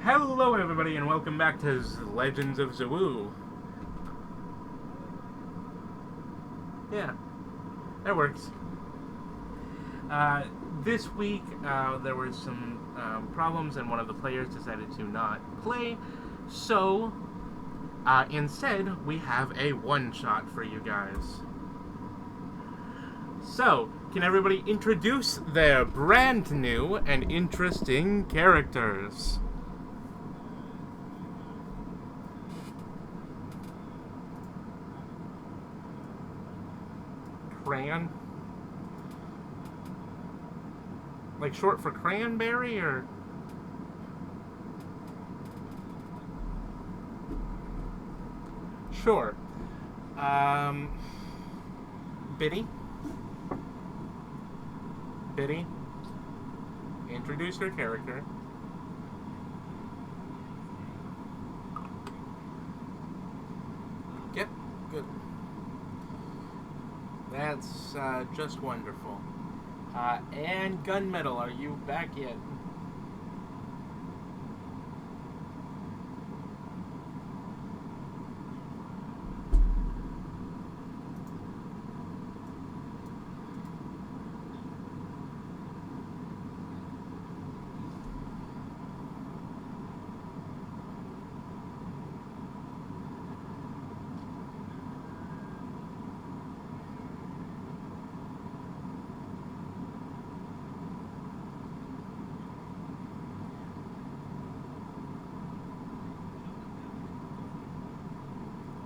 Hello everybody and welcome back to Legends of Zowo. Yeah, that works. This week there were some problems and one of the players decided to not play, so instead we have a one-shot for you guys. So, can everybody introduce their brand new and interesting characters? Crayon? Like short for cranberry, or? Sure. Biddy? Biddy? Introduce your character. Yep, good. That's just wonderful. And Gunmetal, are you back yet?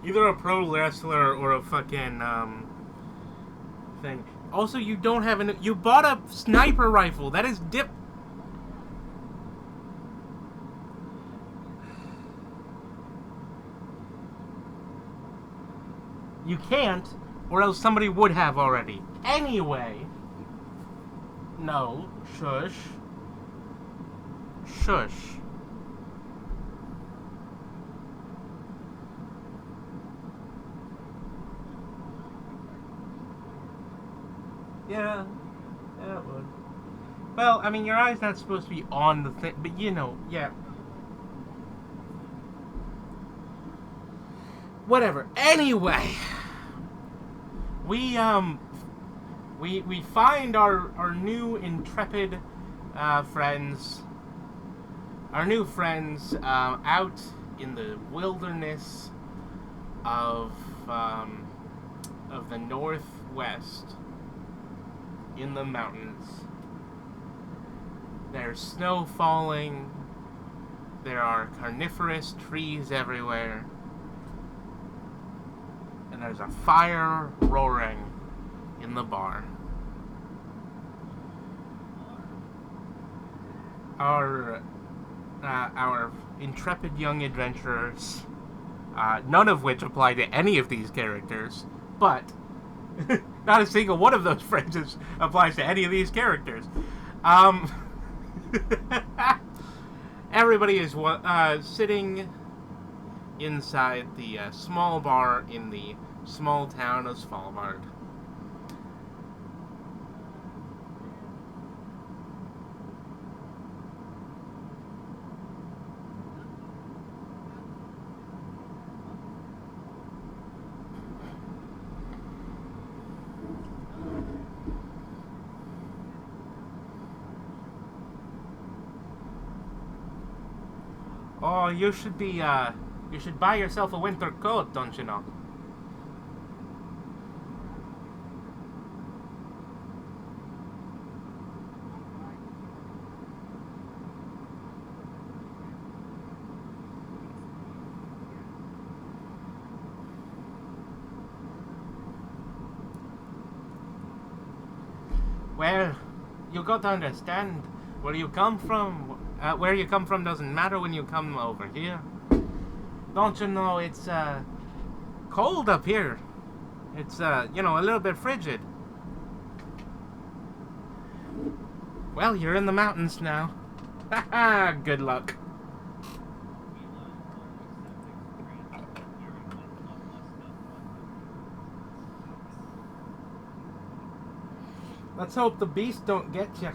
Either a pro wrestler or a fucking thing. Also, you don't have an. You bought a sniper rifle. That is dip. You can't, or else somebody would have already. Anyway. No. Shush. Shush. Yeah, it would. Well, I mean, your eye's not supposed to be on the thing, but you know, yeah. Whatever. Anyway, we find our new intrepid friends, our new friends out in the wilderness of the Northwest. In the mountains. There's snow falling. There are carnivorous trees everywhere. And there's a fire roaring in the barn. Our intrepid young adventurers, none of which apply to any of these characters, but not a single one of those phrases applies to any of these characters. Everybody is sitting inside the small bar in the small town of Svalbard. Oh, you should buy yourself a winter coat, don't you know? Well, you got to understand where you come from. Where you come from doesn't matter when you come over here. Don't you know it's cold up here? It's a little bit frigid. Well, you're in the mountains now. Haha, good luck. Let's hope the beast don't get you.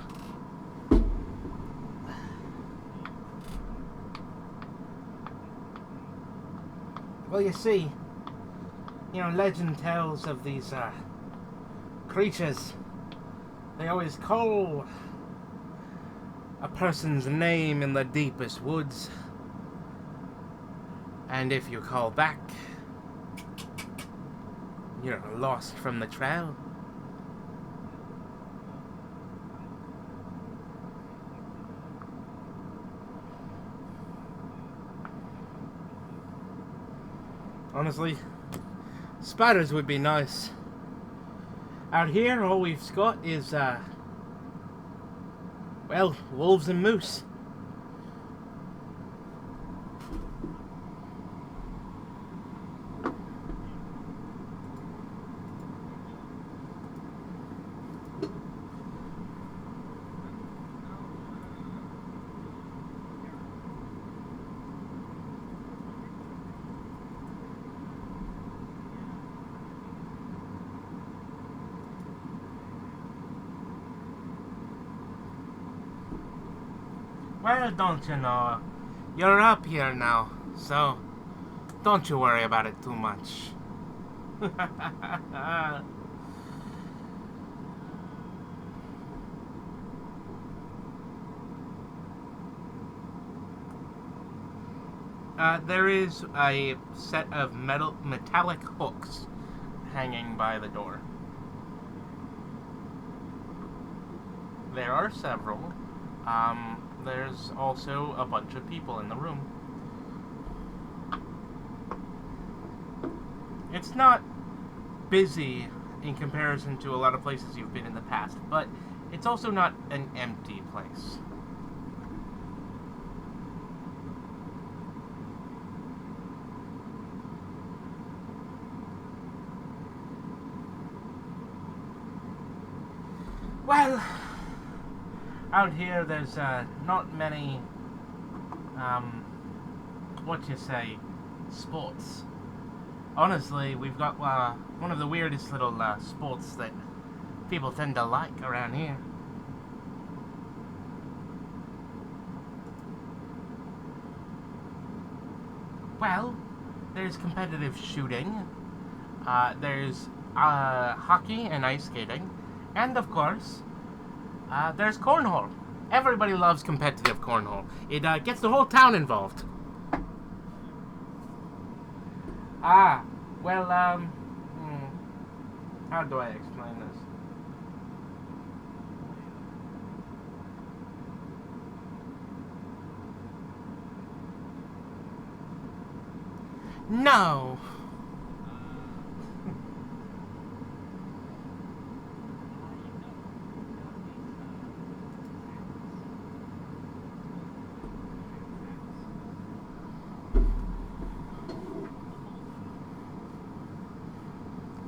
Well, you see, legend tells of these creatures. They always call a person's name in the deepest woods. And if you call back, you're lost from the trail. Honestly, spiders would be nice. Out here, all we've got is, well, wolves and moose. Well, don't you know, you're up here now, so don't you worry about it too much. There is a set of metallic hooks hanging by the door. There are several. There's also a bunch of people in the room. It's not busy in comparison to a lot of places you've been in the past, but it's also not an empty place. Well, out here there's not many, sports. Honestly, we've got one of the weirdest little sports that people tend to like around here. Well, there's competitive shooting, there's hockey and ice skating, and of course, there's cornhole. Everybody loves competitive cornhole. It gets the whole town involved. How do I explain this? No.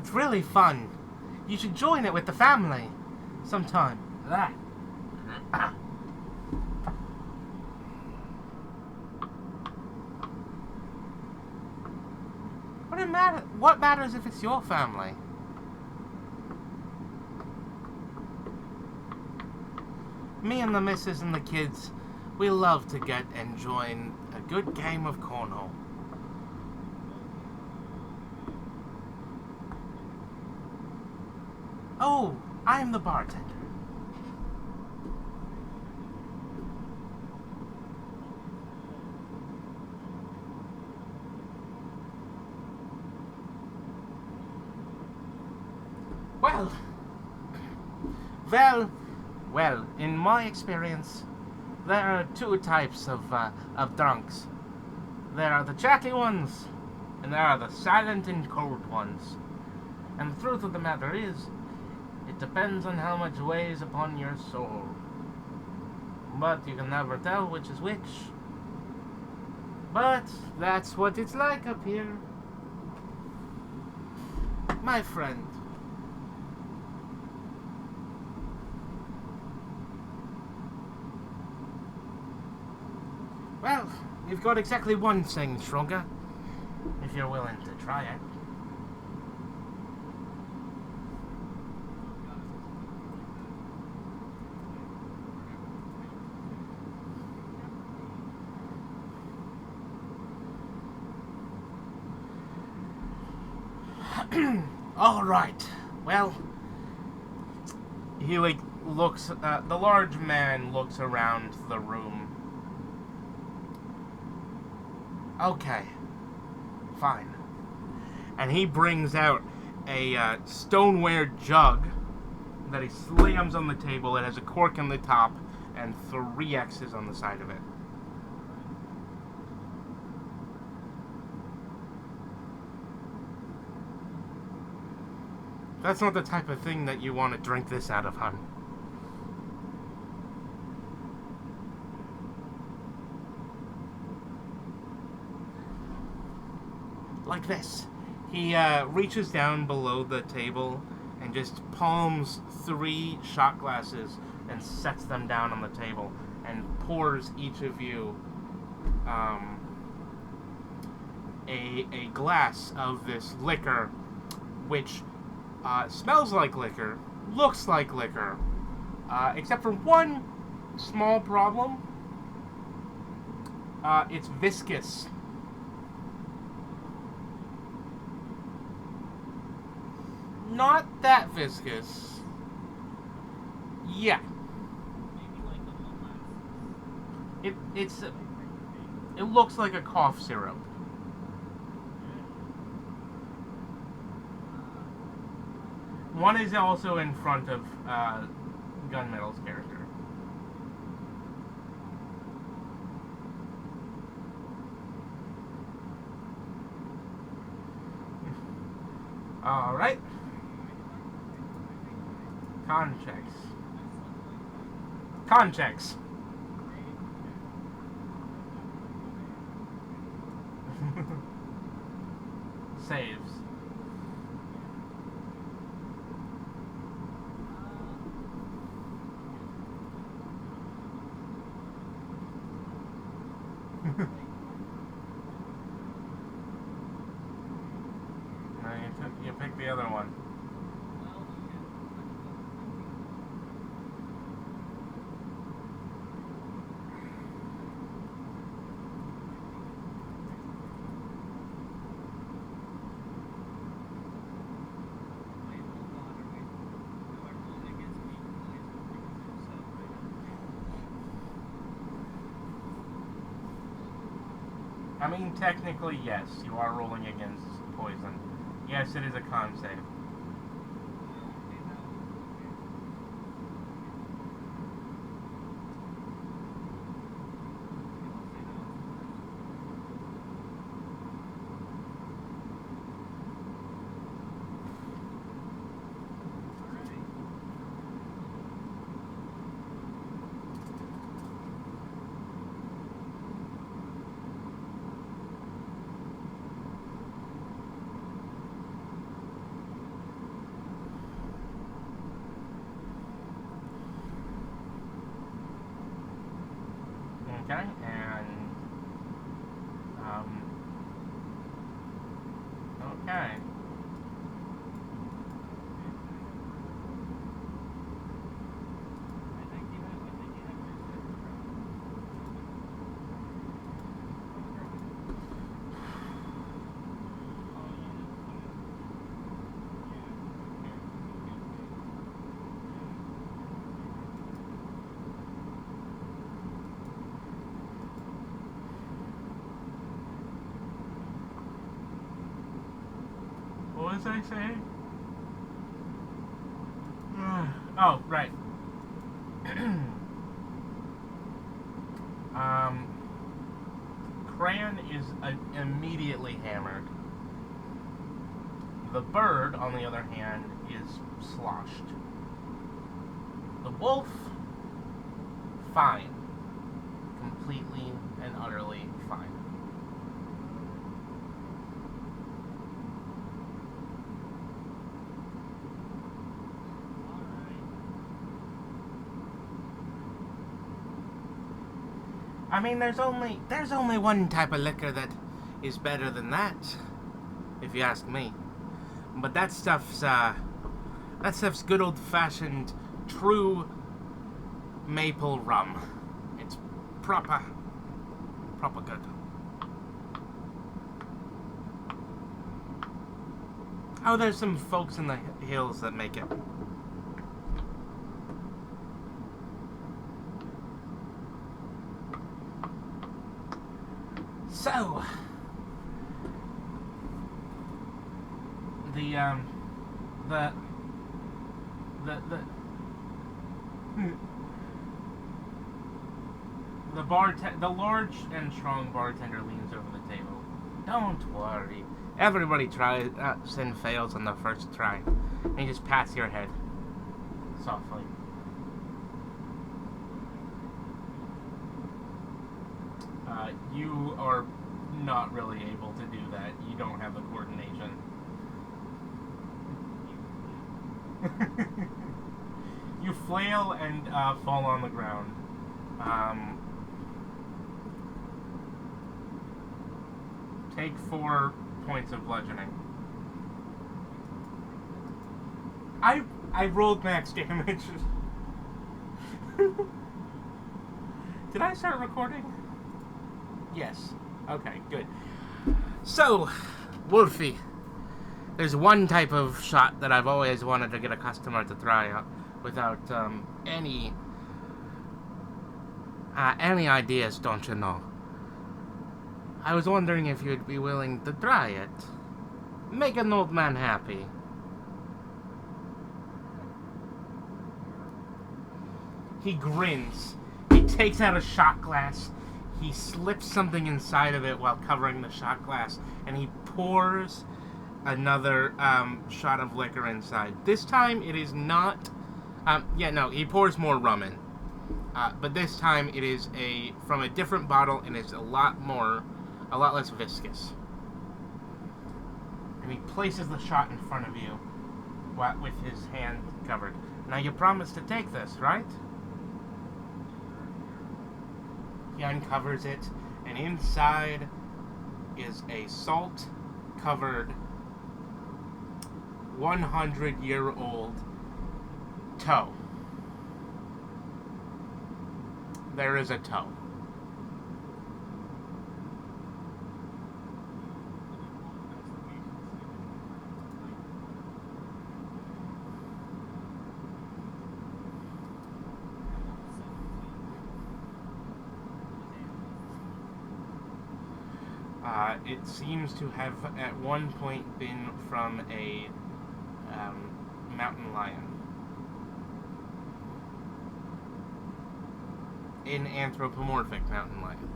It's really fun. You should join it with the family sometime. What matters if it's your family? Me and the missus and the kids, we love to get and join a good game of cornhole. Oh, I'm the bartender. Well, in my experience, there are two types of drunks. There are the chatty ones, and there are the silent and cold ones. And the truth of the matter is, it depends on how much weighs upon your soul. But you can never tell which is which. But that's what it's like up here. My friend. Well, you've got exactly one thing stronger, if you're willing to try it. All right. Well, he like looks. The large man looks around the room. Okay, fine. And he brings out a stoneware jug that he slams on the table. It has a cork on the top and 3 X's on the side of it. That's not the type of thing that you want to drink this out of, hon. Like this. He reaches down below the table and just palms 3 shot glasses and sets them down on the table and pours each of you a glass of this liquor, which smells like liquor, looks like liquor, except for one small problem. It's viscous. Not that viscous. Yeah. It looks like a cough syrup. One is also in front of Gunmetal's character. All right. Con checks. Con checks. Saves. No, you pick the other one. I mean, technically, yes, you are rolling against poison. Yes, it is a con save. Okay, and okay. What was I saying? Oh, right. Crayon is immediately hammered. The bird, on the other hand, is sloshed. The wolf, fine. Completely and utterly fine. I mean, there's only one type of liquor that is better than that, if you ask me. But that stuff's good old-fashioned, true maple rum. It's proper good. Oh, there's some folks in the hills that make it. So, the the large and strong bartender leans over the table. Don't worry. Everybody tries and fails on the first try. And you just pats your head softly. You are not really able to do that. You don't have the coordination. You flail and fall on the ground. Take 4 points of bludgeoning. I rolled max damage. Did I start recording? Yes. Okay, good. So, Wolfie, there's one type of shot that I've always wanted to get a customer to try out without any ideas, don't you know? I was wondering if you'd be willing to try it. Make an old man happy. He grins. He takes out a shot glass. He slips something inside of it while covering the shot glass, and he pours another shot of liquor inside. This time it is not... he pours more rum in. But this time it is from a different bottle, and it's a lot less viscous. And he places the shot in front of you with his hand covered. Now you promise to take this, right? He uncovers it, and inside is a salt-covered 100-year-old toe. There is a toe. It seems to have at one point been from a mountain lion. An anthropomorphic mountain lion.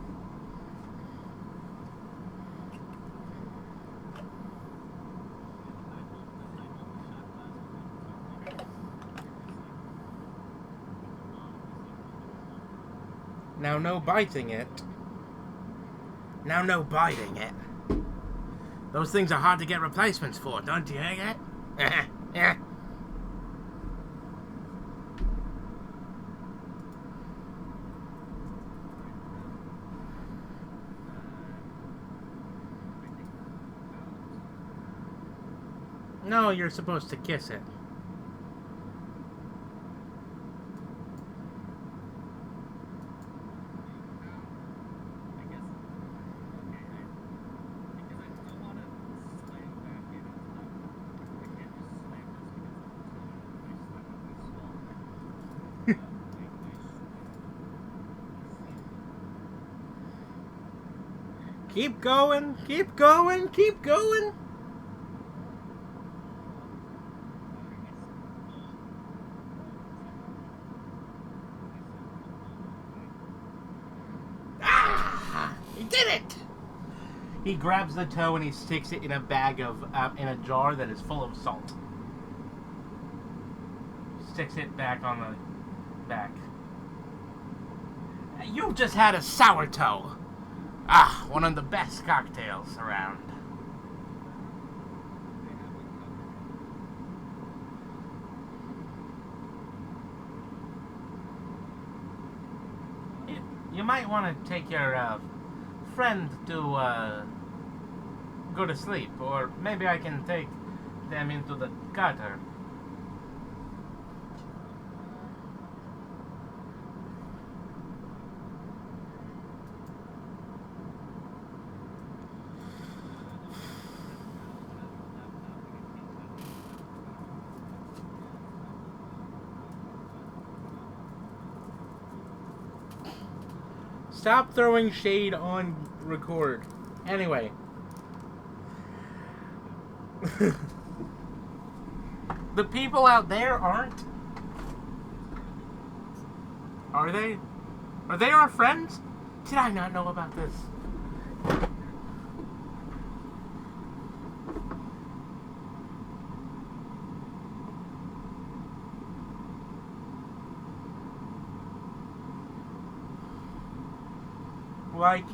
Now no biting it. Now no biting it. Those things are hard to get replacements for, don't you get it? No, you're supposed to kiss it. Keep going, keep going, keep going. Ah! He did it! He grabs the toe and he sticks it in a bag of, in a jar that is full of salt. Sticks it back on the back. You just had a sour toe. Ah, one of the best cocktails around. You might want to take your friend to go to sleep, or maybe I can take them into the gutter. Stop throwing shade on record. Anyway. The people out there aren't? Are they? Are they our friends? Did I not know about this? Like,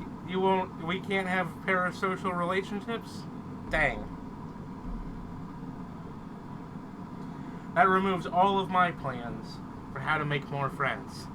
we can't have parasocial relationships? Dang. That removes all of my plans for how to make more friends.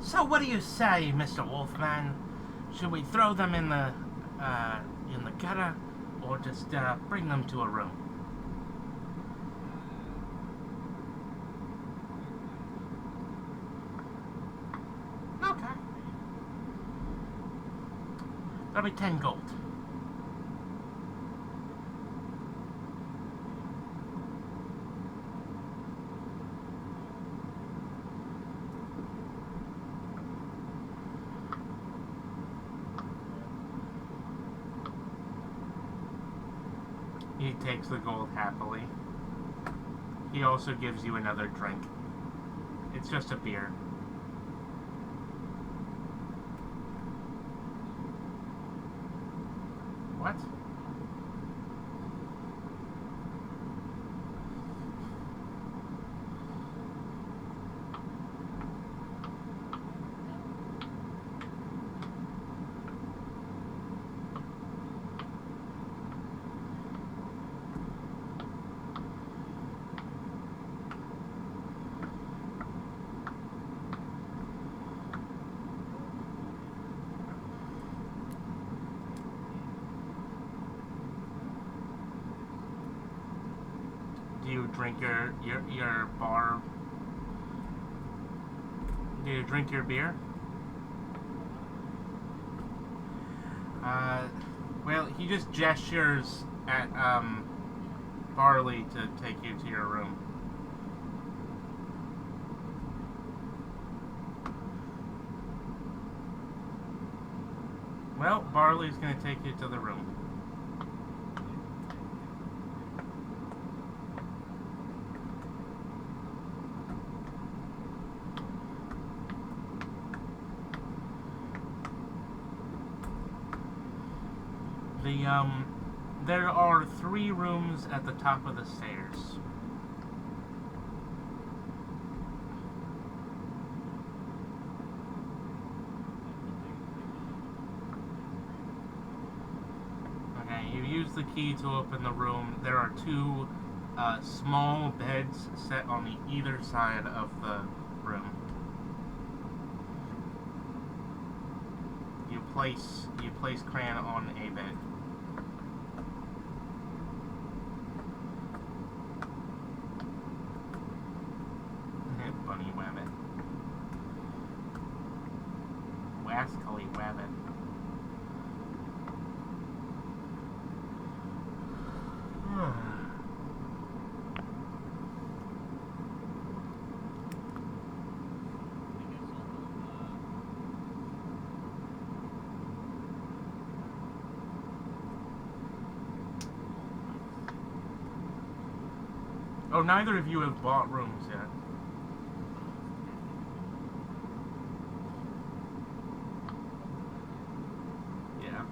So what do you say, Mr. Wolfman? Should we throw them in the gutter, or just bring them to a room? Okay. That'll be 10 gold. He takes the gold happily. He also gives you another drink. It's just a beer. What? Do you drink your bar? Do you drink your beer? Well, he just gestures at Barley to take you to your room. Well, Barley's gonna take you to the room. There are 3 rooms at the top of the stairs. Okay, you use the key to open the room. There are 2 small beds set on either side of the room. You place Cran on a bed. Bunny Wabbit. Wascally Wabbit. Oh, neither of you have bought rooms yet. Yeah.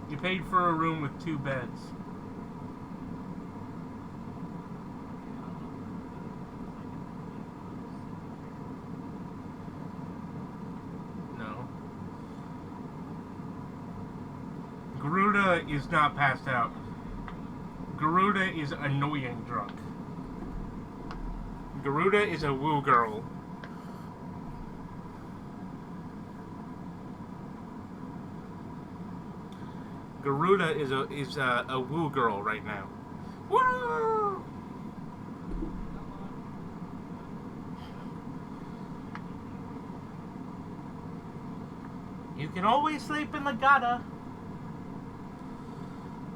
You paid for a room with 2 beds. Garuda is not passed out. Garuda is annoying drunk. Garuda is a woo girl. Garuda is a woo girl right now. Woo! You can always sleep in the gutter.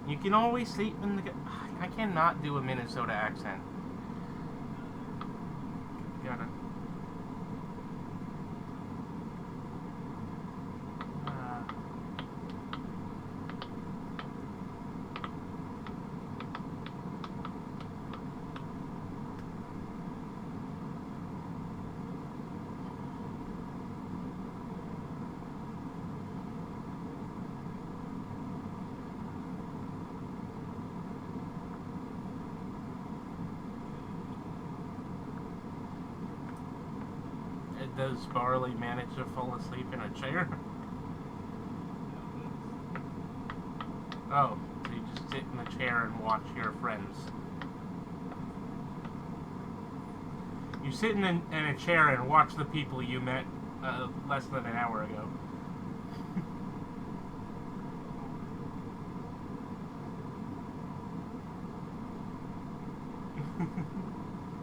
You can always sleep in the gutter. I cannot do a Minnesota accent. Gotta. Does Barley manage to fall asleep in a chair? Oh, so you just sit in the chair and watch your friends. You sit in a chair and watch the people you met less than an hour ago.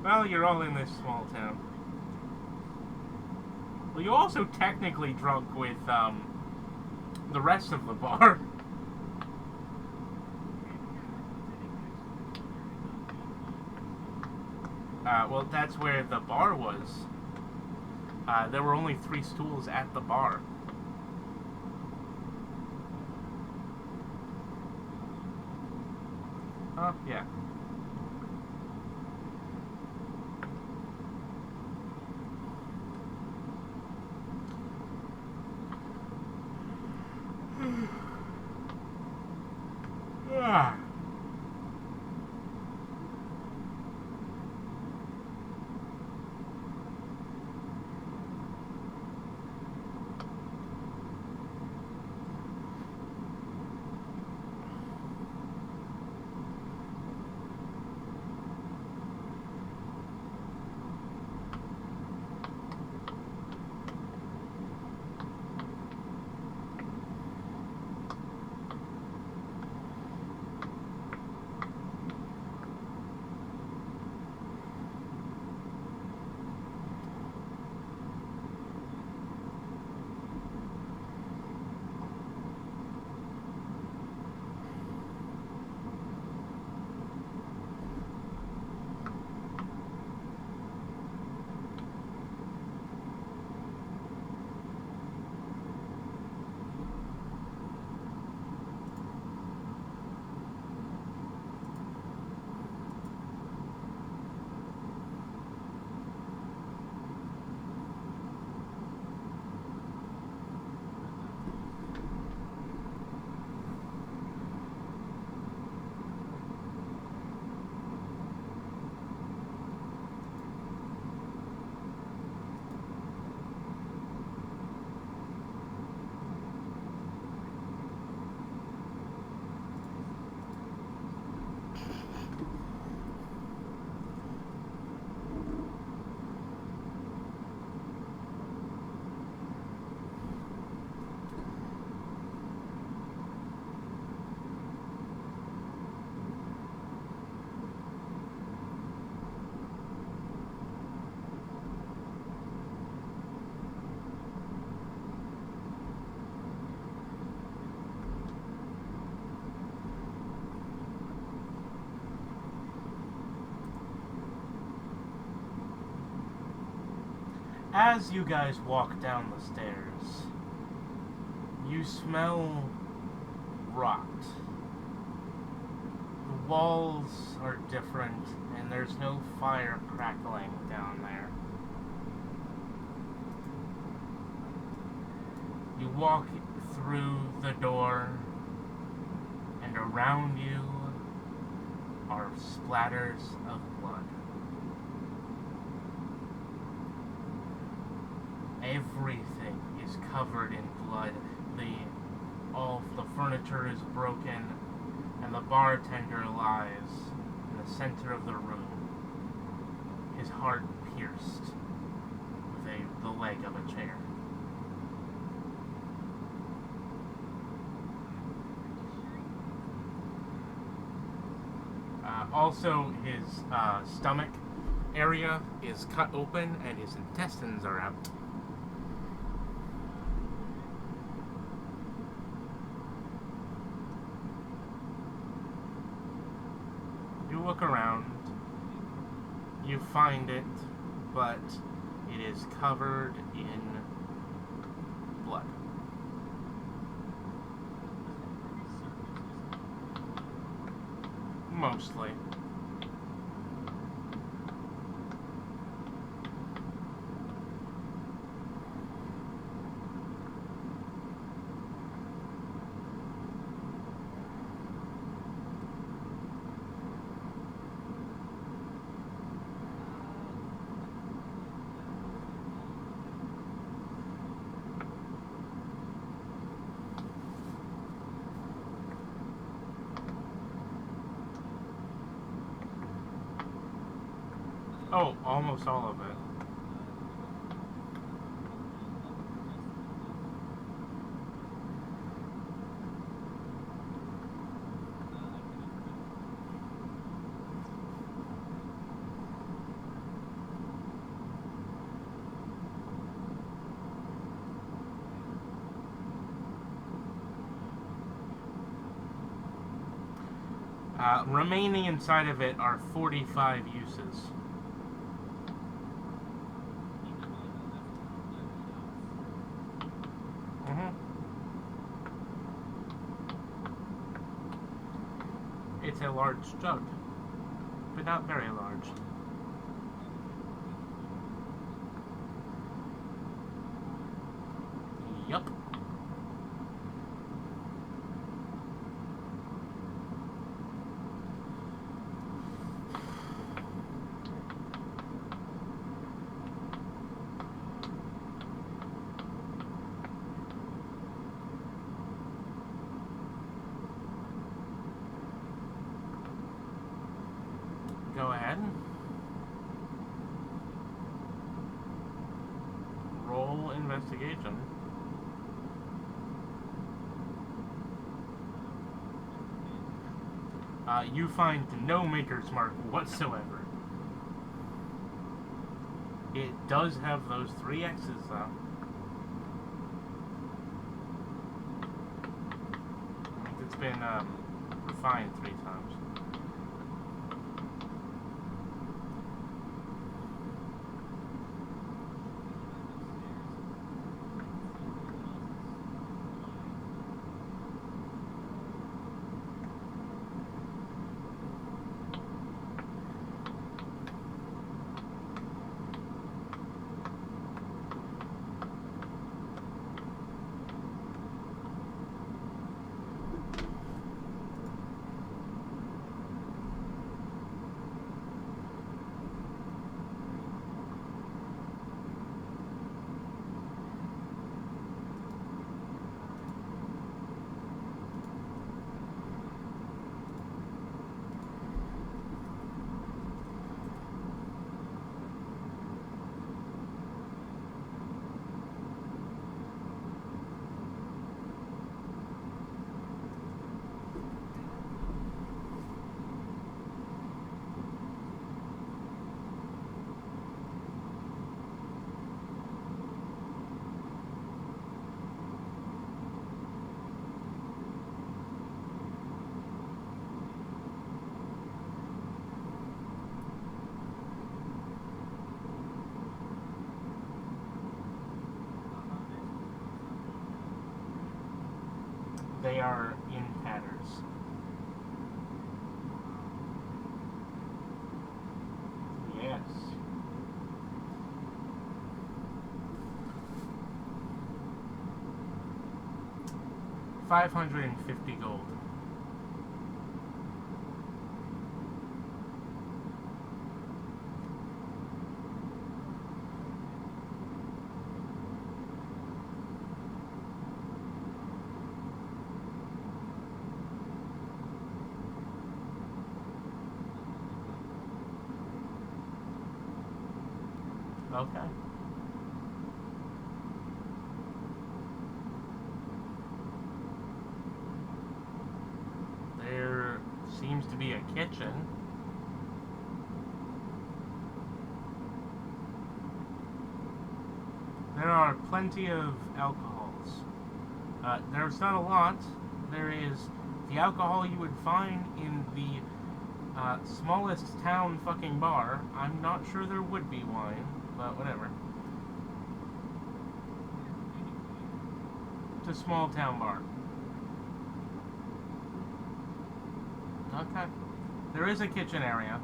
Well, you're all in this small town. Well, you're also technically drunk with the rest of the bar. Well, that's where the bar was. There were only 3 stools at the bar. Oh, yeah. Ah. As you guys walk down the stairs, you smell rot. The walls are different, and there's no fire crackling down there. You walk through the door, and around you are splatters of blood. Everything is covered in blood. All the furniture is broken, and the bartender lies in the center of the room, his heart pierced with the leg of a chair. Also, his stomach area is cut open and his intestines are out. You look around, you find it, but it is covered in blood. Mostly. Oh, almost all of it. Remaining inside of it are 45 uses. It's a large jug, but not very large. Yup. Go ahead. Roll investigation. You find no maker's mark whatsoever. It does have those 3 X's though. It's been refined 3 times. They are in tatters. Yes. $550 gold. Okay. There seems to be a kitchen. there are plenty of alcohols. There's not a lot. There is the alcohol you would find in the smallest town fucking bar. I'm not sure there would be wine, but whatever. It's a small town bar. Okay. There is a kitchen area.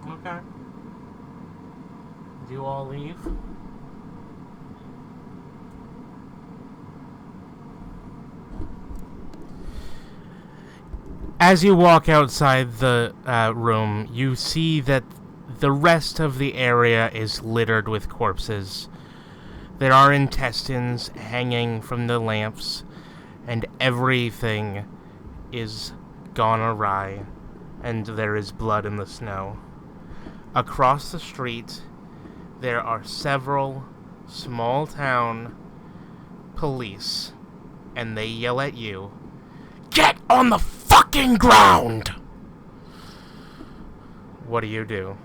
Okay. Do you all leave? As you walk outside the room, you see that the rest of the area is littered with corpses. There are intestines hanging from the lamps, and everything is gone awry, and there is blood in the snow. Across the street, there are several small-town police, and they yell at you, "Get on the fucking ground!" What do you do?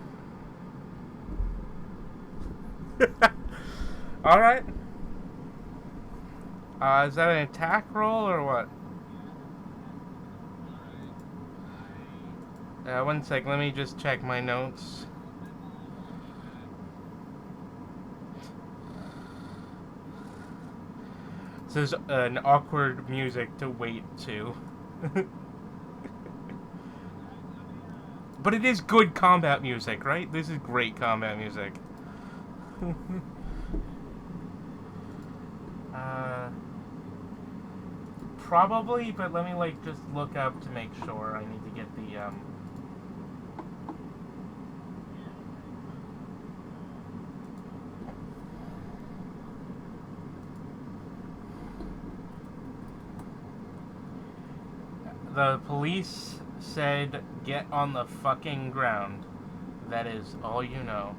Alright. Is that an attack roll or what? One sec, let me just check my notes. This is an awkward music to wait to. But it is good combat music, right? This is great combat music. Probably, but let me just look up to make sure. I need to get the The police said, "Get on the fucking ground." That is all you know.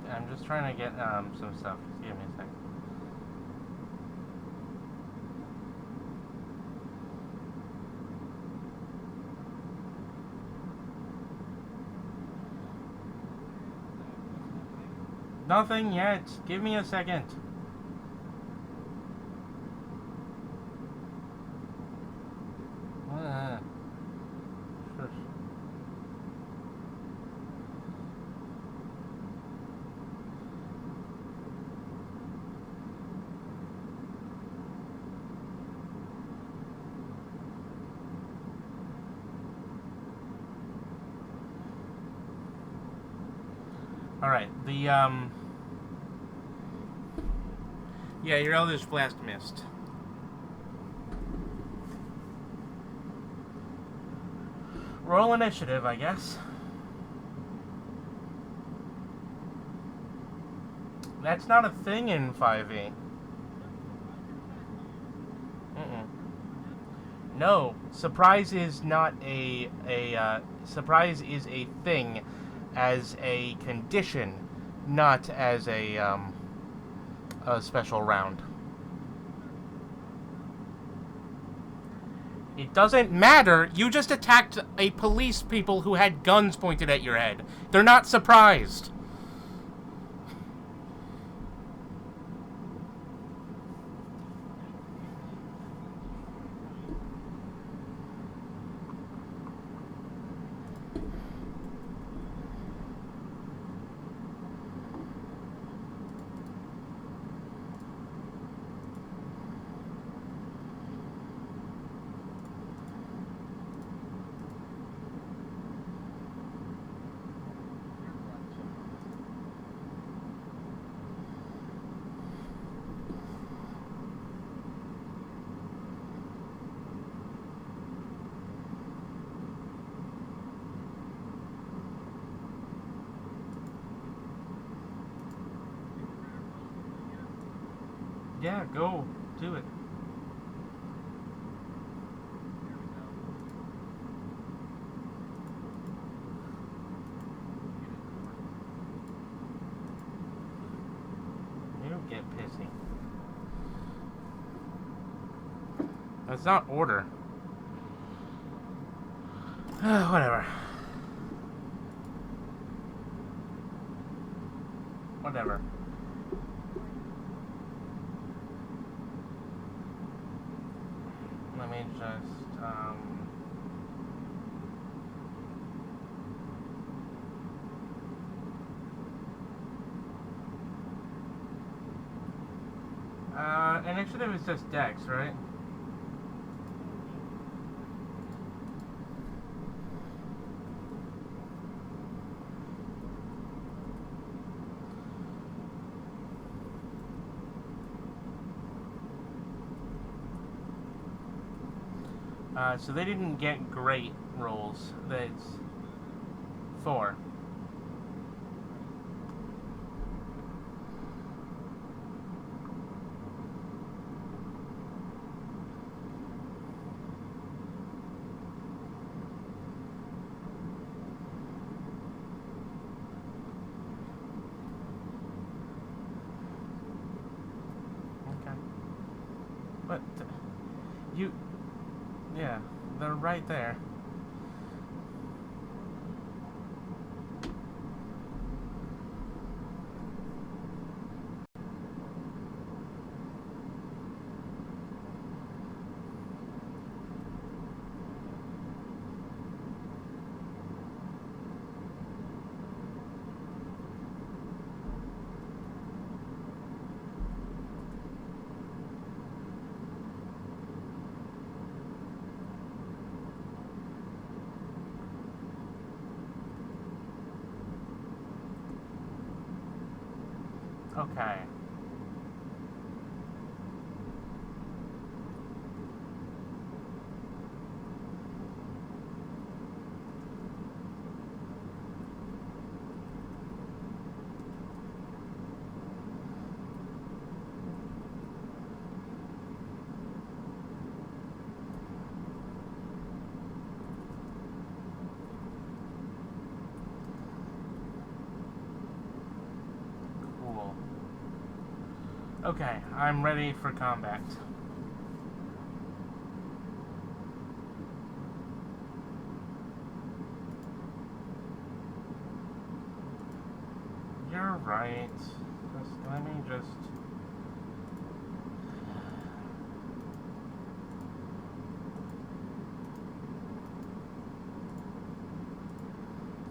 I'm just trying to get some stuff. Just give me a second. Nothing yet. Give me a second. Shush. Alright, yeah, your Eldritch Blast missed. Roll initiative, I guess. That's not a thing in 5e. Mm-mm. No, surprise is not surprise is a thing as a condition, not as a special round. It doesn't matter. You just attacked a police people who had guns pointed at your head. They're not surprised. Yeah, go. Do it. You get pissy. That's not order. Whatever. Whatever. Let me just, initiative is just Dex, right? So they didn't get great rolls. That's 4. Okay. But you... Yeah, they're right there. Okay. Cool. Okay, I'm ready for combat. You're right. Let me just...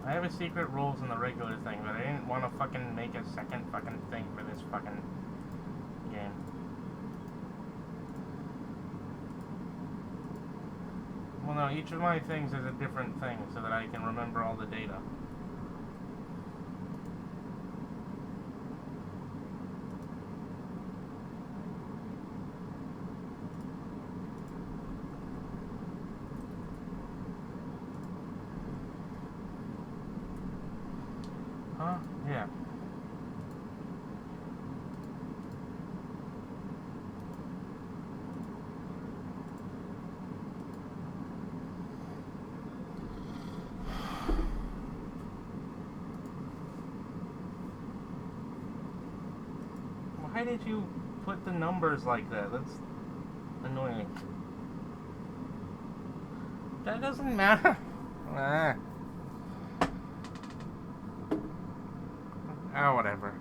I have a secret rules in the regular thing, but I didn't want to fucking make a second fucking thing for this fucking game. Well, no, each of my things is a different thing so that I can remember all the data. Huh? Yeah. did you put the numbers like that? That's annoying. That doesn't matter. Oh, whatever.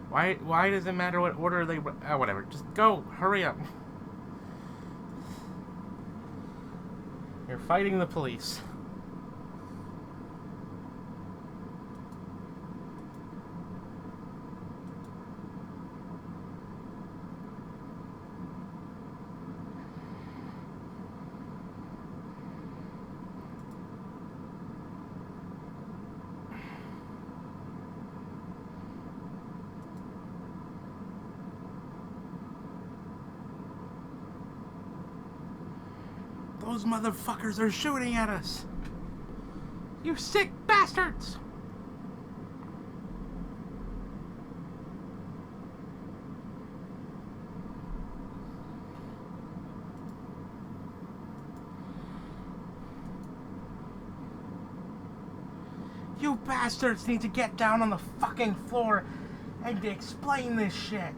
Why does it matter what order they... Oh, whatever. Just go. Hurry up. You're fighting the police. Those motherfuckers are shooting at us! You sick bastards! You bastards need to get down on the fucking floor and explain this shit!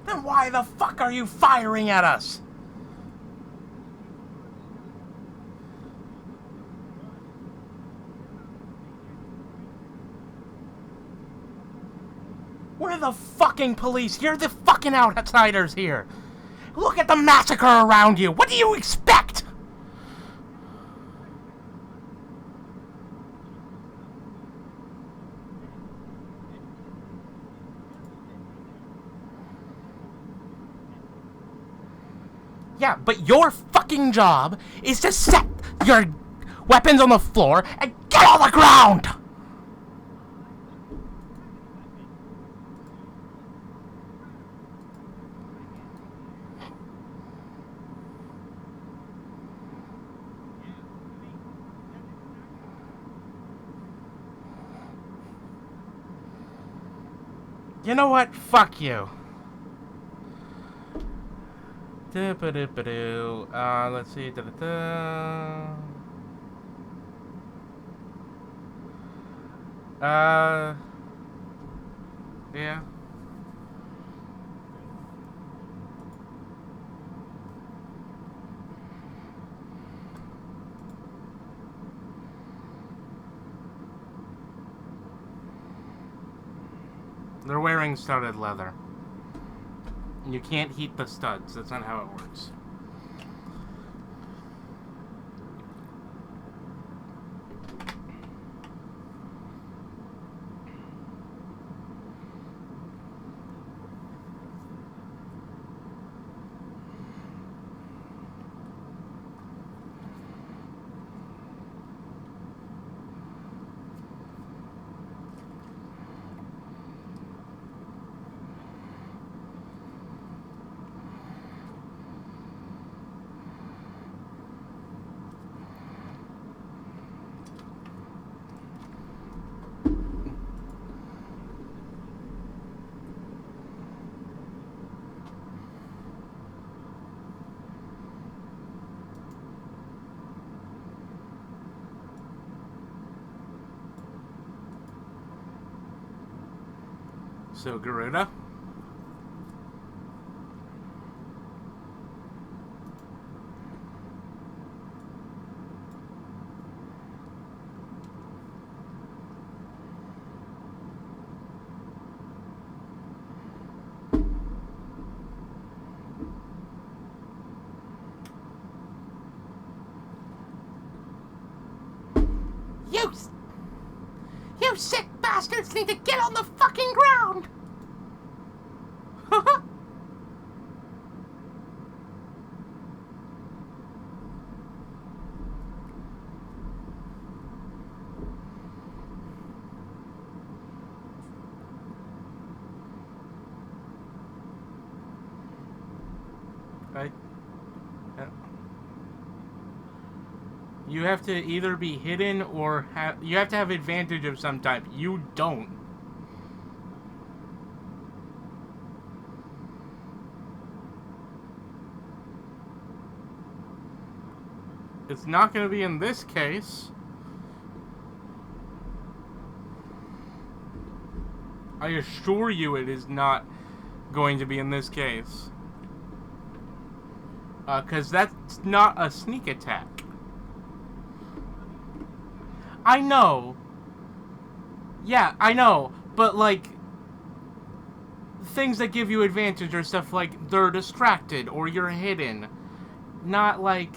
Then why the fuck are you firing at us? We're the fucking police. You're the fucking outsiders here. Look at the massacre around you. What do you expect? Yeah, but your fucking job is to set your weapons on the floor and get on the ground! You know what? Fuck you. Let's see. Yeah. They're wearing studded leather. You can't heat the studs. That's not how it works. So, Garuda? You sick bastards need to get on the fucking ground! Right? You have to either be hidden or you have to have advantage of some type. You don't. It's not going to be in this case. I assure you it is not going to be in this case. Because that's not a sneak attack. I know. Yeah, I know. But, like, things that give you advantage are stuff like they're distracted or you're hidden. Not like...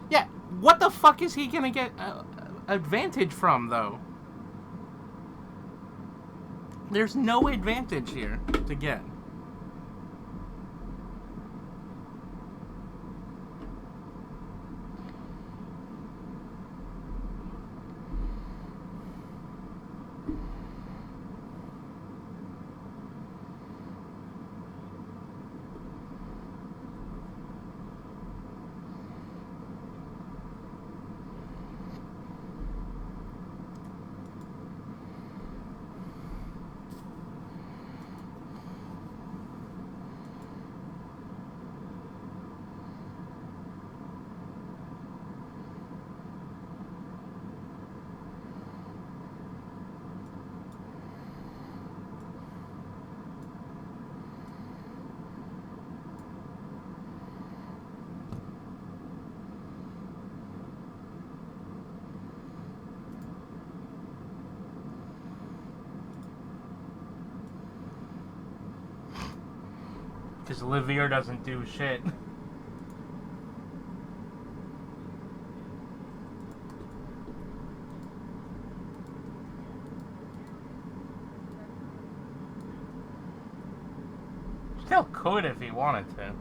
Yeah, what the fuck is he gonna get advantage from, though? There's no advantage here to get. Because Livier doesn't do shit. Still could if he wanted to.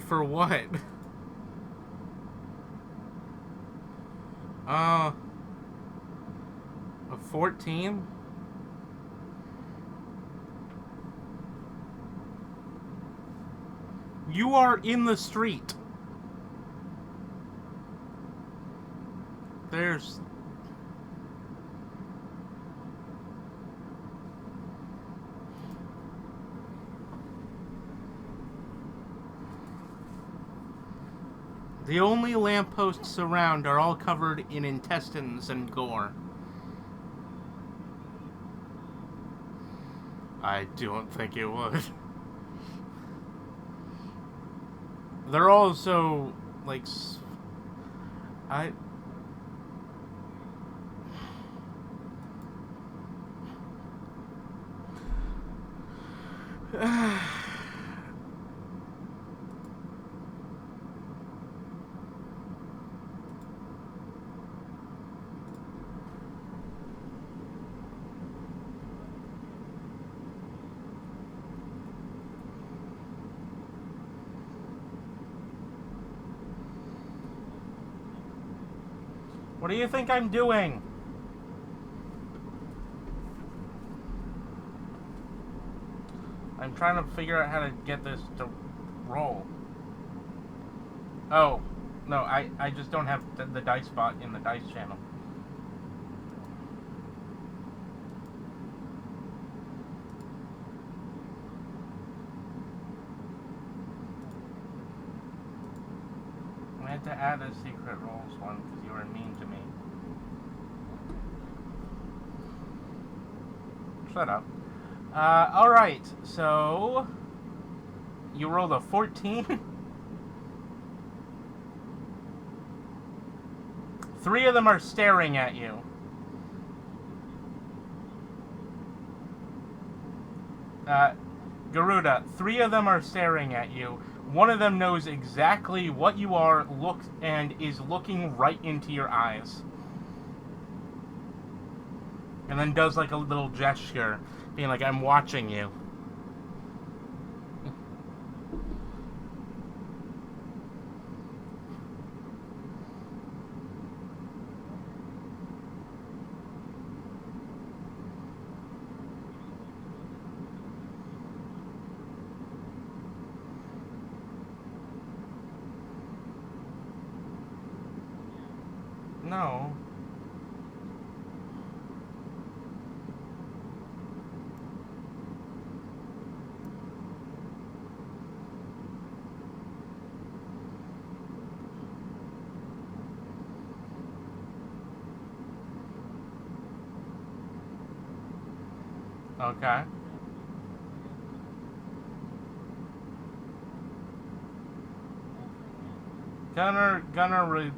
For what? A 14? You are in the street. There's... The only lampposts around are all covered in intestines and gore. I don't think it would. They're also, like... I... What do you think I'm doing? I'm trying to figure out how to get this to roll. Oh, no, I just don't have the dice bot in the dice channel. I had to add a secret rolls one because you were mean to me. Shut up. Alright, so... You rolled a 14? 3 of them are staring at you. Garuda, 3 of them are staring at you. One of them knows exactly what you are, and is looking right into your eyes. And then does like a little gesture, being like, I'm watching you. No. Okay. Gunner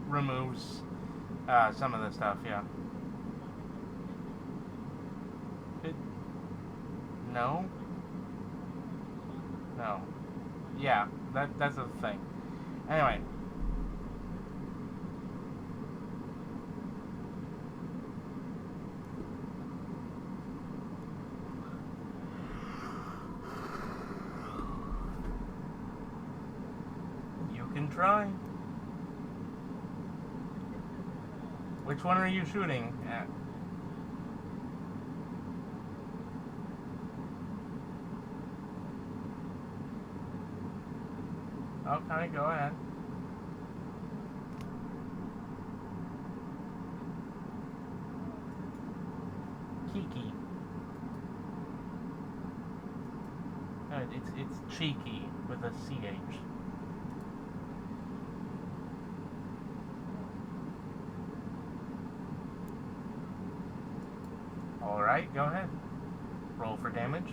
removes some of the stuff, yeah. It, no? No. Yeah, that's the thing. Anyway. You can try. Which one are you shooting at? Okay, go ahead. Kiki. It's cheeky with a CH. Alright, go ahead. Roll for damage.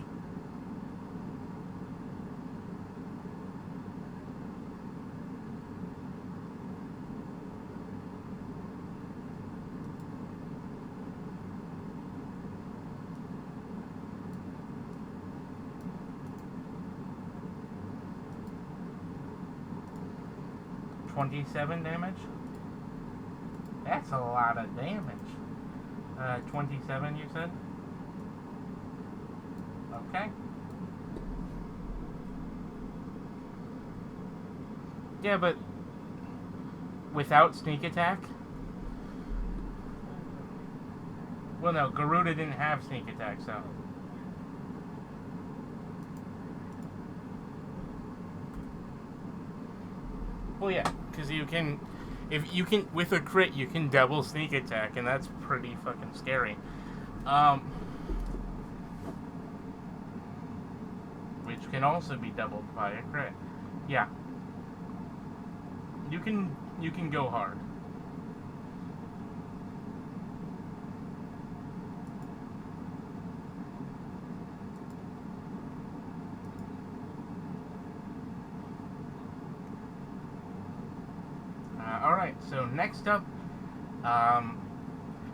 $27 damage? That's a lot of damage. 27 you said? Okay. Yeah, but without sneak attack? Well, no, Garuda didn't have sneak attack, so... Well, yeah, because you can... If you can, with a crit, you can double sneak attack, and that's pretty fucking scary. Which can also be doubled by a crit. Yeah. You can go hard. Alright, so next up,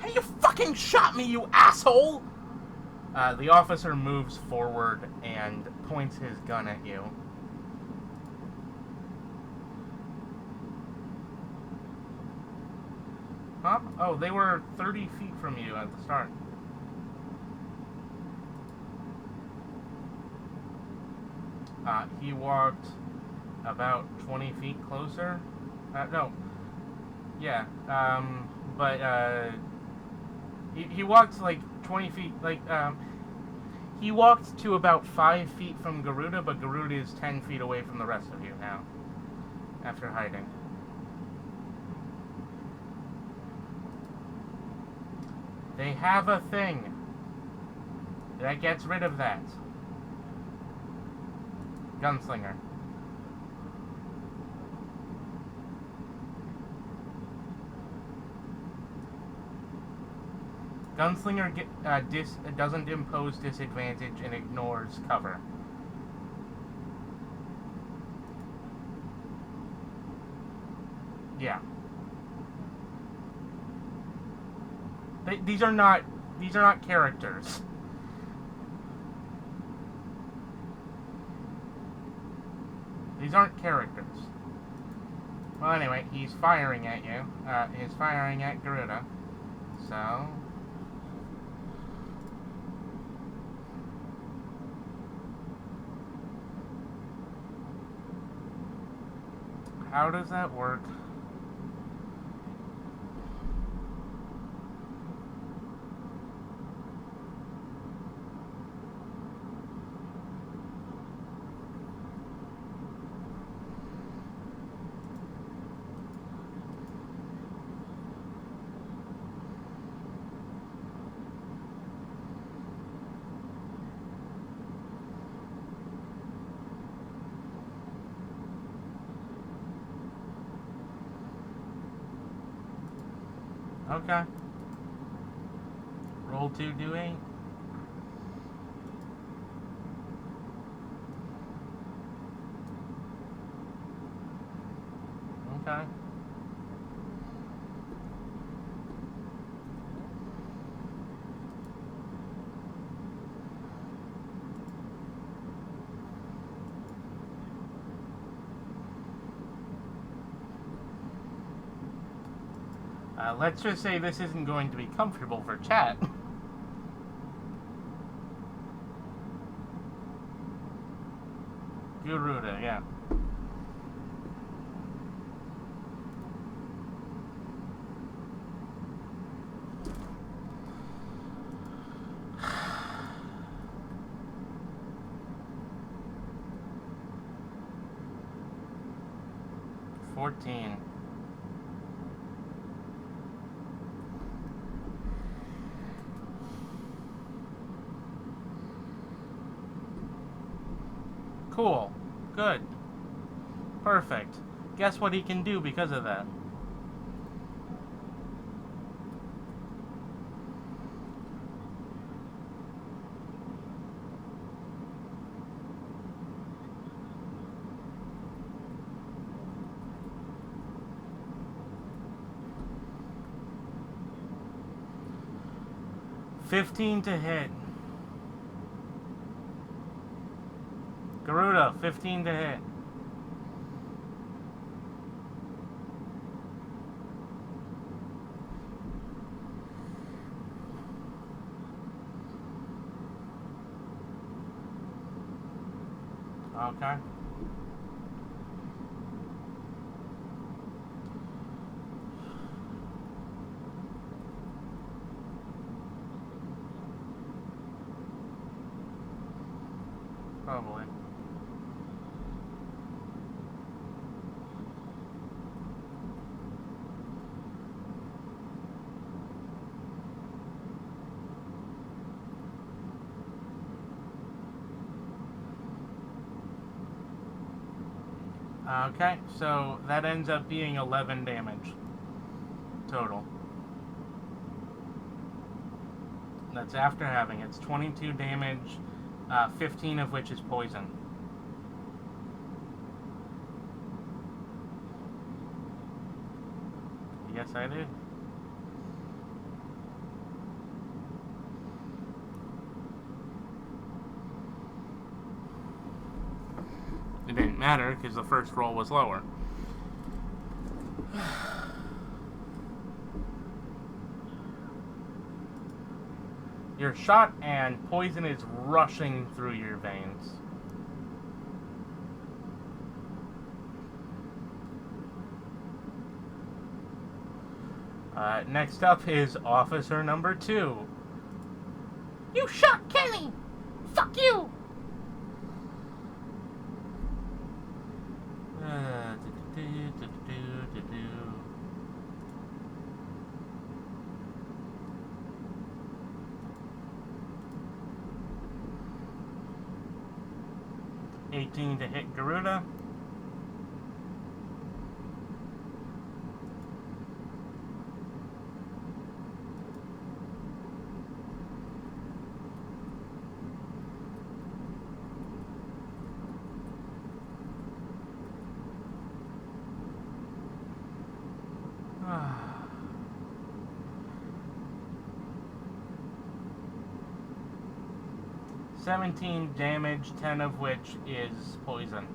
hey, you fucking shot me, you asshole! The officer moves forward and points his gun at you. Huh? Oh, they were 30 feet from you at the start. He walked about 20 feet closer. No. Yeah, he walked like 20 feet, he walked to about 5 feet from Garuda, but Garuda is 10 feet away from the rest of you now, after hiding. They have a thing that gets rid of that. Gunslinger. Gunslinger doesn't impose disadvantage and ignores cover. Yeah. These are not characters. These aren't characters. Well, anyway, he's firing at you. He's firing at Garuda. So... how does that work? Okay. Roll 2, do 8. Okay. Let's just say this isn't going to be comfortable for chat. Garuda, yeah. $14. Cool. Good. Perfect. Guess what he can do because of that? $15 to hit. Garuda, $15 to hit. Okay. Probably. Okay, so that ends up being 11 damage total. That's after having it's 22 damage, 15 of which is poison. Yes, I did. It didn't matter because the first roll was lower. You're shot and poison is rushing through your veins. Next up is Officer number 2. You shot Kenny! Fuck you! $18 to hit Garuda. $17 damage, 10 of which is poison.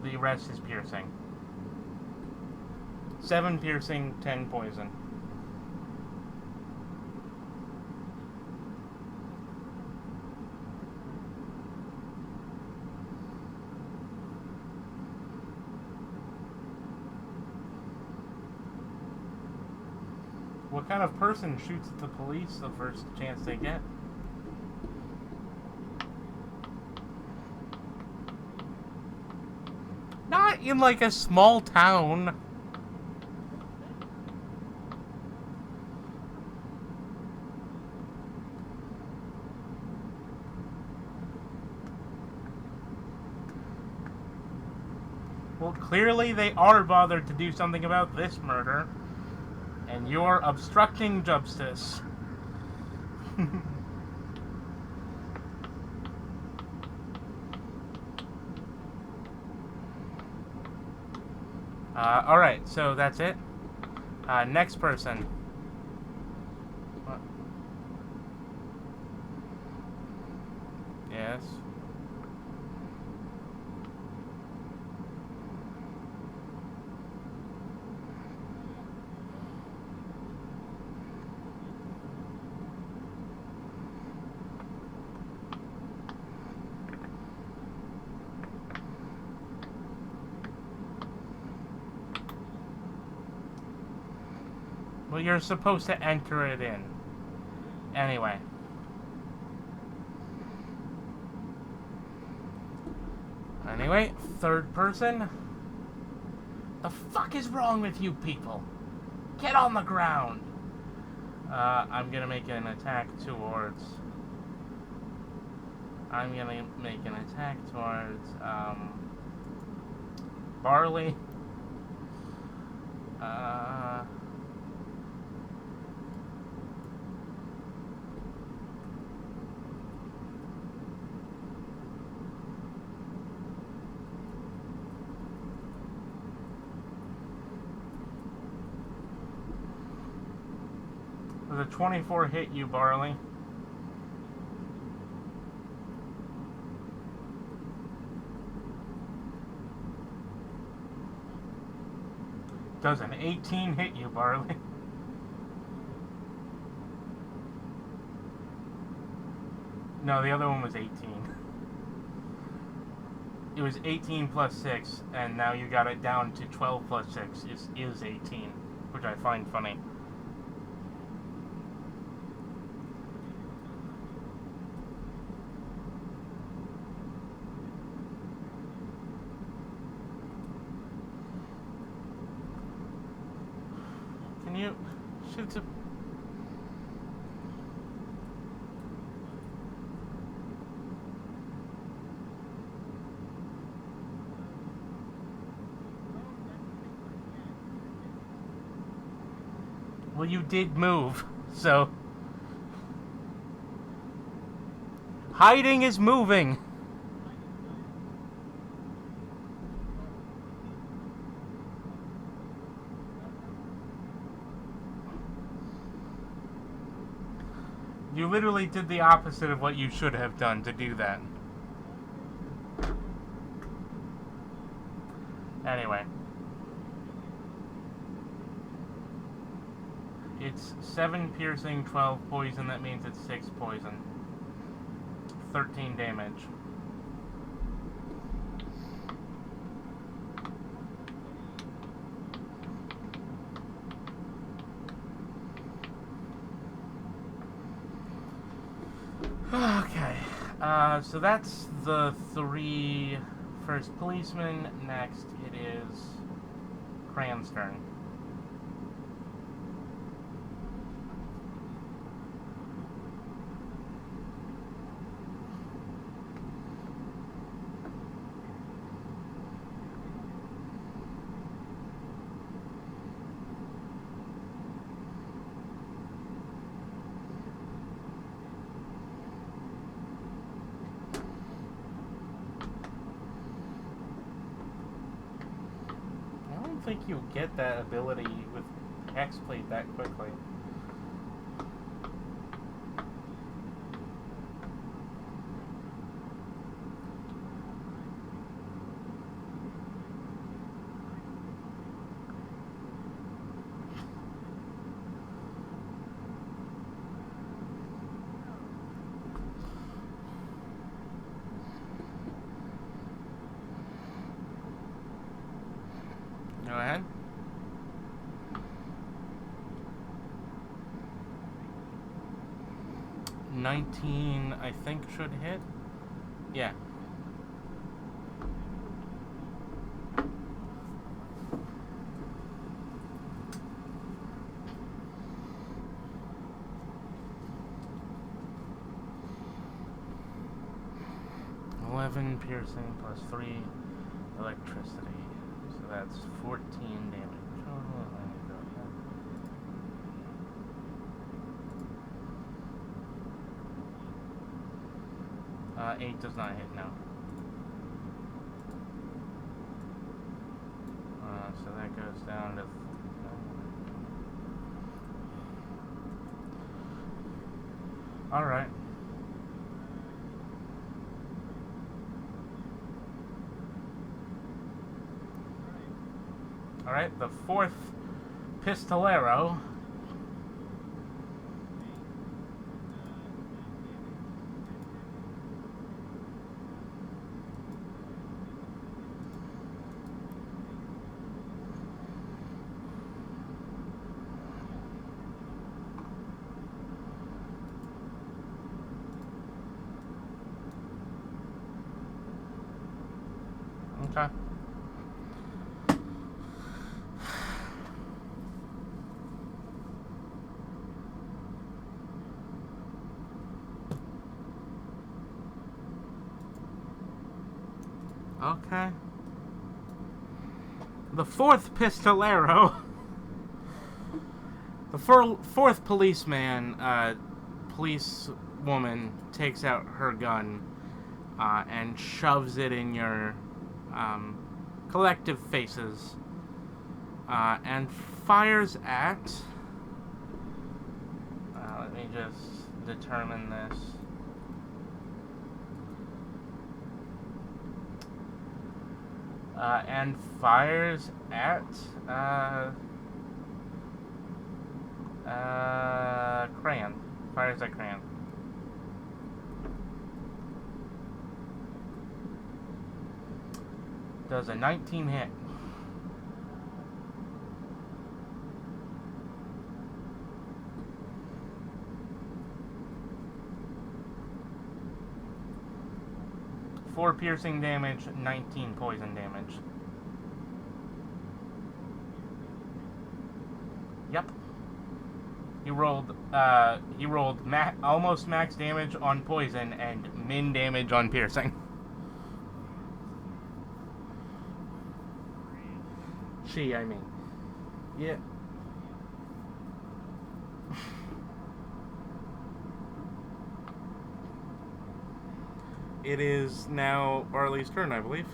The rest is piercing. 7 piercing, 10 poison. What kind of person shoots at the police the first chance they get? Not in like a small town. Well, clearly they are bothered to do something about this murder. And you're obstructing justice. Alright, so that's it. Next person. What? Yes. Well, you're supposed to enter it in. Anyway. Anyway, third person. The fuck is wrong with you people? Get on the ground! I'm gonna make an attack towards... Barley. Does a 24 hit you, Barley? Does an 18 hit you, Barley? No, the other one was 18. It was 18 plus 6, and now you got it down to 12 plus 6 is 18, which I find funny. Can you shoot a... Well, you did move, so... Hiding is moving! You literally did the opposite of what you should have done to do that. Anyway. It's 7 piercing, 12 poison. That means it's 6 poison. 13 damage. Okay. So that's the 3 first policemen. Next, it is Cran's turn. I don't think you'll get that ability with Hexblade that quickly. Go ahead. $19, I think, should hit. Yeah. $11 piercing plus 3 electricity. So that's 14 damage. Oh, 8 does not hit now. so that goes down to... Alright. Alright, the fourth Pistolero. Okay. Okay. The fourth Pistolero. The fourth policeman, police woman takes out her gun and shoves it in your collective faces and fires at... let me just determine this. And fires at Crayon. Fires at Crayon. Does a 19 hit. Four piercing damage, 19 poison damage. Yep. He rolled almost max damage on poison and min damage on piercing. I mean. Yeah. It is now Barley's turn, I believe.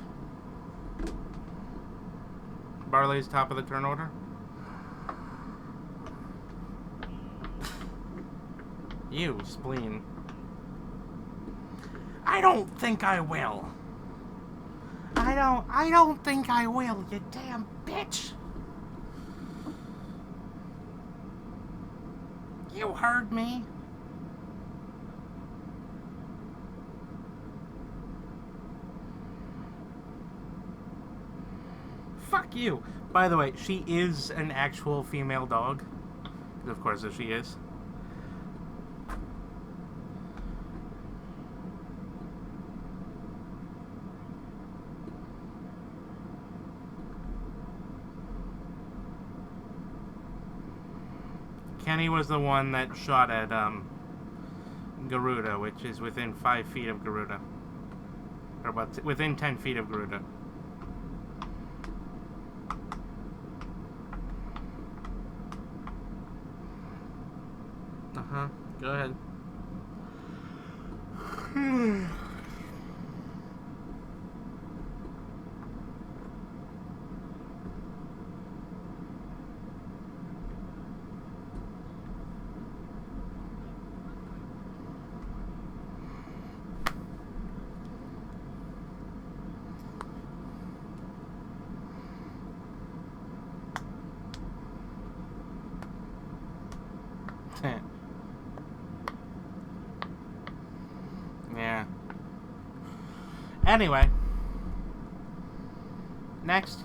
Barley's top of the turn order. You, spleen. I don't think I will. I don't think I will, you damn bitch. You heard me. Fuck you. By the way, she is an actual female dog. Of course, she is. Kenny was the one that shot at Garuda, which is within 5 feet of Garuda. Or about within 10 feet of Garuda. Uh-huh. Go ahead. Yeah. Anyway. Next.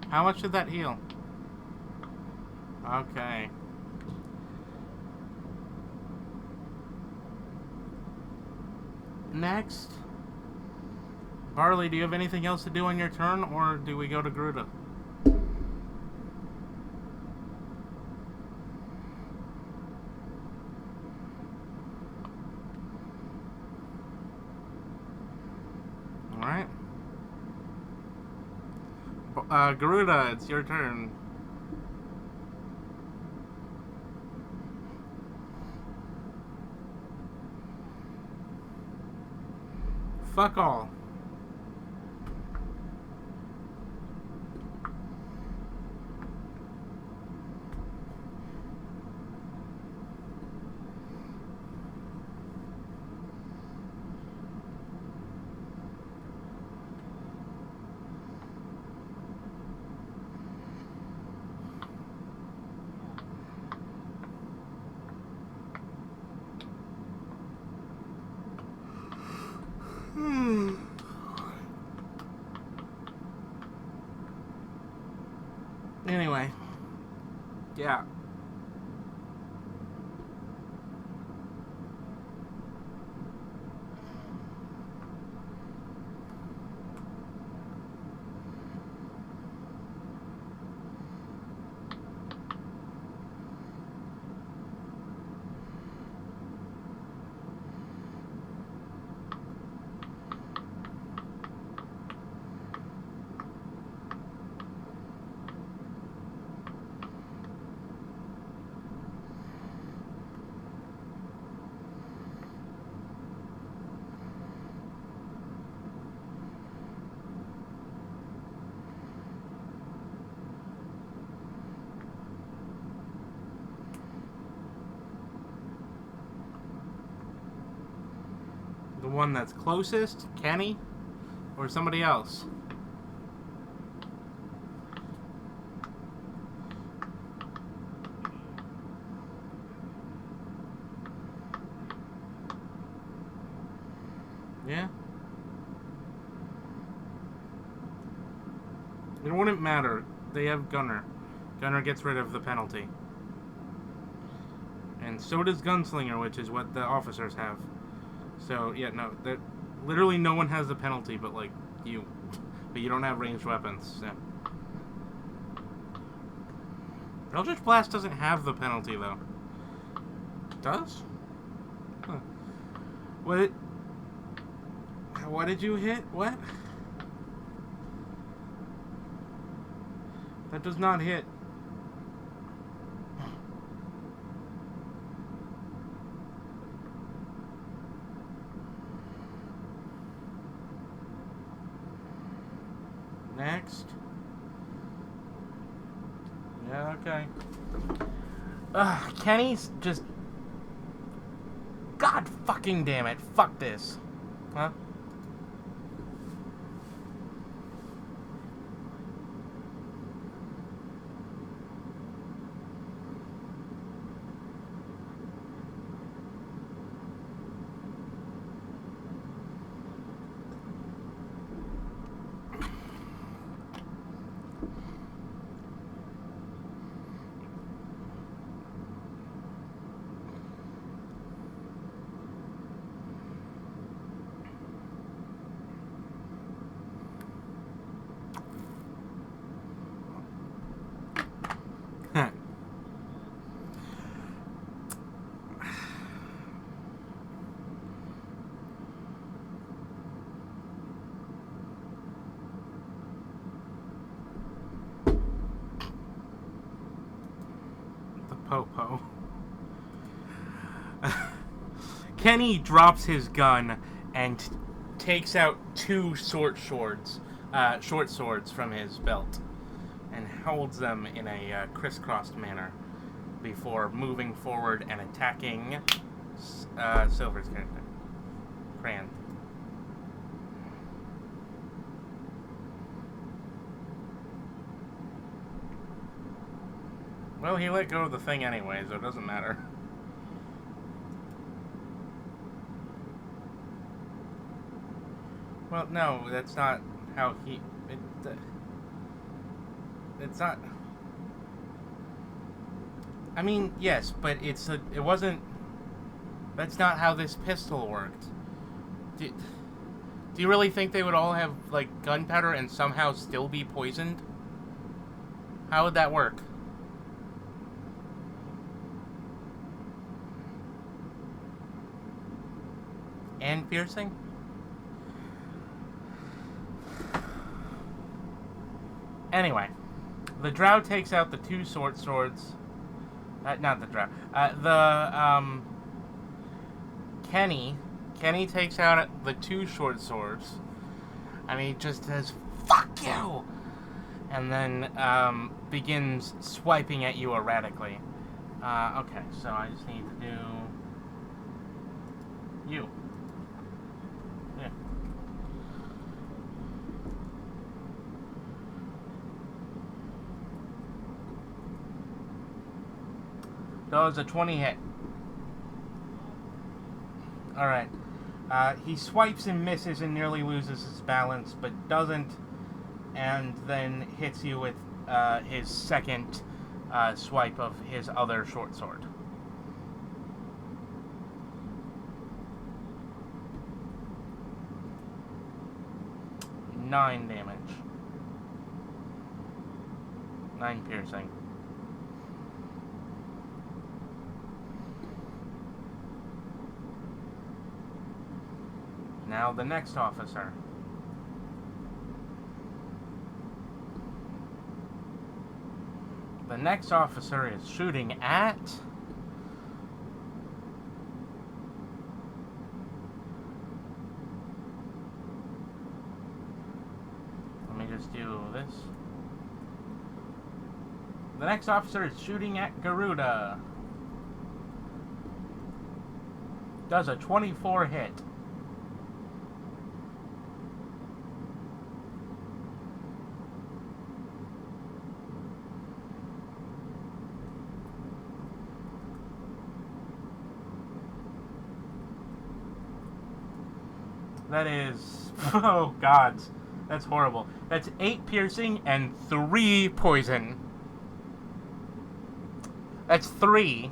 How much did that heal? Okay. Next. Barley, do you have anything else to do on your turn, or do we go to Garuda? Alright. Garuda, it's your turn. Fuck all. Anyway. Yeah. The one that's closest, Kenny, or somebody else? Yeah? It wouldn't matter. They have Gunner. Gunner gets rid of the penalty. And so does Gunslinger, which is what the officers have. So, yeah, no, that literally no one has the penalty but, like, you. But you don't have ranged weapons. So. Eldritch Blast doesn't have the penalty, though. It does? Huh. What did you hit? What? That does not hit. Next. Yeah, okay. Kenny's just... God fucking damn it. Fuck this. Huh? Popo. Kenny drops his gun and takes out two short swords from his belt and holds them in a crisscrossed manner before moving forward and attacking Silver's character, Cran. Well, he let go of the thing anyway, so it doesn't matter. Well, no, that's not how he... It's not... I mean, yes, but it wasn't... That's not how this pistol worked. Do you really think they would all have, like, gunpowder and somehow still be poisoned? How would that work? And piercing? Anyway, the drow takes out the two short swords. Not the drow. Kenny takes out the two short swords. And he just says, "Fuck you!" And then begins swiping at you erratically. Okay, so I just need to do you. Yeah. That was a 20 hit. Alright. He swipes and misses and nearly loses his balance, but doesn't, and then hits you with his second swipe of his other short sword. Nine damage. 9 piercing. Now the next officer. The next officer is shooting at... Let me just do this. The next officer is shooting at Garuda. Does a 24 hit. That is... Oh, God. That's horrible. That's 8 piercing and 3 poison. That's 3.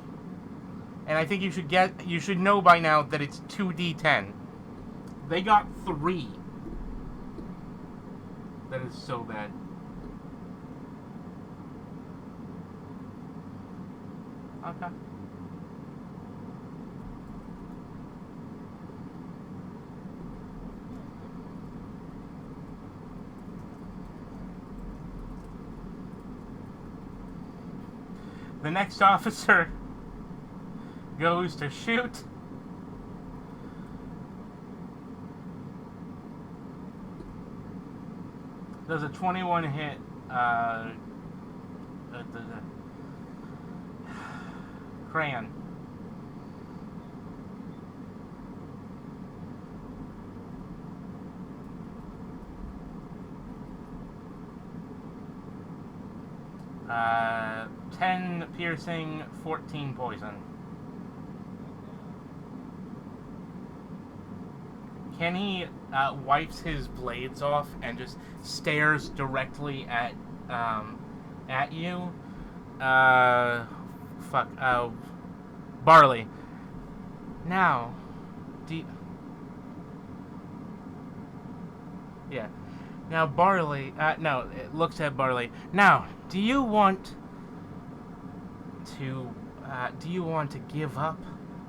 And I think you should know by now that it's 2d10. They got 3. That is so bad. Okay. The next officer goes to shoot. Does a 21 hit. Crayon. Uh, 10 piercing, 14 poison. Kenny wipes his blades off and just stares directly at you. Barley. Now, yeah. Now Barley, no, it looks at Barley. Now, do you want to give up,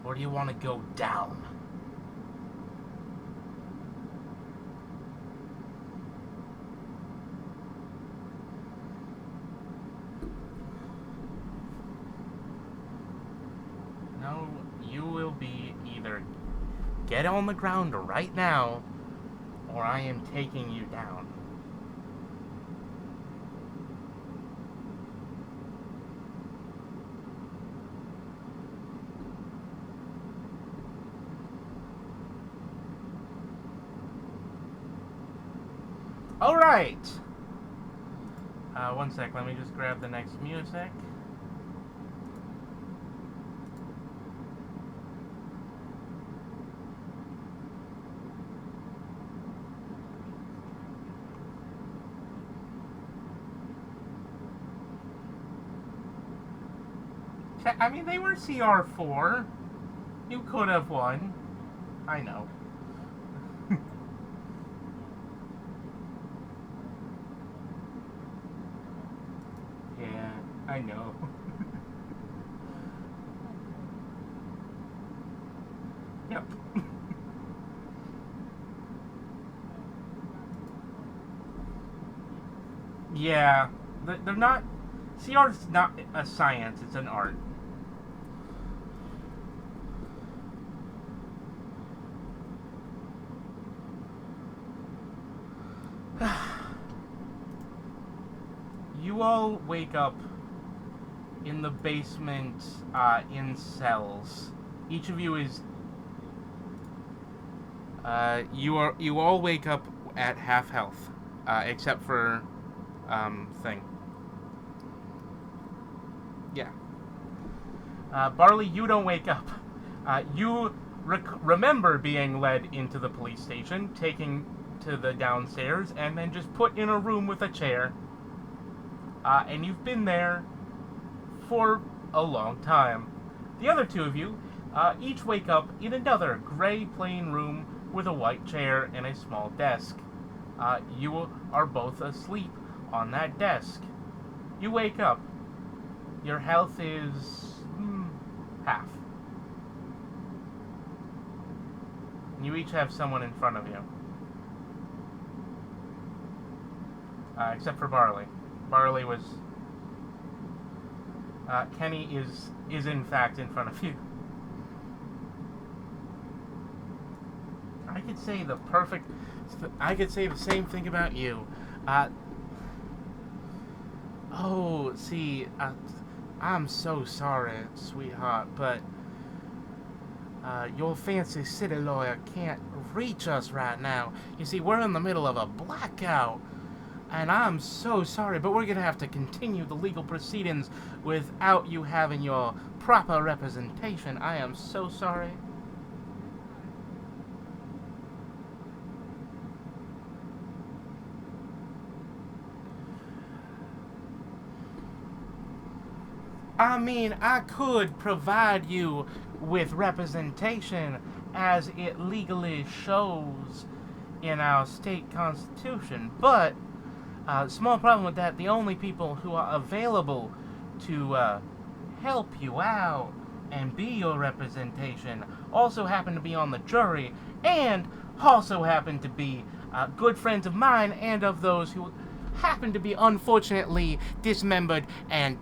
or do you want to go down? No, you will be either get on the ground right now, or I am taking you down. All right. One sec. Let me just grab the next music. I mean, they were CR4. You could have won. I know. Yeah, I know. Yep. Yeah, they're not... CR's not a science, it's an art. You all wake up in the basement, in cells. Each of you is... You all wake up at half health, except for, thing. Yeah. Barley, you don't wake up. You remember being led into the police station, taken to the downstairs, and then just put in a room with a chair. and you've been there for a long time. The other two of you each wake up in another gray plain room with a white chair and a small desk. You are both asleep on that desk. You wake up. Your health is half. You each have someone in front of you. Except for Barley. Barley was... Kenny is in fact in front of you. I could say the same thing about you. I'm so sorry, sweetheart, but your fancy city lawyer can't reach us right now. You see, we're in the middle of a blackout, and I'm so sorry, but we're gonna have to continue the legal proceedings without you having your proper representation. I am so sorry. I mean, I could provide you with representation as it legally shows in our state constitution, but small problem with that, the only people who are available to help you out and be your representation also happen to be on the jury and also happen to be good friends of mine and of those who happen to be unfortunately dismembered and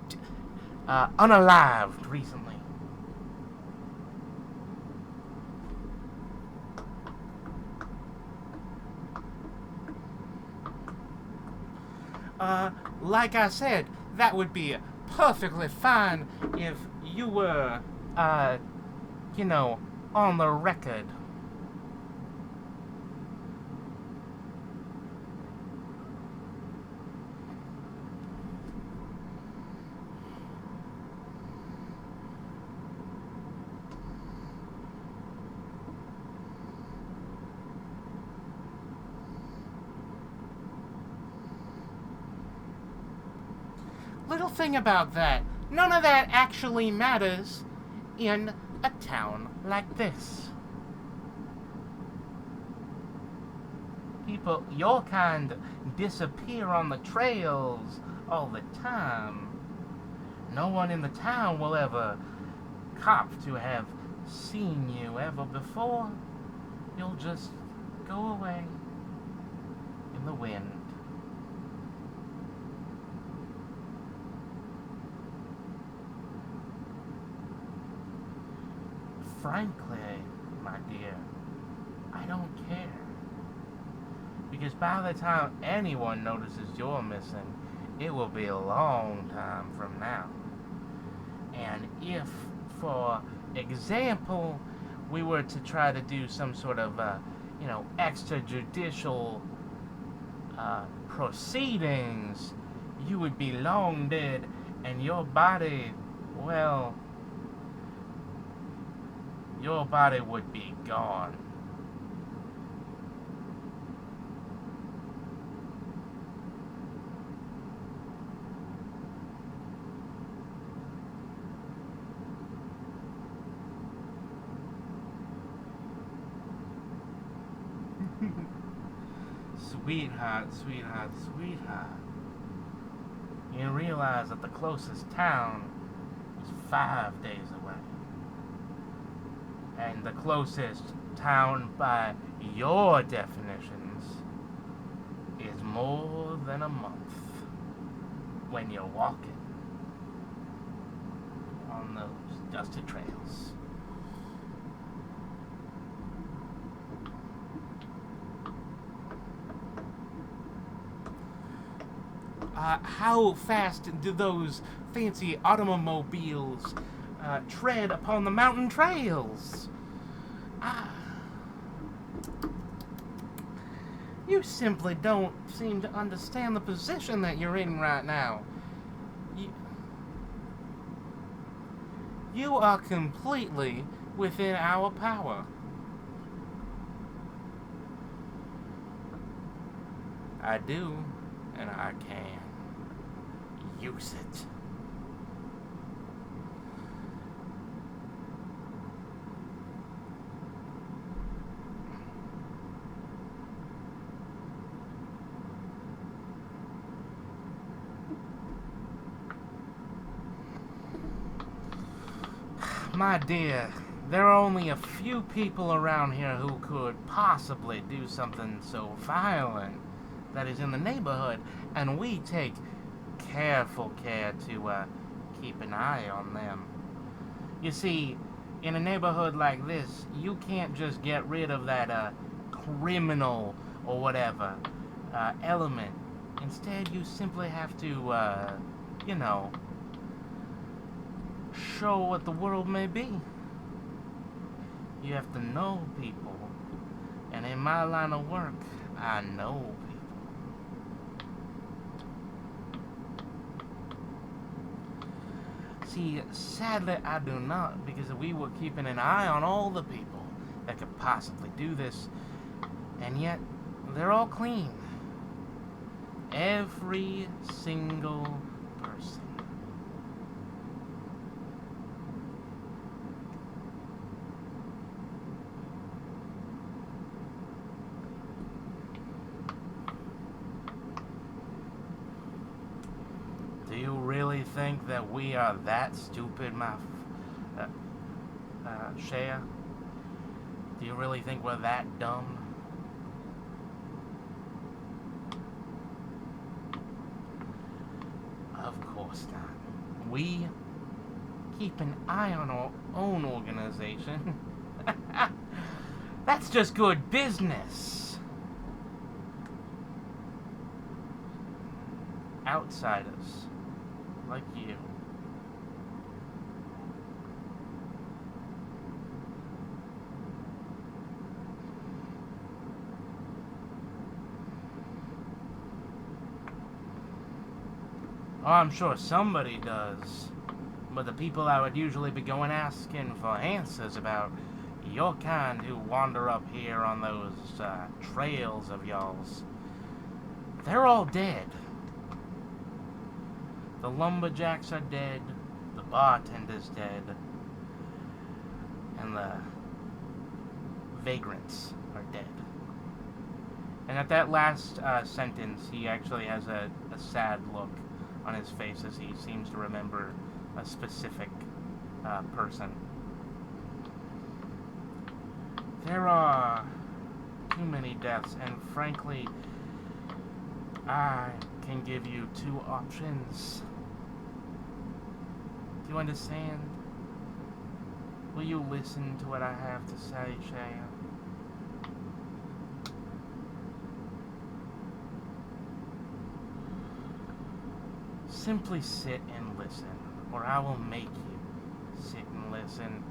unalived recently. Like I said, that would be perfectly fine if you were, on the record. Little thing about that, none of that actually matters in a town like this. People, your kind, disappear on the trails all the time. No one in the town will ever cop to have seen you ever before. You'll just go away in the wind. Frankly, my dear, I don't care. Because by the time anyone notices you're missing, it will be a long time from now. And if, for example, we were to try to do some sort of, extrajudicial proceedings, you would be long dead, and your body, well... your body would be gone. Sweetheart. You realize that the closest town is 5 days away. And the closest town by your definitions is more than a month when you're walking on those dusty trails. How fast do those fancy automobiles tread upon the mountain trails? You simply don't seem to understand the position that you're in right now. You are completely within our power. I do, and I can. use it. My dear, there are only a few people around here who could possibly do something so violent that is in the neighborhood, and we take careful care to keep an eye on them. You see, in a neighborhood like this, you can't just get rid of that criminal or whatever element. Instead, you simply have to, you know, show what the world may be. You have to know people. And in my line of work, I know people. See, sadly, I do not, because we were keeping an eye on all the people that could possibly do this, and yet they're all clean. Every single person. Do you really think that we are that stupid, Shea? Do you really think we're that dumb? Of course not. We keep an eye on our own organization. That's just good business. Outsiders like you. Oh, I'm sure somebody does. But the people I would usually be going asking for answers about, your kind who wander up here on those trails of y'all's, they're all dead. The lumberjacks are dead, the bartender's dead, and the vagrants are dead. And at that last sentence, he actually has a sad look on his face as he seems to remember a specific person. There are too many deaths, and frankly, I can give you two options. Do you understand? Will you listen to what I have to say, Shea? Simply sit and listen, or I will make you sit and listen,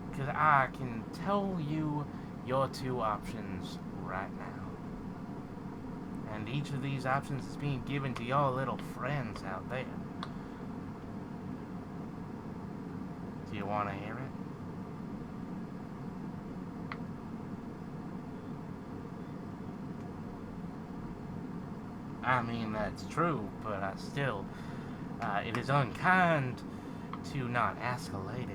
because I can tell you your two options right now. And each of these options is being given to your little friends out there. Do you want to hear it? I mean, that's true, but I still, it is unkind to not ask a lady.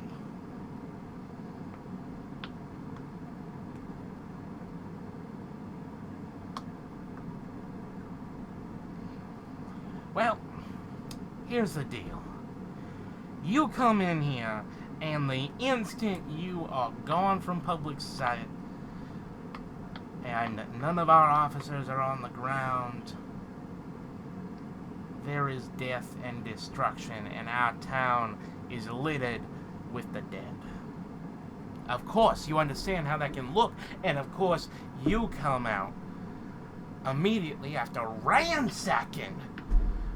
Well, here's the deal. You come in here, and the instant you are gone from public sight, and none of our officers are on the ground, there is death and destruction, and our town is littered with the dead. Of course, you understand how that can look, and of course, you come out immediately after ransacking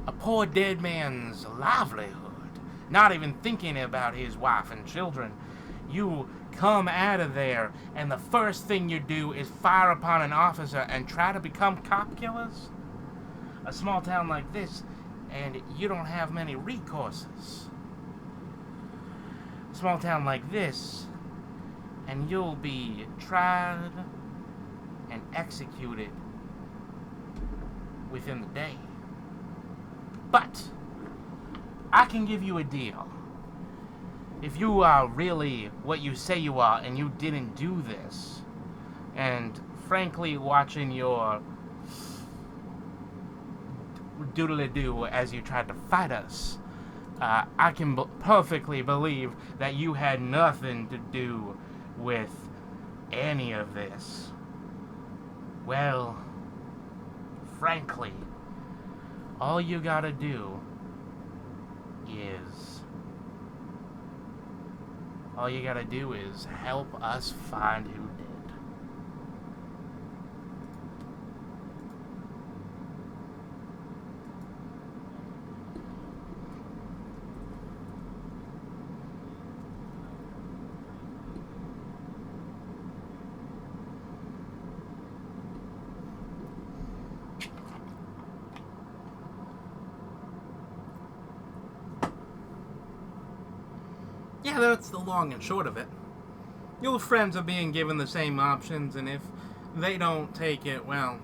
a poor dead man's livelihood, not even thinking about his wife and children. You come out of there, and the first thing you do is fire upon an officer and try to become cop killers? A small town like this, and you don't have many recourses. A small town like this, and you'll be tried and executed within the day. But I can give you a deal. If you are really what you say you are and you didn't do this, and frankly watching your doodle-doo as you tried to fight us, I can perfectly believe that you had nothing to do with any of this. Well, frankly, all you gotta do is help us find who did. Yeah, that's the long and short of it. Your friends are being given the same options, and if they don't take it, well...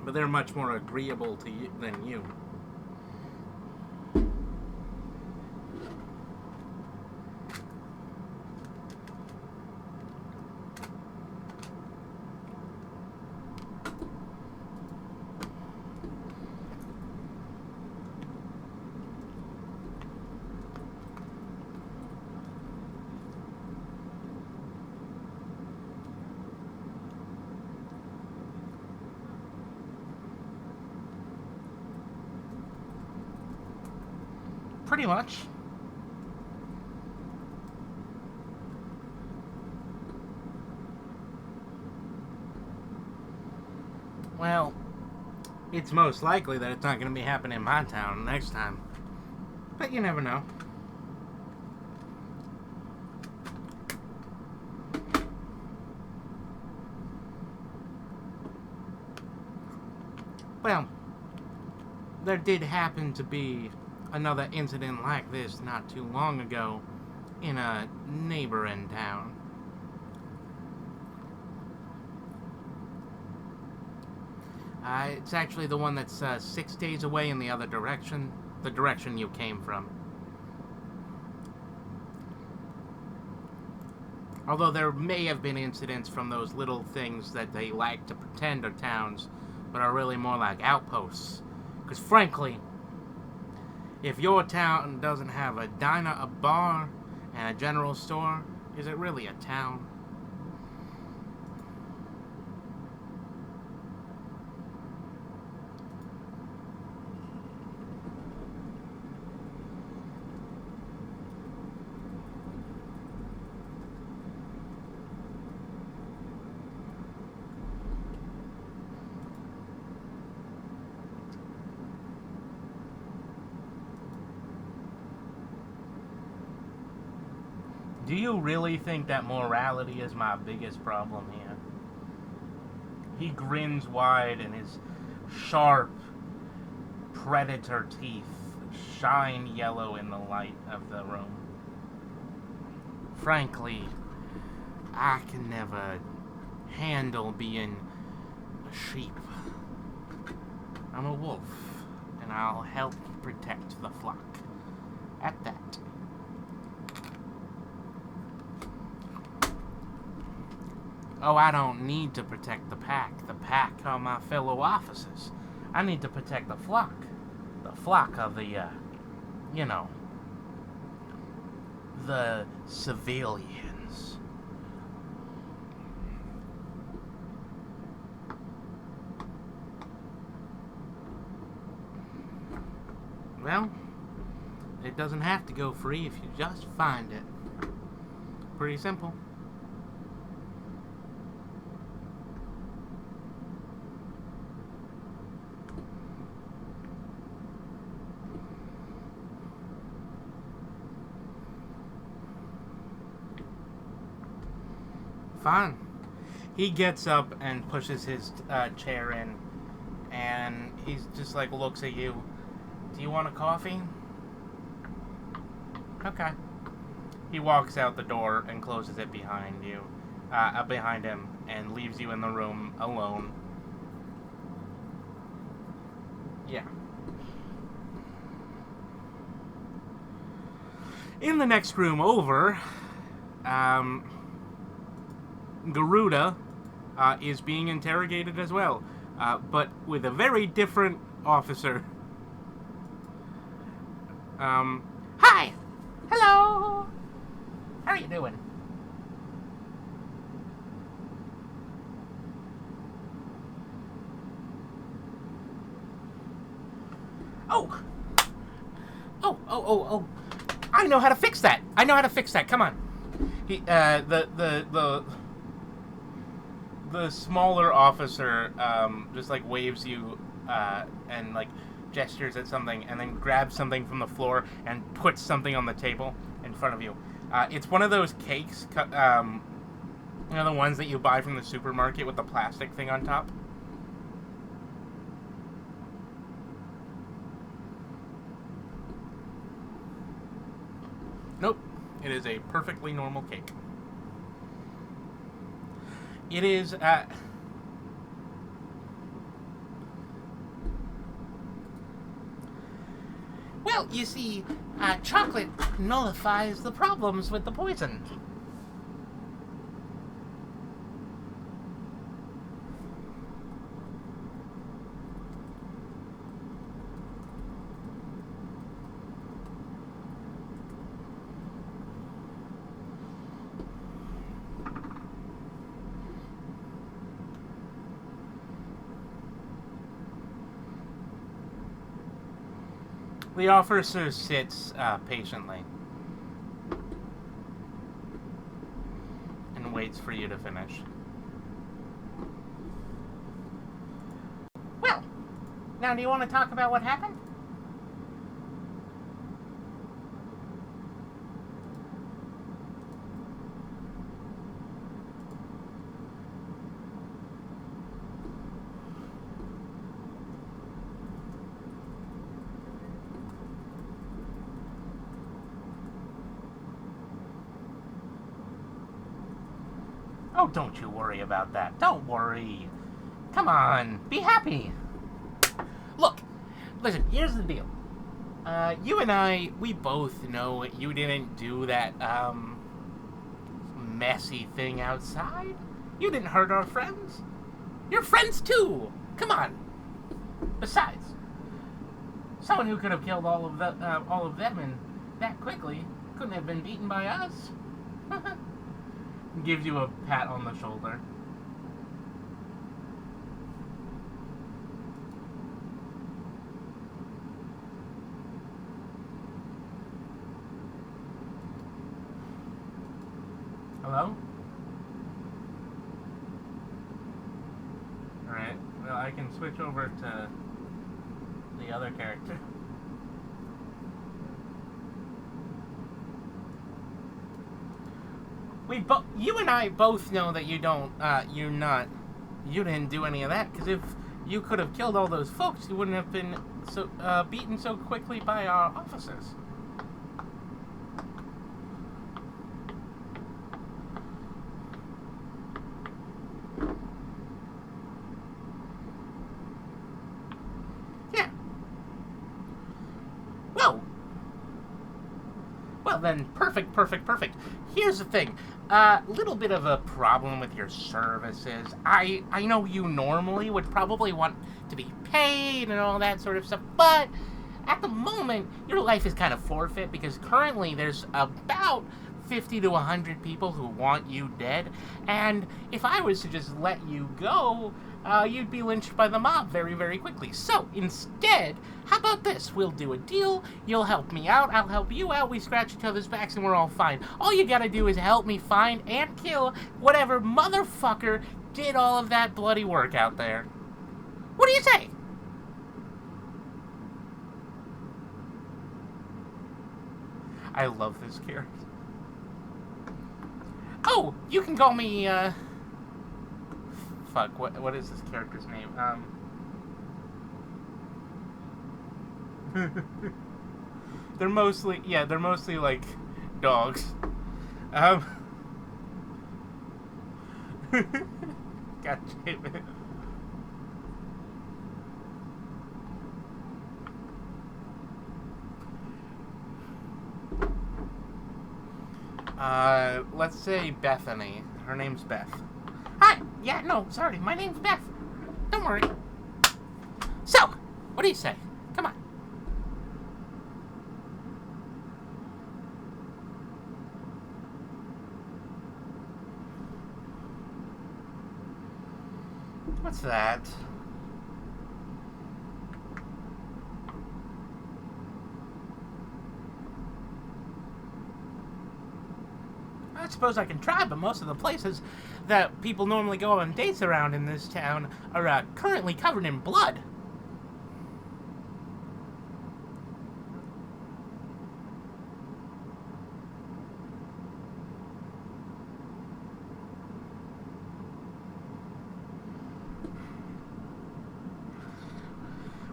But they're much more agreeable to you than you. Pretty much. Well, it's most likely that it's not going to be happening in my town next time. But you never know. Well, there did happen to be another incident like this not too long ago in a neighboring town. It's actually the one that's 6 days away in the other direction, the direction you came from. Although there may have been incidents from those little things that they like to pretend are towns, but are really more like outposts. Because frankly, if your town doesn't have a diner, a bar, and a general store, is it really a town? Do you really think that morality is my biggest problem here? He grins wide and his sharp predator teeth shine yellow in the light of the room. Frankly, I can never handle being a sheep. I'm a wolf, and I'll help protect the flock. At that. Oh, I don't need to protect the pack. The pack are my fellow officers. I need to protect the flock. The flock are the, the civilians. Well, it doesn't have to go free if you just find it. Pretty simple. Fine. He gets up and pushes his chair in, and he's just like looks at you. Do you want a coffee? Okay. He walks out the door and closes it behind you, behind him, and leaves you in the room alone. Yeah. In the next room over, Garuda is being interrogated as well, but with a very different officer. Hi! Hello! How are you doing? Oh! Oh. I know how to fix that! Come on. The smaller officer, just, like, waves you, and, like, gestures at something, and then grabs something from the floor and puts something on the table in front of you. It's one of those cakes, the ones that you buy from the supermarket with the plastic thing on top. Nope. It is a perfectly normal cake. It is, well, you see, chocolate nullifies the problems with the poison. The officer sits patiently and waits for you to finish. Well, now do you want to talk about what happened? Oh, don't you worry about that. Don't worry. Come on, be happy. Look, listen, here's the deal. You and I, we both know you didn't do that, messy thing outside. You didn't hurt our friends. You're friends too. Come on. Besides, someone who could have killed all of them and that quickly couldn't have been beaten by us. Gives you a pat on the shoulder. Hello? Alright, well, I can switch over to the other character. You and I both know that you didn't do any of that, because if you could have killed all those folks, you wouldn't have been so beaten so quickly by our officers. Yeah. Well then, perfect. Here's the thing. Little bit of a problem with your services. I know you normally would probably want to be paid and all that sort of stuff, but at the moment, your life is kind of forfeit because currently there's about 50 to 100 people who want you dead, and if I was to just let you go, you'd be lynched by the mob very, very quickly. So, instead, how about this? We'll do a deal, you'll help me out, I'll help you out, we scratch each other's backs and we're all fine. All you gotta do is help me find and kill whatever motherfucker did all of that bloody work out there. What do you say? I love this character. Oh, you can call me, fuck, what is this character's name? They're mostly like dogs. God damn it. Let's say Bethany. Her name's Beth. Hi! Yeah, no, sorry, my name's Beth. Don't worry. So, what do you say? Come on. What's that? I suppose I can try, but most of the places that people normally go on dates around in this town are currently covered in blood.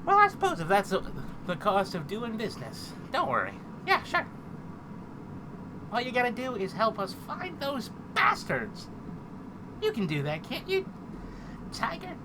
Well, I suppose if that's the cost of doing business. Don't worry. Yeah, sure. All you gotta do is help us find those bastards. You can do that, can't you, Tiger?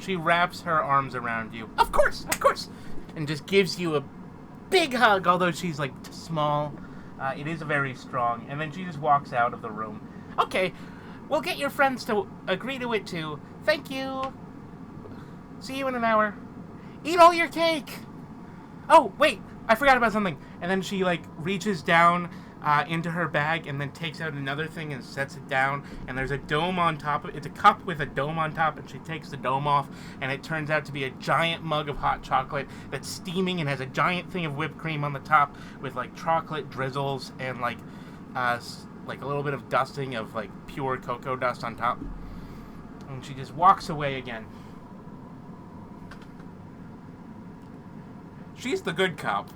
She wraps her arms around you. Of course, and just gives you a big hug. Although she's like small, it is very strong. And then she just walks out of the room. Okay, we'll get your friends to agree to it too. Thank you. See you in an hour. Eat all your cake. Oh wait, I forgot about something. And then she like reaches down into her bag and then takes out another thing and sets it down, and there's a dome on top of it. It's a cup with a dome on top, and she takes the dome off, and it turns out to be a giant mug of hot chocolate that's steaming and has a giant thing of whipped cream on the top with like chocolate drizzles and like a little bit of dusting of like pure cocoa dust on top. And she just walks away again. She's the good cop.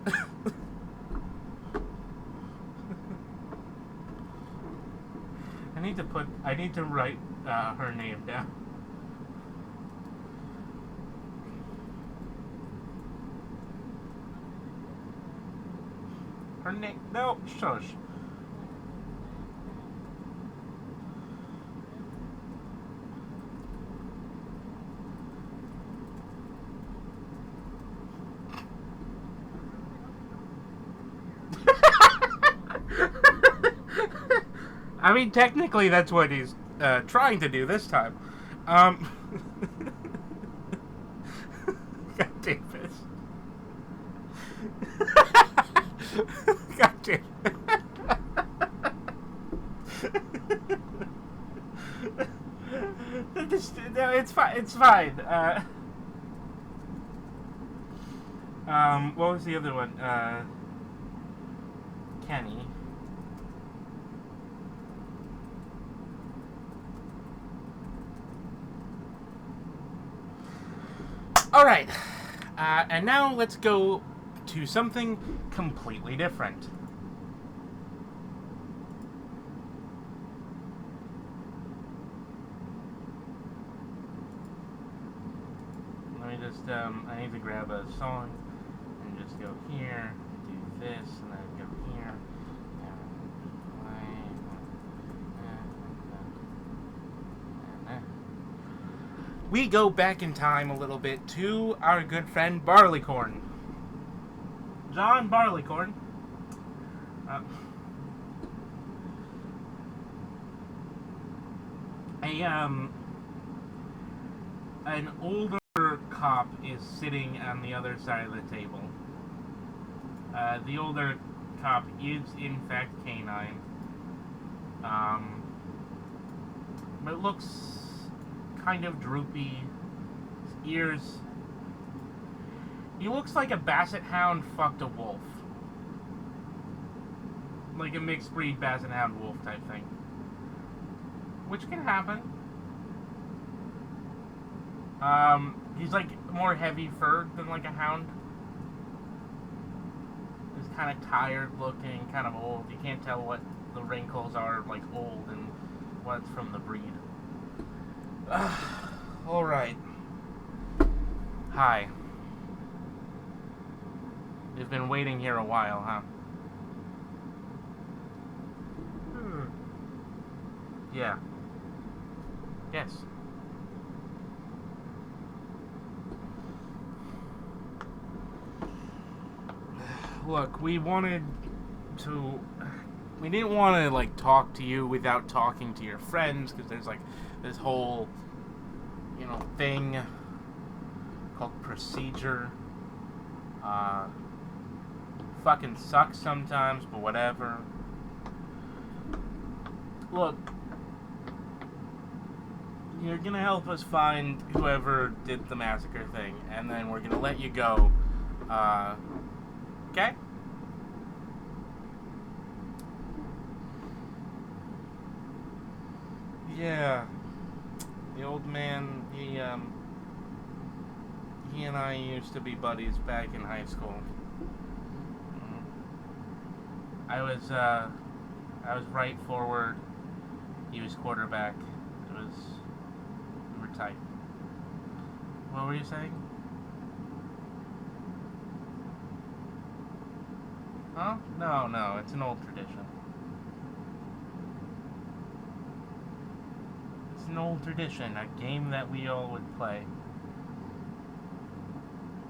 I need to write her name down. Her name, no, shush. I mean, technically, that's what he's trying to do this time. God damn it. God damn it. No, it's fine. It's fine. What was the other one? Kenny. Alright, and now let's go to something completely different. Let me just, I need to grab a song and just go here, do this, and then go here. We go back in time a little bit to our good friend Barleycorn. John Barleycorn. An older cop is sitting on the other side of the table. The older cop is in fact canine. But it looks kind of droopy. His ears. He looks like a basset hound fucked a wolf. Like a mixed breed basset hound wolf type thing. Which can happen. He's like more heavy furred than like a hound. He's kind of tired looking, kind of old. You can't tell what the wrinkles are like old and what's from the breed. Alright. Hi. You've been waiting here a while, huh? Yeah. Yes. Look, we didn't want to, like, talk to you without talking to your friends, because there's, like, this whole, thing called procedure. Fucking sucks sometimes, but whatever. Look, you're gonna help us find whoever did the massacre thing, and then we're gonna let you go. Okay? Yeah. The old man, he and I used to be buddies back in high school. I was right forward. He was quarterback. We were tight. What were you saying? Huh? No, it's an old tradition. It's an old tradition, a game that we all would play.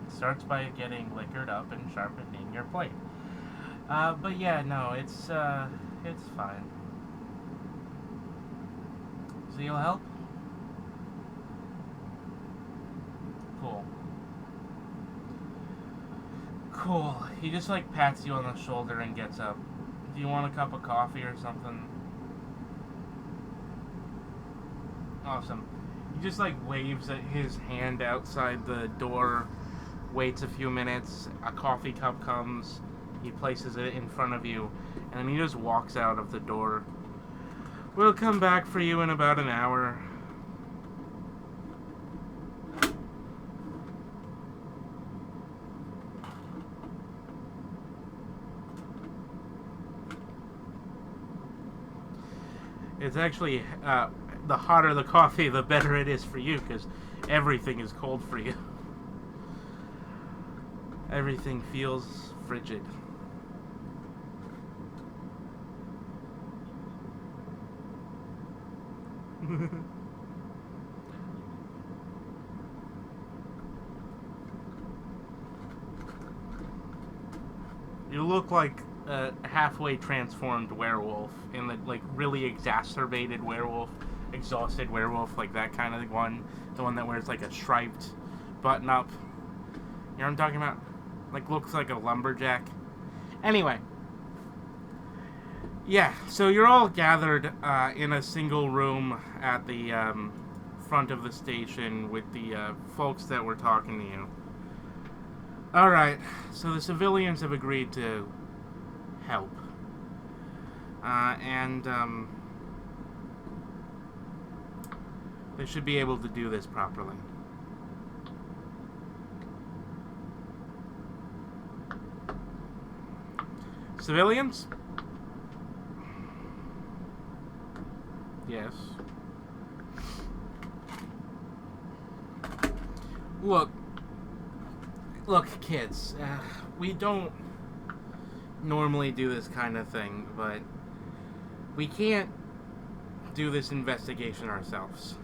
It starts by getting liquored up and sharpening your plate. But yeah, no, it's fine. So you'll help? Cool. He just, like, pats you on the shoulder and gets up. Do you want a cup of coffee or something? Awesome. He just, like, waves at his hand outside the door, waits a few minutes, a coffee cup comes, he places it in front of you, and then he just walks out of the door. We'll come back for you in about an hour. It's actually, the hotter the coffee, the better it is for you, because everything is cold for you. Everything feels frigid. You look like a halfway transformed werewolf, in the, like, really exacerbated werewolf, exhausted werewolf, like that kind of one. The one that wears, like, a striped button up. You know what I'm talking about? Like, looks like a lumberjack. Anyway. Yeah, so you're all gathered in a single room at the front of the station with the folks that were talking to you. Alright, so the civilians have agreed to help. And they should be able to do this properly. Civilians? Yes. Look, kids, we don't normally do this kind of thing, but we can't do this investigation ourselves.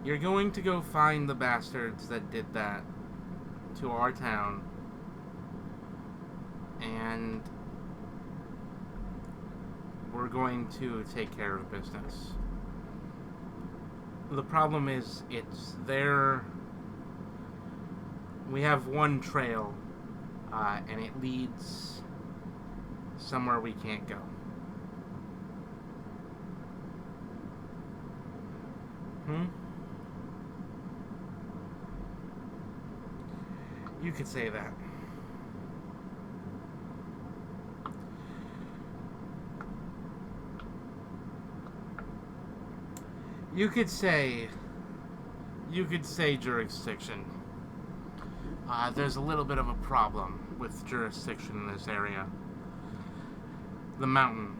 You're going to go find the bastards that did that to our town, and we're going to take care of business. The problem is, it's there. We have one trail, and it leads somewhere we can't go. You could say that. You could say jurisdiction. There's a little bit of a problem with jurisdiction in this area. The mountain.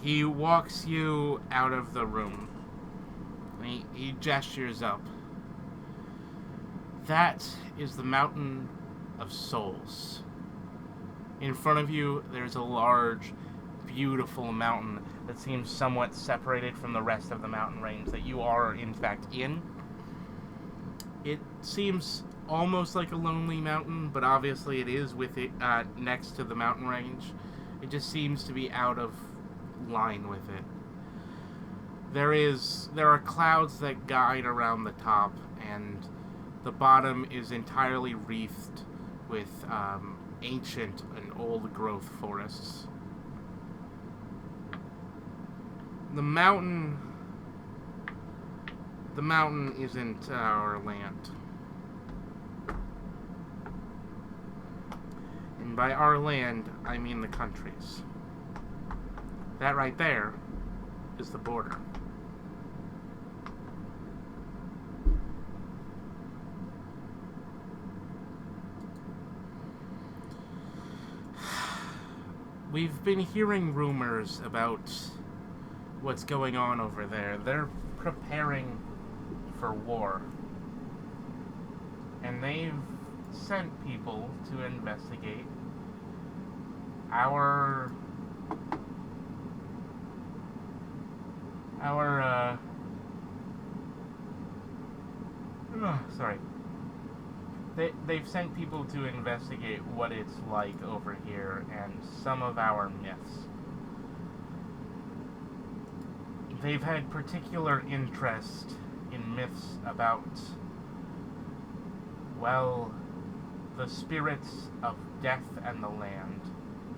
He walks you out of the room. He gestures up. That is the Mountain of Souls. In front of you, there's a large, beautiful mountain that seems somewhat separated from the rest of the mountain range that you are, in fact, in. It seems almost like a lonely mountain, but obviously it is with it next to the mountain range. It just seems to be out of line with it. There are clouds that guide around the top, and the bottom is entirely wreathed with ancient and old growth forests. The mountain isn't our land. And by our land, I mean the country's. That right there is the border. We've been hearing rumors about what's going on over there. They're preparing for war. And they've sent people to investigate our They've sent people to investigate what it's like over here and some of our myths. They've had particular interest in myths about, well, the spirits of death and the land,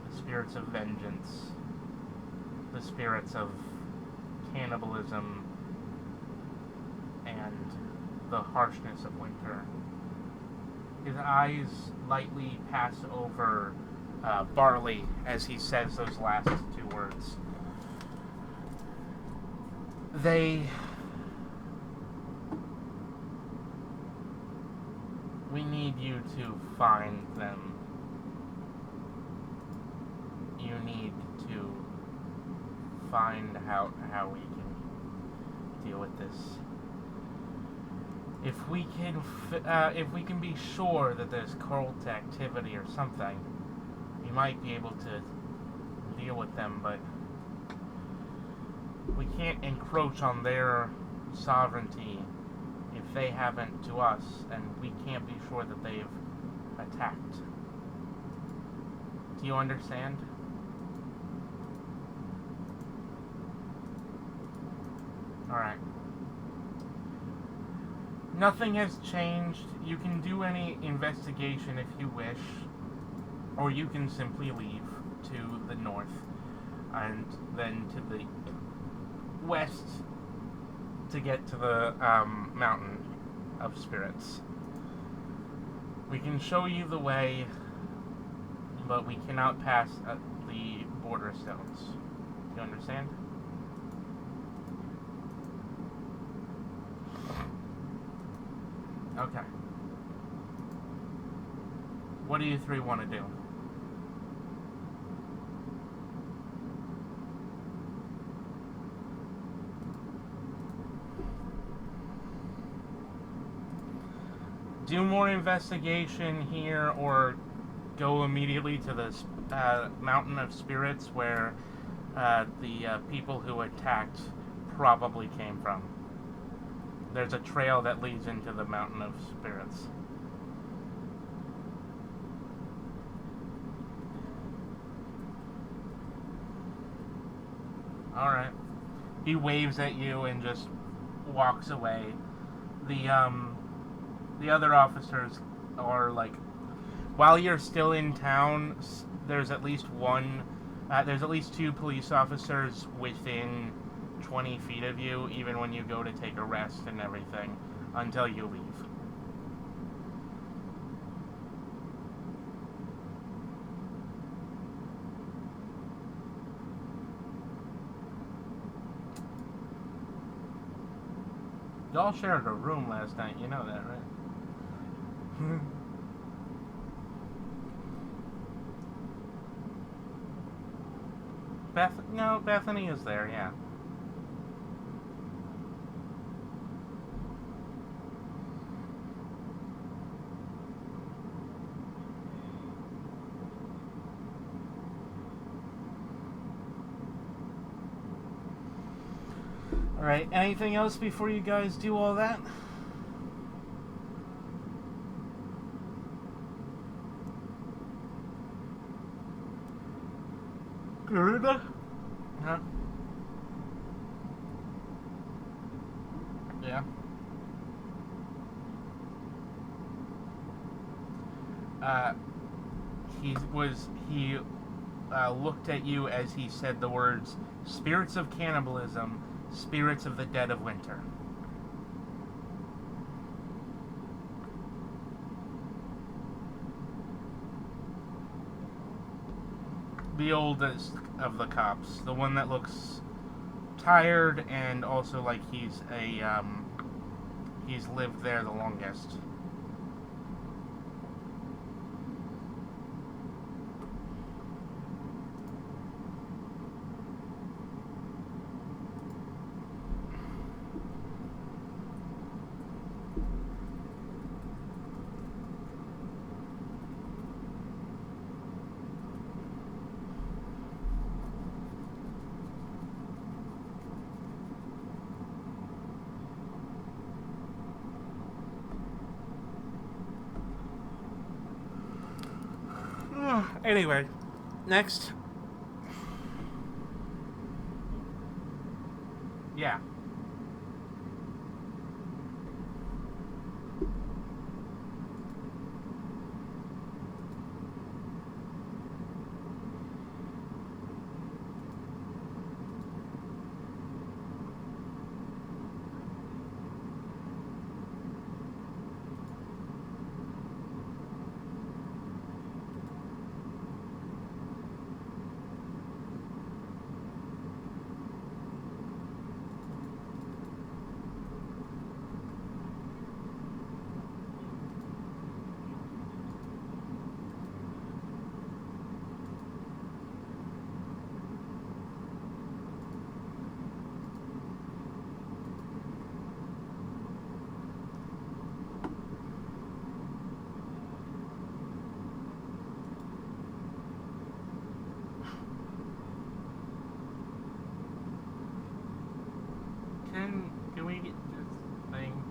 the spirits of vengeance, the spirits of cannibalism, and the harshness of winter. His eyes lightly pass over Barley as he says those last two words. We need you to find them. You need to find how we can deal with this. If we can be sure that there's cult activity or something, we might be able to deal with them, but we can't encroach on their sovereignty if they haven't to us, and we can't be sure that they've attacked. Do you understand? Alright. Nothing has changed. You can do any investigation if you wish, or you can simply leave to the north and then to the west to get to the Mountain of Spirits. We can show you the way, but we cannot pass the border stones. Do you understand? Okay. What do you three want to do? Do more investigation here, or go immediately to the Mountain of Spirits where the people who attacked probably came from. There's a trail that leads into the Mountain of Spirits. Alright. He waves at you and just walks away. The other officers are like, while you're still in town, there's at least two police officers within 20 feet of you, even when you go to take a rest and everything, until you leave. Y'all shared a room last night, you know that, right? No, Bethany is there, yeah. Alright, anything else before you guys do all that? Garuda? Huh? Yeah. He looked at you as he said the words, "Spirits of cannibalism, spirits of the dead of winter." The oldest of the cops, the one that looks tired and also like he's lived there the longest. Anyway, next. Yeah. Can we get this thing?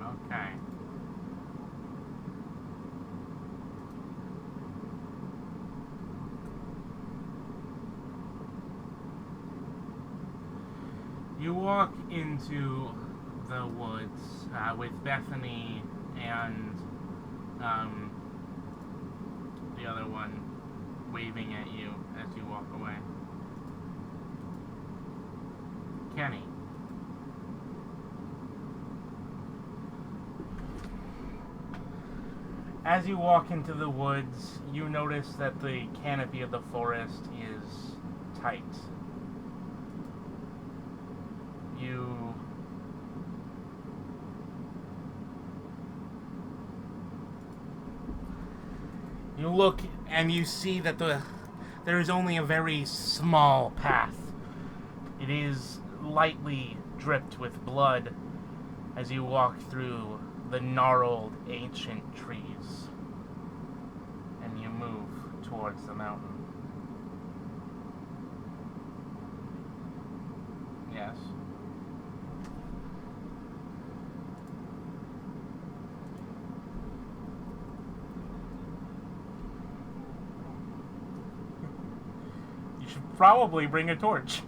Okay. You walk into the woods with Bethany and the other one waving at you as you walk away. Kenny. As you walk into the woods, you notice that the canopy of the forest is tight. You look and you see that there is only a very small path. It is lightly dripped with blood as you walk through the gnarled ancient trees and you move towards the mountain. Yes. You should probably bring a torch.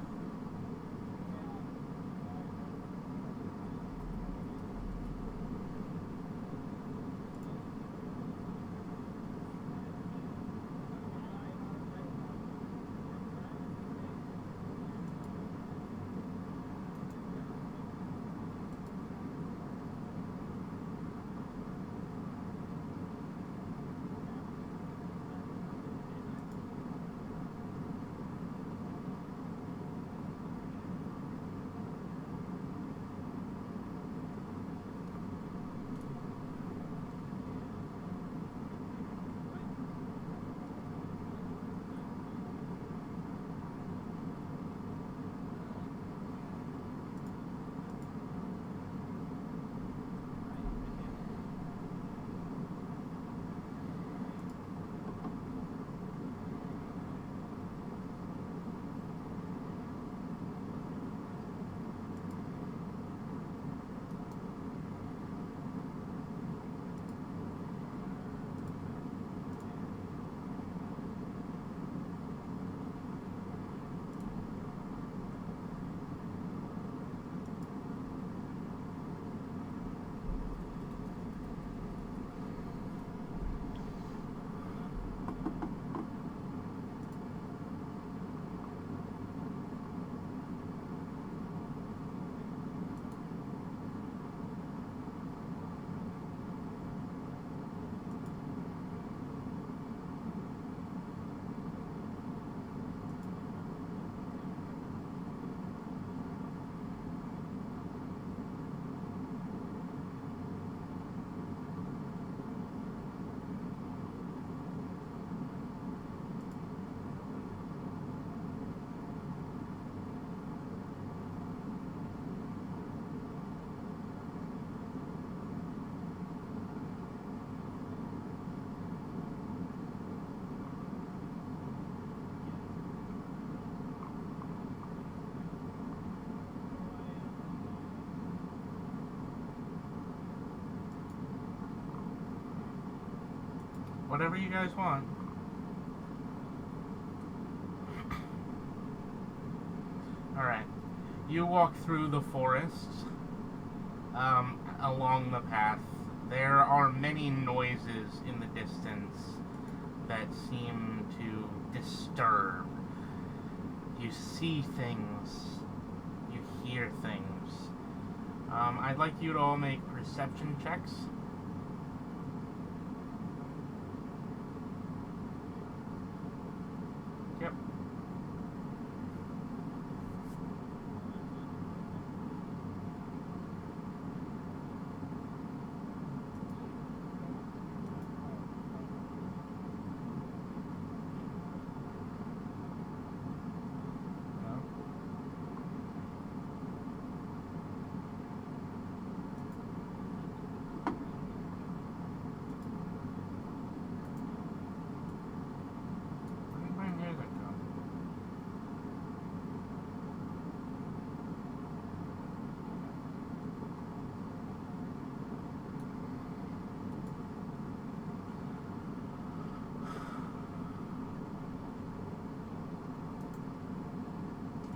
Whatever you guys want. Alright. You walk through the forest, along the path. There are many noises in the distance that seem to disturb. You see things. You hear things. I'd like you to all make perception checks. Yep.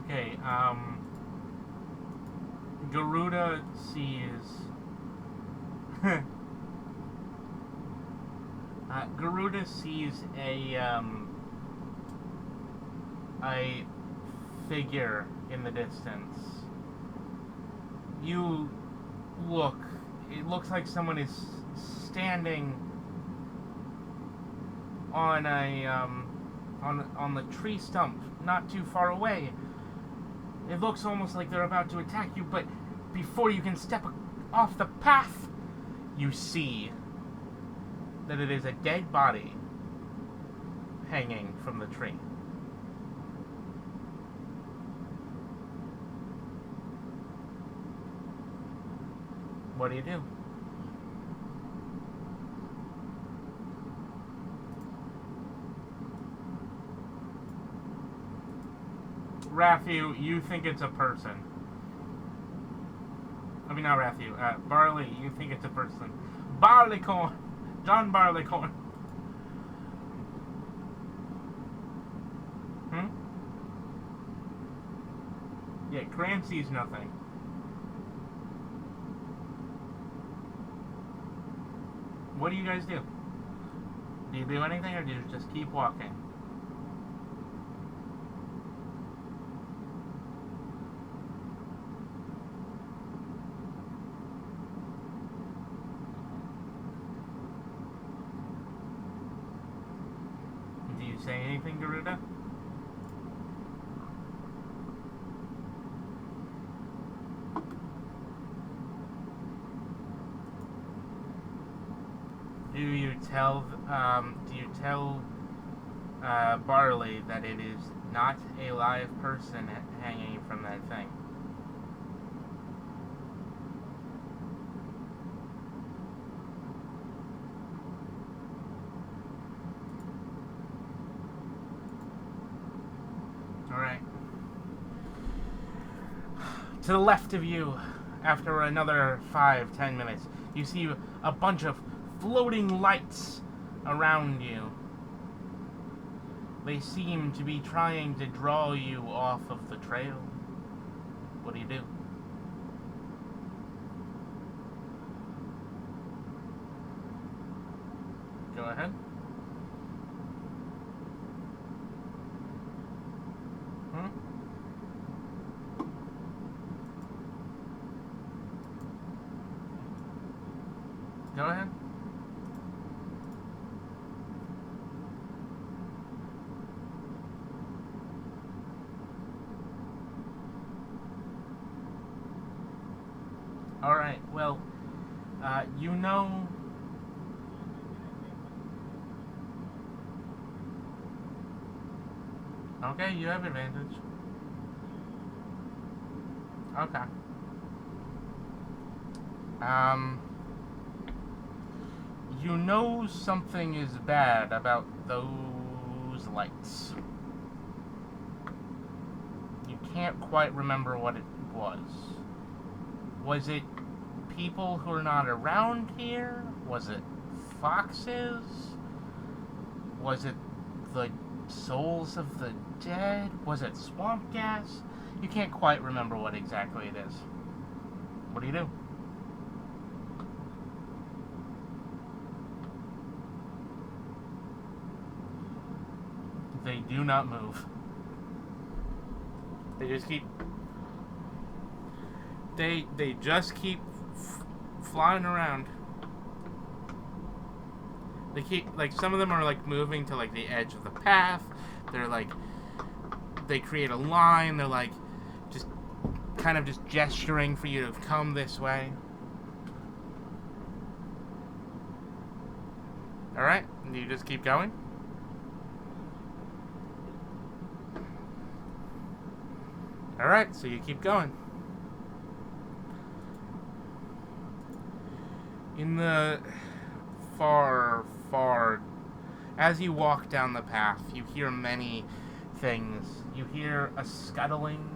Okay, Garuda sees... Garuda sees a figure in the distance. You look. It looks like someone is standing on a, on the tree stump not too far away. It looks almost like they're about to attack you, but before you can step off the path, you see that it is a dead body hanging from the tree. What do you do? Rathu, you think it's a person. I mean, not Rathu. Barley, you think it's a person. Barleycorn! John Barleycorn. Yeah, Grant sees nothing. What do you guys do? Do you do anything, or do you just keep walking? Do you say anything, Garuda? Do you tell Barley that it is not a live person hanging from that thing? Alright. To the left of you, after another 5-10 minutes, you see a bunch of floating lights around you. They seem to be trying to draw you off of the trail. What do you do? Go ahead. Go ahead. Alright, well, you know... Okay, you have advantage. Okay. You know something is bad about those lights. You can't quite remember what it was. Was it people who are not around here? Was it foxes? Was it the souls of the dead? Was it swamp gas? You can't quite remember what exactly it is. What do you do? They do not move. They just keep... They just keep flying around. They keep, like, some of them are, like, moving to, like, the edge of the path. They're, like, they create a line. They're, like, just kind of just gesturing for you to come this way. Alright, you just keep going. Alright, so you keep going. In the far, as you walk down the path, you hear many things. You hear a scuttling,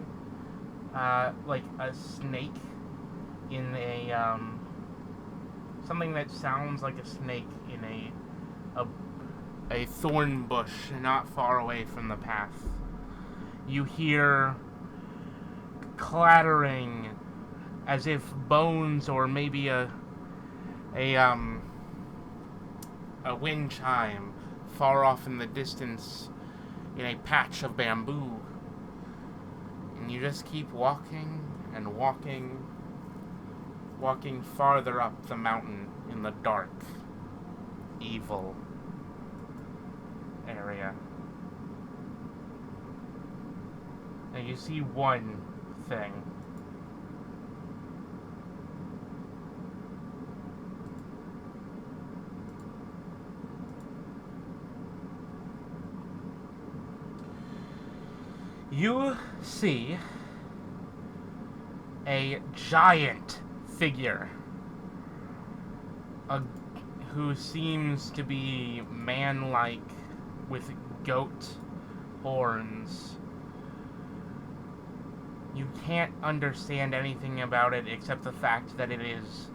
like a snake in a, something that sounds like a snake in a thorn bush not far away from the path. You hear clattering as if bones or maybe a wind chime far off in the distance in a patch of bamboo. And you just keep walking and walking farther up the mountain in the dark, evil area. And you see one thing. You see a giant figure who seems to be man-like with goat horns. You can't understand anything about it except the fact that it is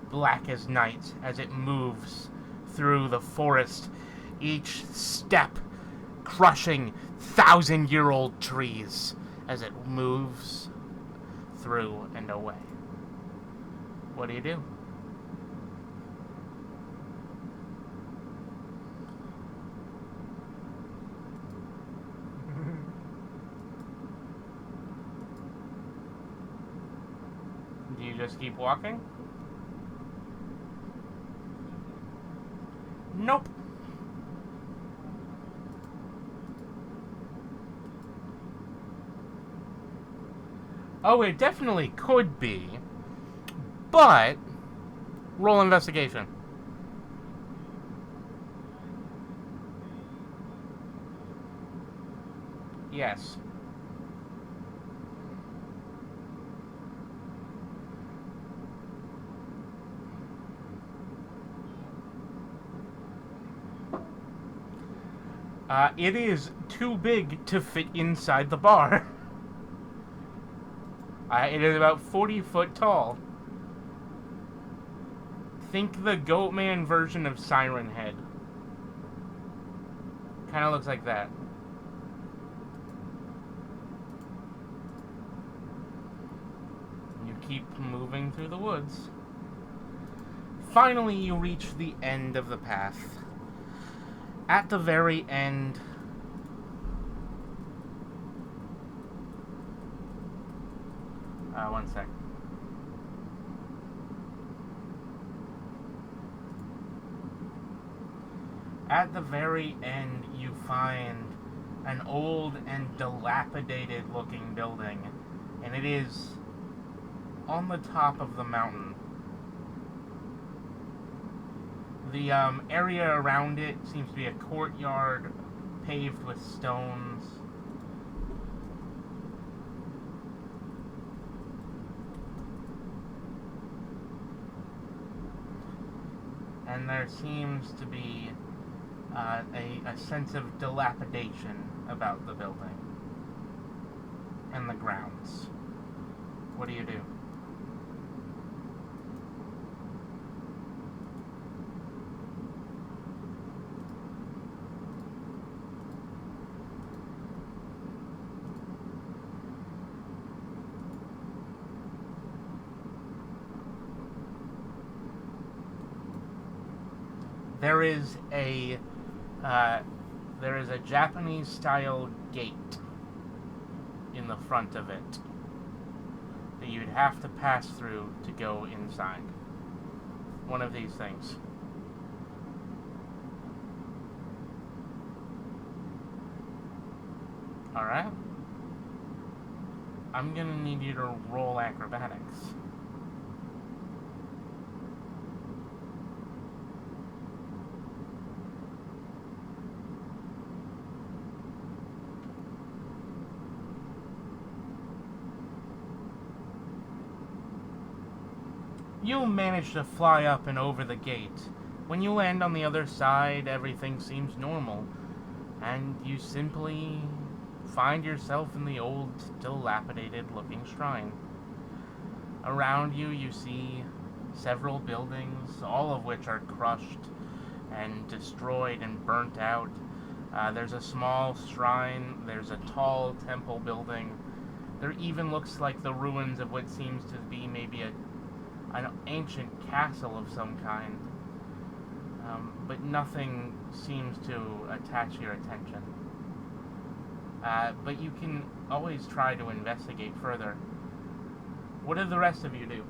black as night as it moves through the forest, each step crushing 1,000-year-old trees as it moves through and away. What do you do? Do you just keep walking? Nope. Oh, it definitely could be, but roll investigation. Yes. It is too big to fit inside the bar. It is about 40 foot tall. Think the Goatman version of Siren Head. Kind of looks like that. You keep moving through the woods. Finally, you reach the end of the path. At the very end, one sec. At the very end, you find an old and dilapidated looking building, and it is on the top of the mountain. The area around it seems to be a courtyard paved with stones. And there seems to be a sense of dilapidation about the building and the grounds. What do you do? there is a Japanese-style gate in the front of it that you'd have to pass through to go inside. One of these things. Alright. I'm gonna need you to roll acrobatics. You manage to fly up and over the gate. When you land on the other side, everything seems normal, and you simply find yourself in the old, dilapidated-looking shrine. Around you, you see several buildings, all of which are crushed and destroyed and burnt out. There's a small shrine, there's a tall temple building. There even looks like the ruins of what seems to be maybe an ancient castle of some kind. But nothing seems to attach your attention. But you can always try to investigate further. What do the rest of you do?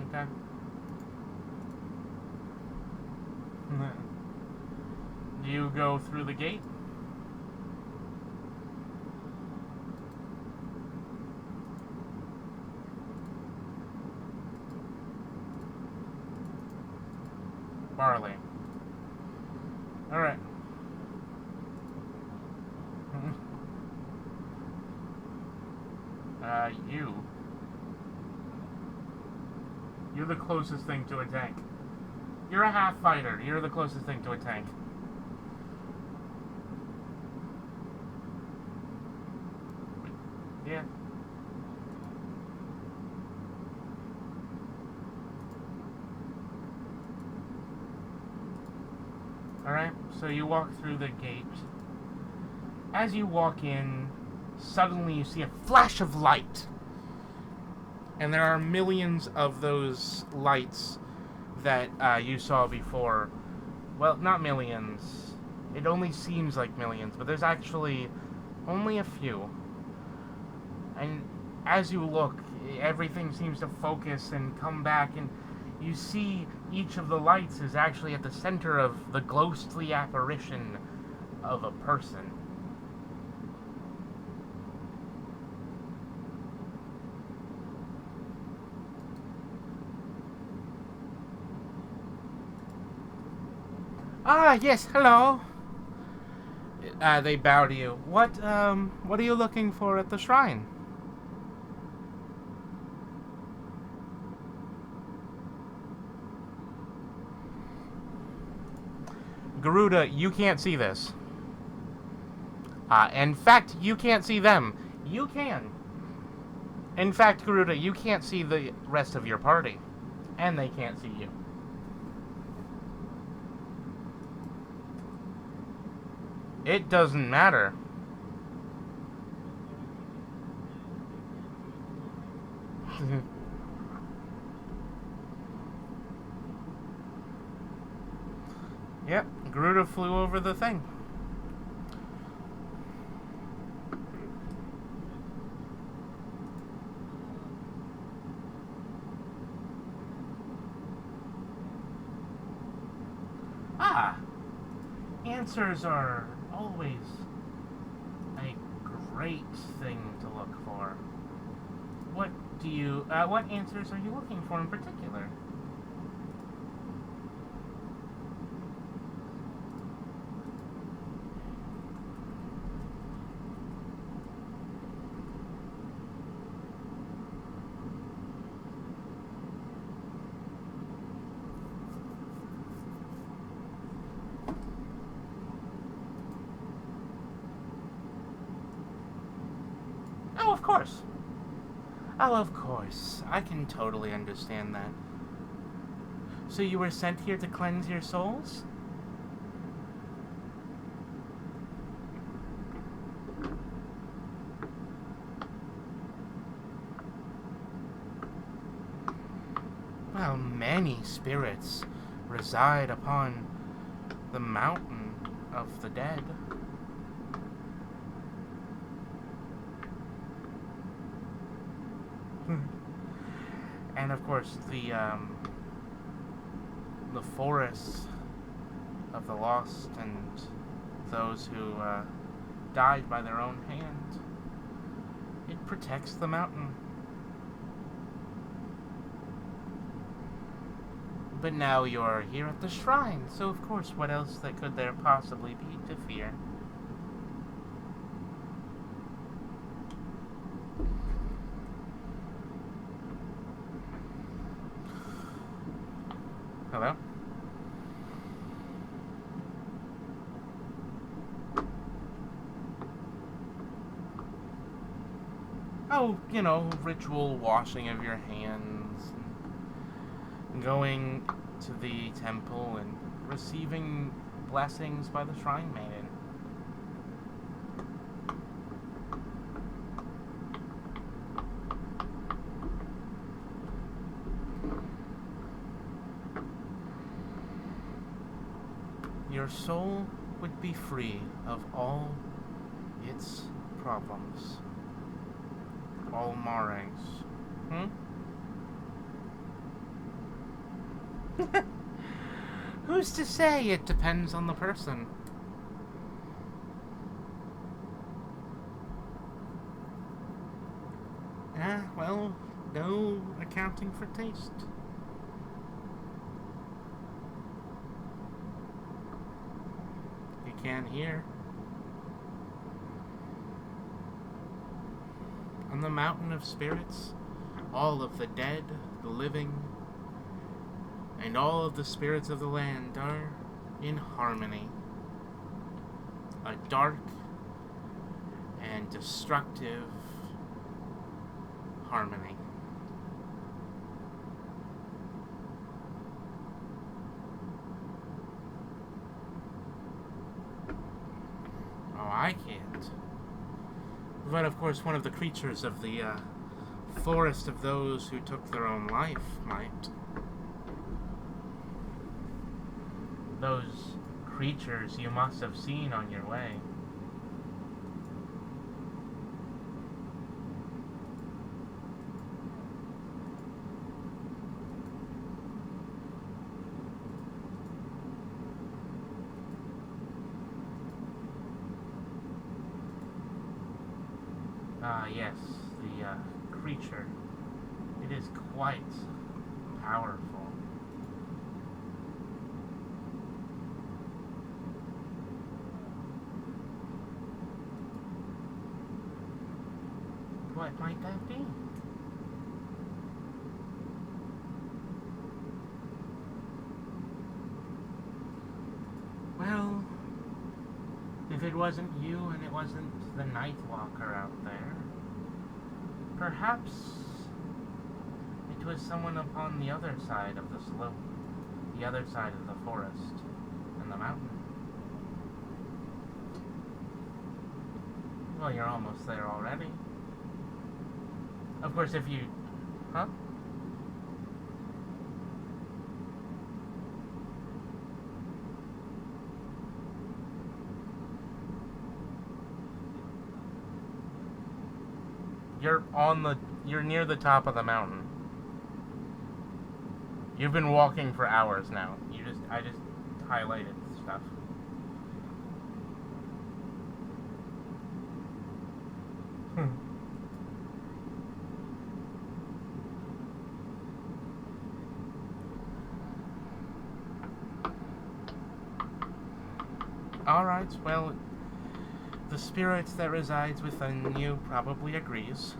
Okay. Do you go through the gate? Barley. Alright. You. You're the closest thing to a tank. You're a half fighter. You're the closest thing to a tank. Yeah. Alright, so you walk through the gate. As you walk in, suddenly you see a flash of light. And there are millions of those lights that you saw before. Well, not millions. It only seems like millions, but there's actually only a few. And as you look, everything seems to focus and come back, and you see each of the lights is actually at the center of the ghostly apparition of a person. Ah, yes, hello. They bow to you. What are you looking for at the shrine? Garuda, you can't see this. In fact, you can't see them. You can. In fact, Garuda, you can't see the rest of your party. And they can't see you. It doesn't matter. Yep, Garuda flew over the thing. Ah! Answers are always a great thing to look for. What answers are you looking for in particular? Oh, of course. Oh, of course. I can totally understand that. So you were sent here to cleanse your souls? many spirits reside upon the mountain of the dead. And of course, the forests of the lost and those who died by their own hand. It protects the mountain. But now you're here at the shrine, so of course, what else could there possibly be to fear? Hello? Oh, you know, ritual washing of your hands, and going to the temple and receiving blessings by the shrine maiden. Your soul would be free of all its problems. All marrings. Who's to say? It depends on the person. Well, no accounting for taste. You can't hear. On the mountain of spirits, all of the dead, the living, and all of the spirits of the land are in harmony. A dark and destructive harmony. Oh, I can't. But of course, one of the creatures of the forest of those who took their own life might. Those creatures you must have seen on your way. Yes, the creature. It is quite powerful. What might that be? Well, if it wasn't you and it wasn't the Night Walker out there, perhaps it was someone upon the other side of the slope, the other side of the forest and the mountain. Well, you're almost there already. Of course, if you... Huh? You're near the top of the mountain. You've been walking for hours now. I just highlighted stuff. Alright, well, the spirit that resides within you probably agrees.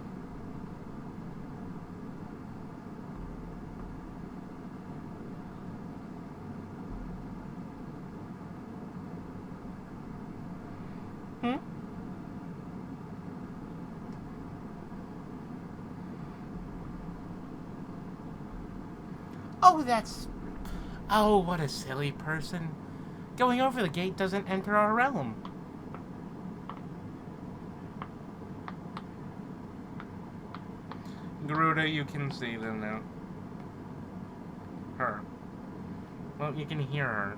Oh, what a silly person. Going over the gate doesn't enter our realm. Garuda, you can see them now. her. Well, you can hear her.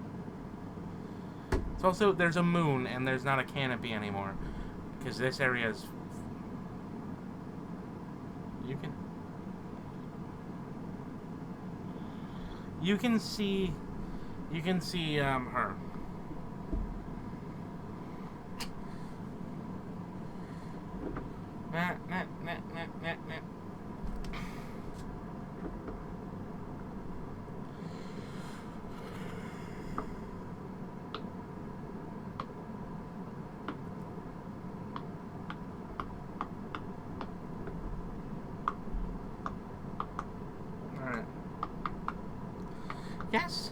It's also, there's a moon, and there's not a canopy anymore. Because this area is... You can see... her. Nah. Alright. Yes?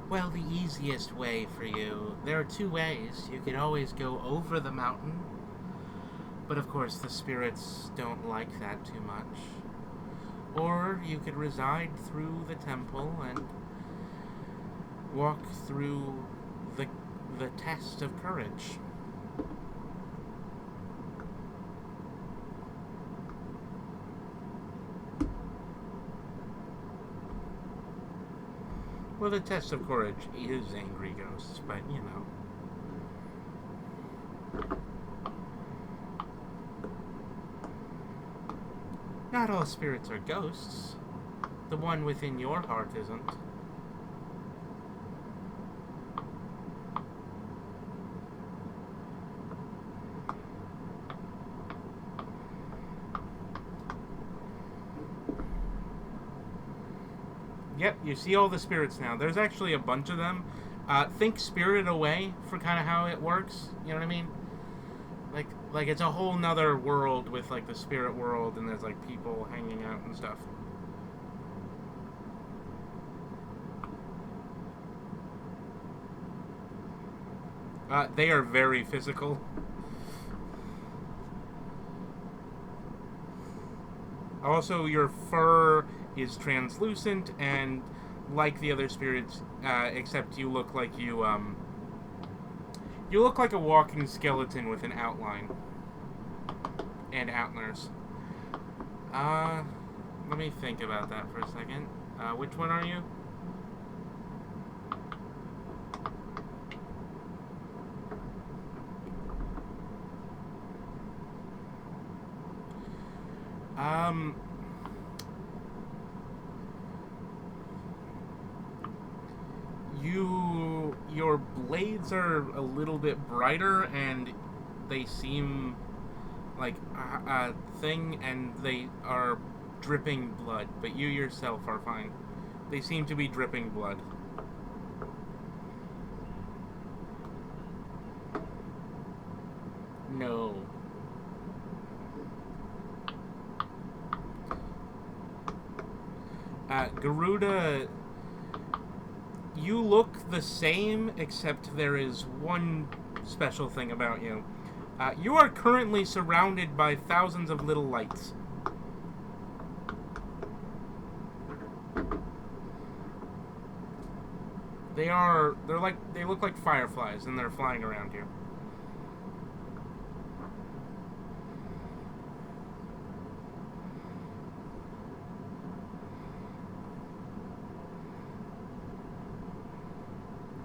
Well, the easiest way for you, there are two ways. You could always go over the mountain, but of course the spirits don't like that too much. Or you could reside through the temple and walk through the test of courage. Well, the test of courage is angry ghosts, but, you know. Not all spirits are ghosts. The one within your heart isn't. Yep, you see all the spirits now. There's actually a bunch of them. Think Spirit Away for kind of how it works. You know what I mean? Like it's a whole nother world with like the spirit world, and there's like people hanging out and stuff. They are very physical. Also, your fur is translucent, and like the other spirits, except you look like you look like a walking skeleton with an outline and antlers. Let me think about that for a second. Which one are you? Your blades are a little bit brighter, and they seem like a thing, and they are dripping blood, but you yourself are fine. They seem to be dripping blood. No. Garuda, you look the same, except there is one special thing about you. You are currently surrounded by thousands of little lights. They look like fireflies, and they're flying around you.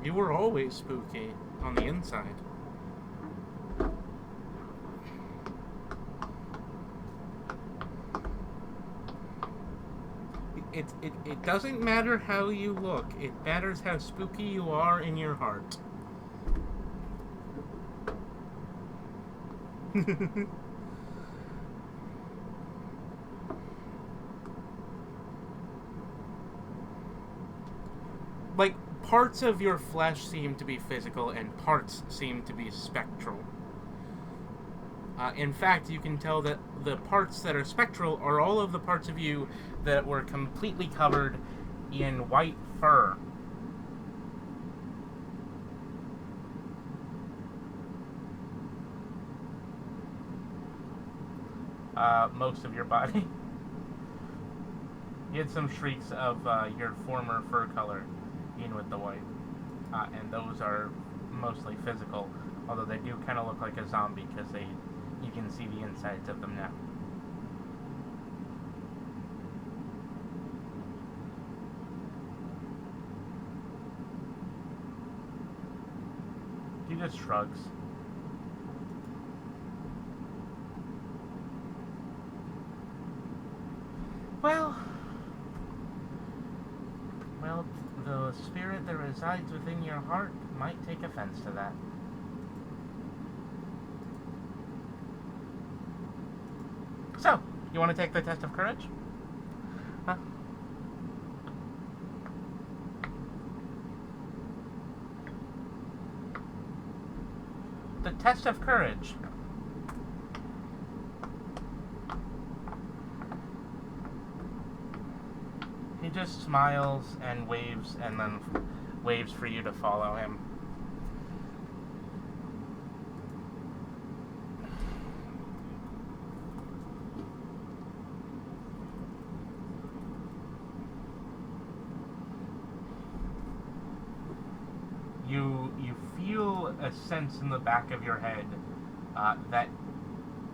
You were always spooky on the inside. It doesn't matter how you look. It matters how spooky you are in your heart. Like, parts of your flesh seem to be physical, and parts seem to be spectral. In fact, you can tell that the parts that are spectral are all of the parts of you that were completely covered in white fur. Most of your body. You had some shrieks of your former fur color in with the white. And those are mostly physical. Although they do kind of look like a zombie because you can see the insides of them now. He just shrugs. Well, the spirit that resides within your heart might take offense to that. So, you want to take the test of courage? Huh? The test of courage. He just smiles and waves, and then waves for you to follow him. You feel a sense in the back of your head that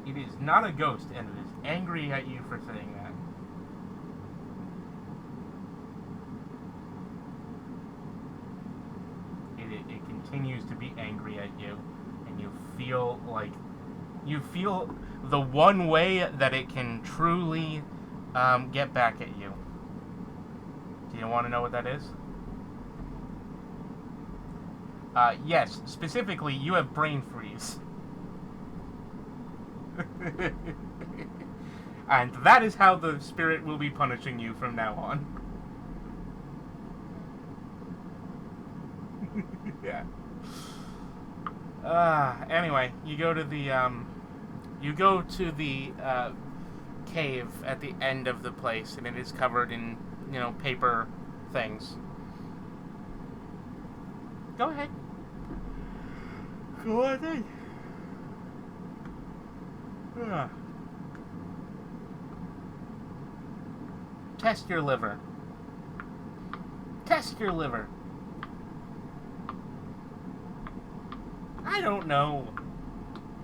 it is not a ghost, and it is angry at you for saying that. It continues to be angry at you, and you feel the one way that it can truly get back at you. Do you want to know what that is? Yes, specifically, you have brain freeze. And that is how the spirit will be punishing you from now on. Yeah. Anyway, you go to the cave at the end of the place, and it is covered in, paper things. Go ahead. Go ahead. Test your liver. Test your liver. I don't know.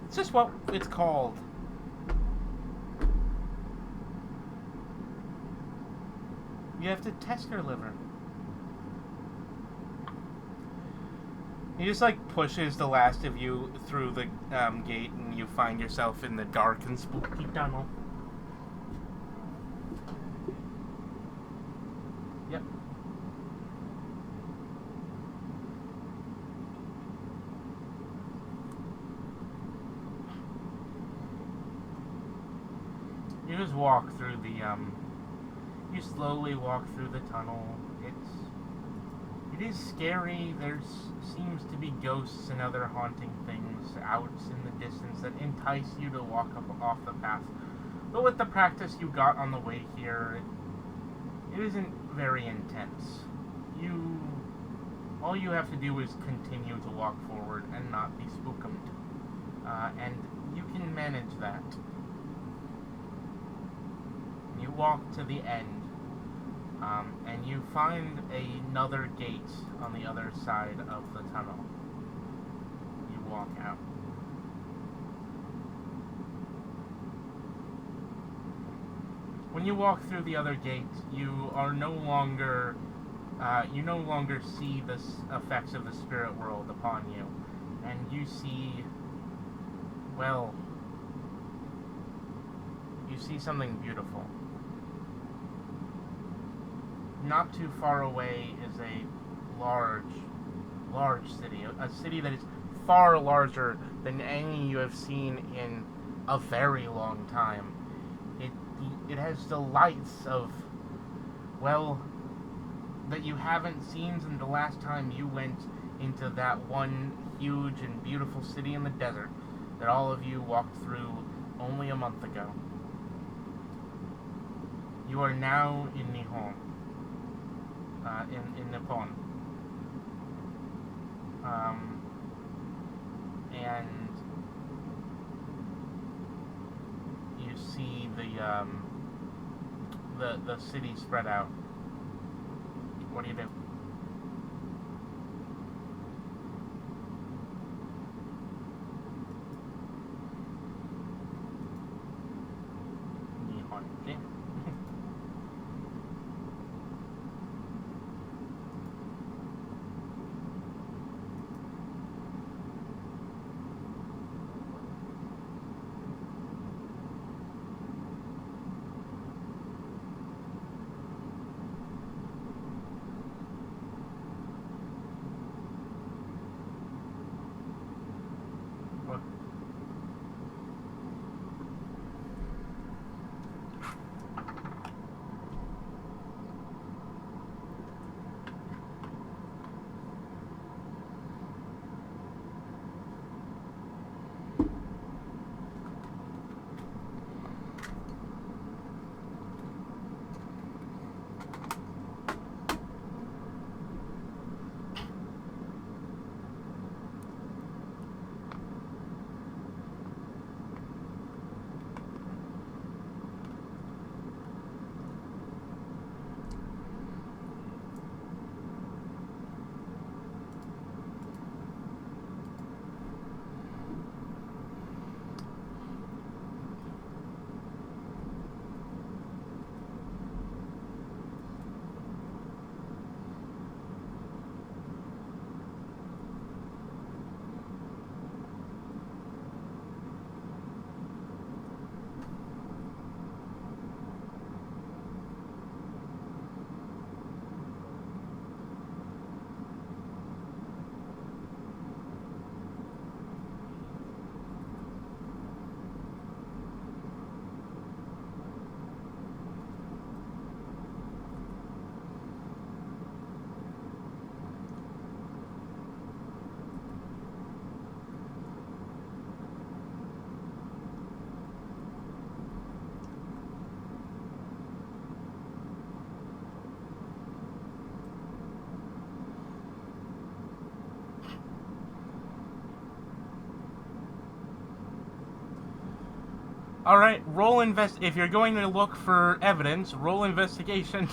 It's just what it's called. You have to test your liver. He just pushes the last of you through the gate, and you find yourself in the dark and spooky tunnel. Yep. You just walk through the you slowly walk through the tunnel. It is scary. There seems to be ghosts and other haunting things out in the distance that entice you to walk up off the path. But with the practice you got on the way here, it isn't very intense. All you have to do is continue to walk forward and not be spookumed. And you can manage that. You walk to the end. And you find another gate on the other side of the tunnel. You walk out. When you walk through the other gate, you are no longer see the effects of the spirit world upon you, and you see, you see something beautiful. Not too far away is a large city. A city that is far larger than any you have seen in a very long time. It has the lights of, that you haven't seen since the last time you went into that one huge and beautiful city in the desert that all of you walked through only a month ago. You are now in Nihon. In Nippon. And you see the city spread out. What do you do? All right, roll invest. If you're going to look for evidence, roll investigation.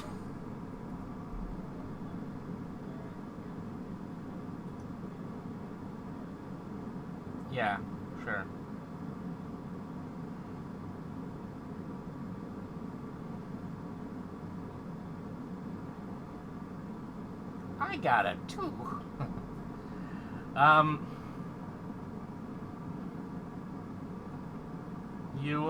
Yeah, sure. I got it too. um, you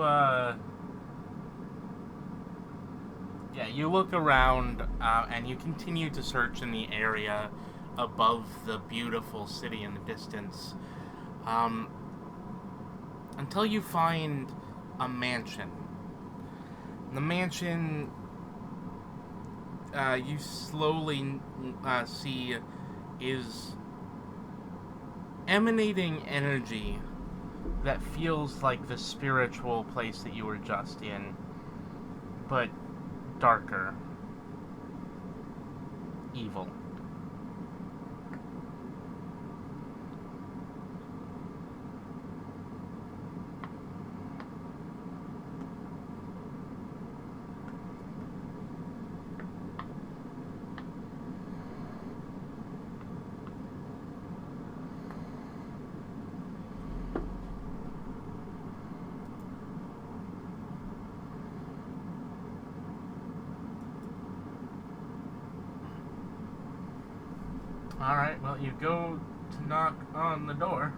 yeah, you look around and you continue to search in the area above the beautiful city in the distance, um, until you find a mansion. The mansion you slowly see is emanating energy that feels like the spiritual place that you were just in, but darker, evil. Alright, well, you go to knock on the door.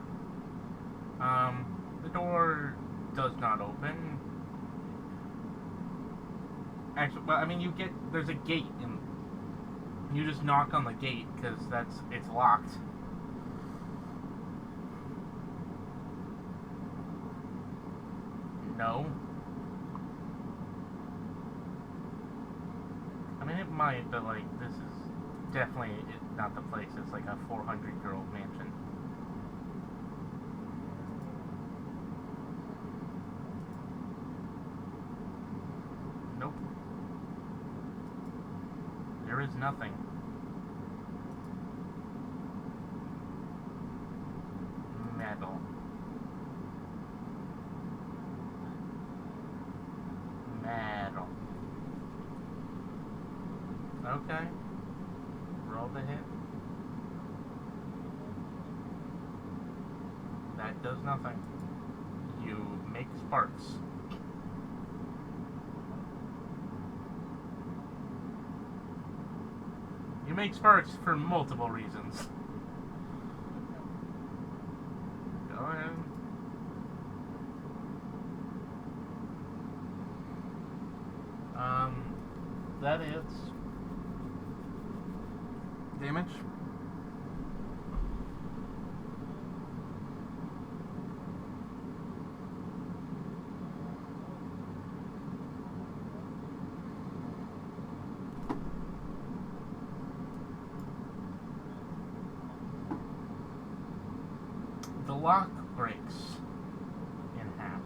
The door does not open. Actually, well, I mean, there's a gate, and you just knock on the gate, because it's locked. No. I mean, it might, but, like, this is definitely not the place. It's like a 400-year-old mansion. Nope. There is nothing. Metal. Metal. Okay. Roll the hit. That does nothing. You make sparks. You make sparks for multiple reasons. Go ahead. That is damage. The lock breaks in half.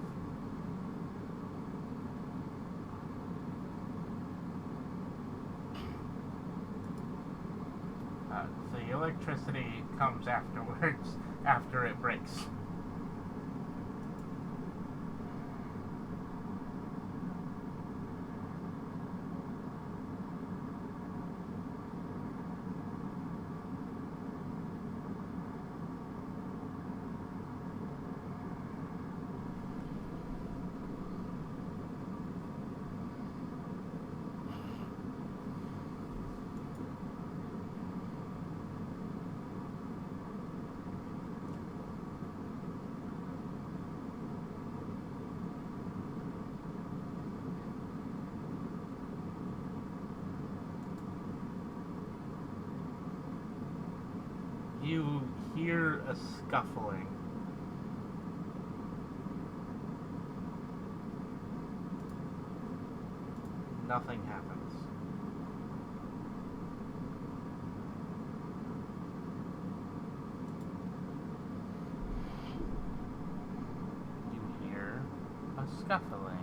The electricity comes afterwards, after it breaks. You hear a scuffling. Nothing happens. You hear a scuffling.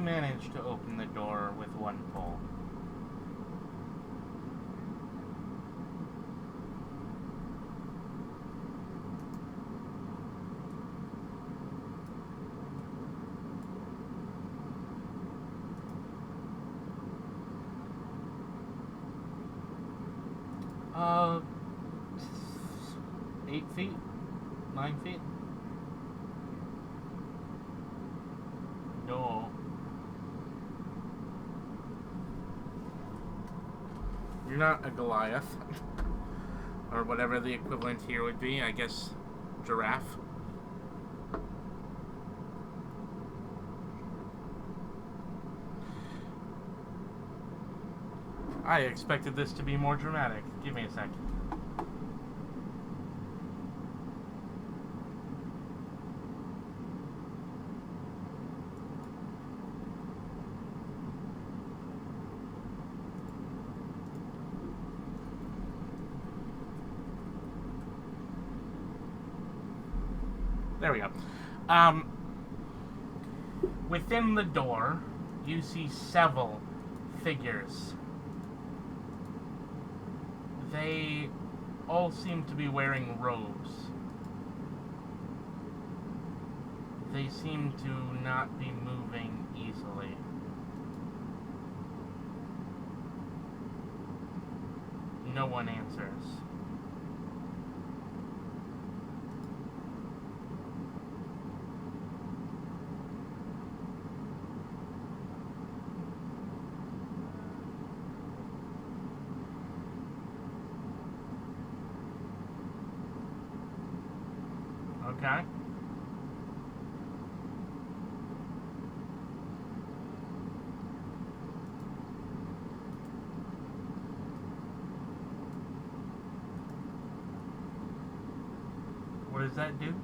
manage to open the door with one pull? Uh, 8 feet? 9 feet? No. You're not a Goliath. Or whatever the equivalent here would be, I guess giraffe. I expected this to be more dramatic. Give me a sec. There we go. Within the door, you see several figures. They all seem to be wearing robes. They seem to not be moving easily. No one answers. Okay. What does that do?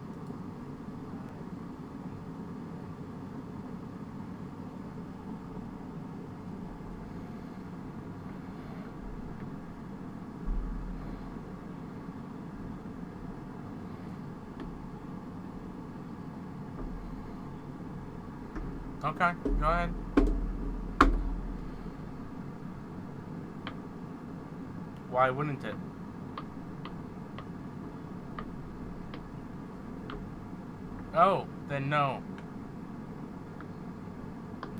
Okay, go ahead. Why wouldn't it? Oh, then no.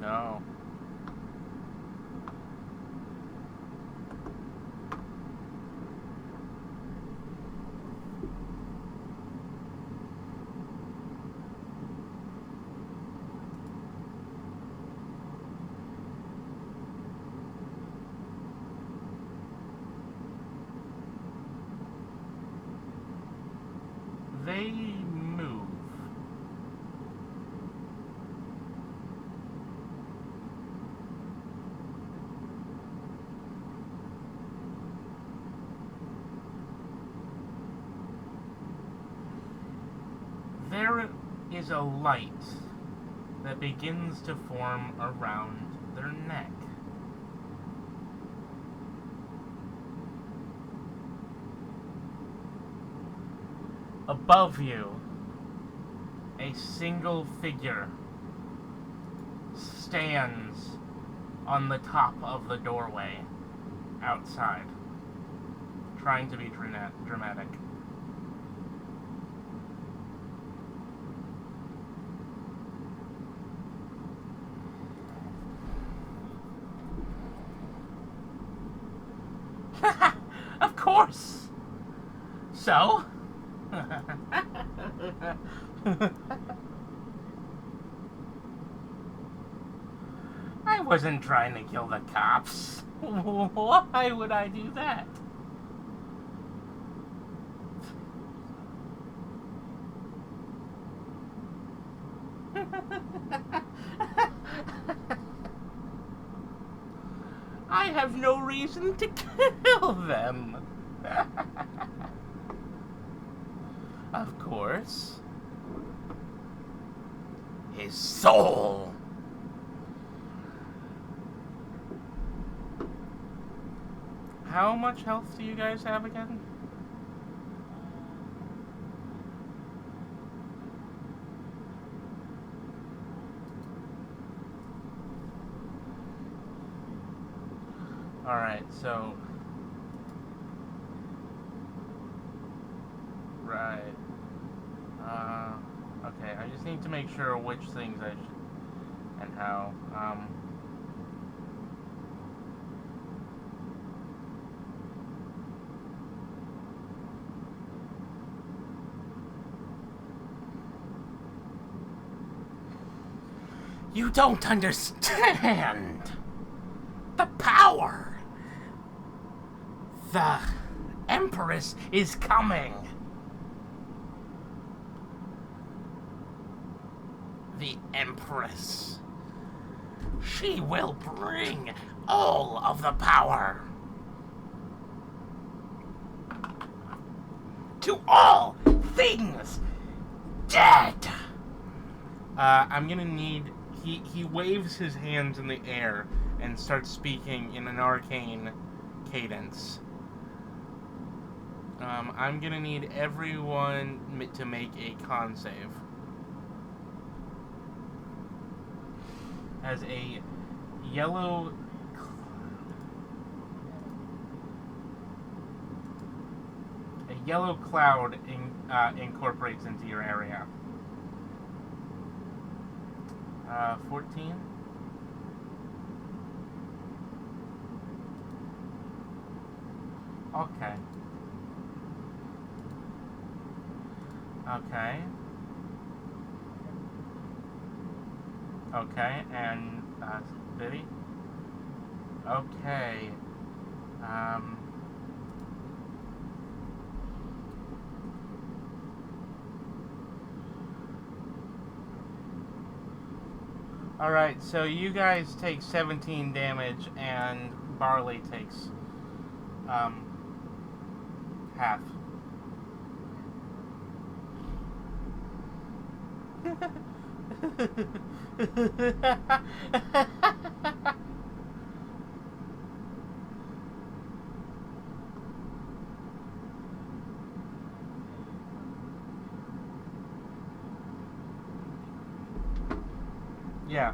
No. They move. There is a light that begins to form around their neck. Above you, a single figure stands on the top of the doorway outside, trying to be dramatic. Of course! So? I wasn't trying to kill the cops. Why would I do that? I have no reason to kill them. Of course. His soul. How much health do you guys have again? Alright, so... Right. Okay, I just need to make sure which things I should... and how. You don't understand the power. The Empress is coming. The Empress. She will bring all of the power to all things dead. I'm gonna need... He waves his hands in the air and starts speaking in an arcane cadence. I'm gonna need everyone to make a con save. As a yellow cloud incorporates into your area. 14. Okay. Okay. Okay, and, Biddy? Okay. Alright, so you guys take 17 damage, and Barley takes, half. Yeah.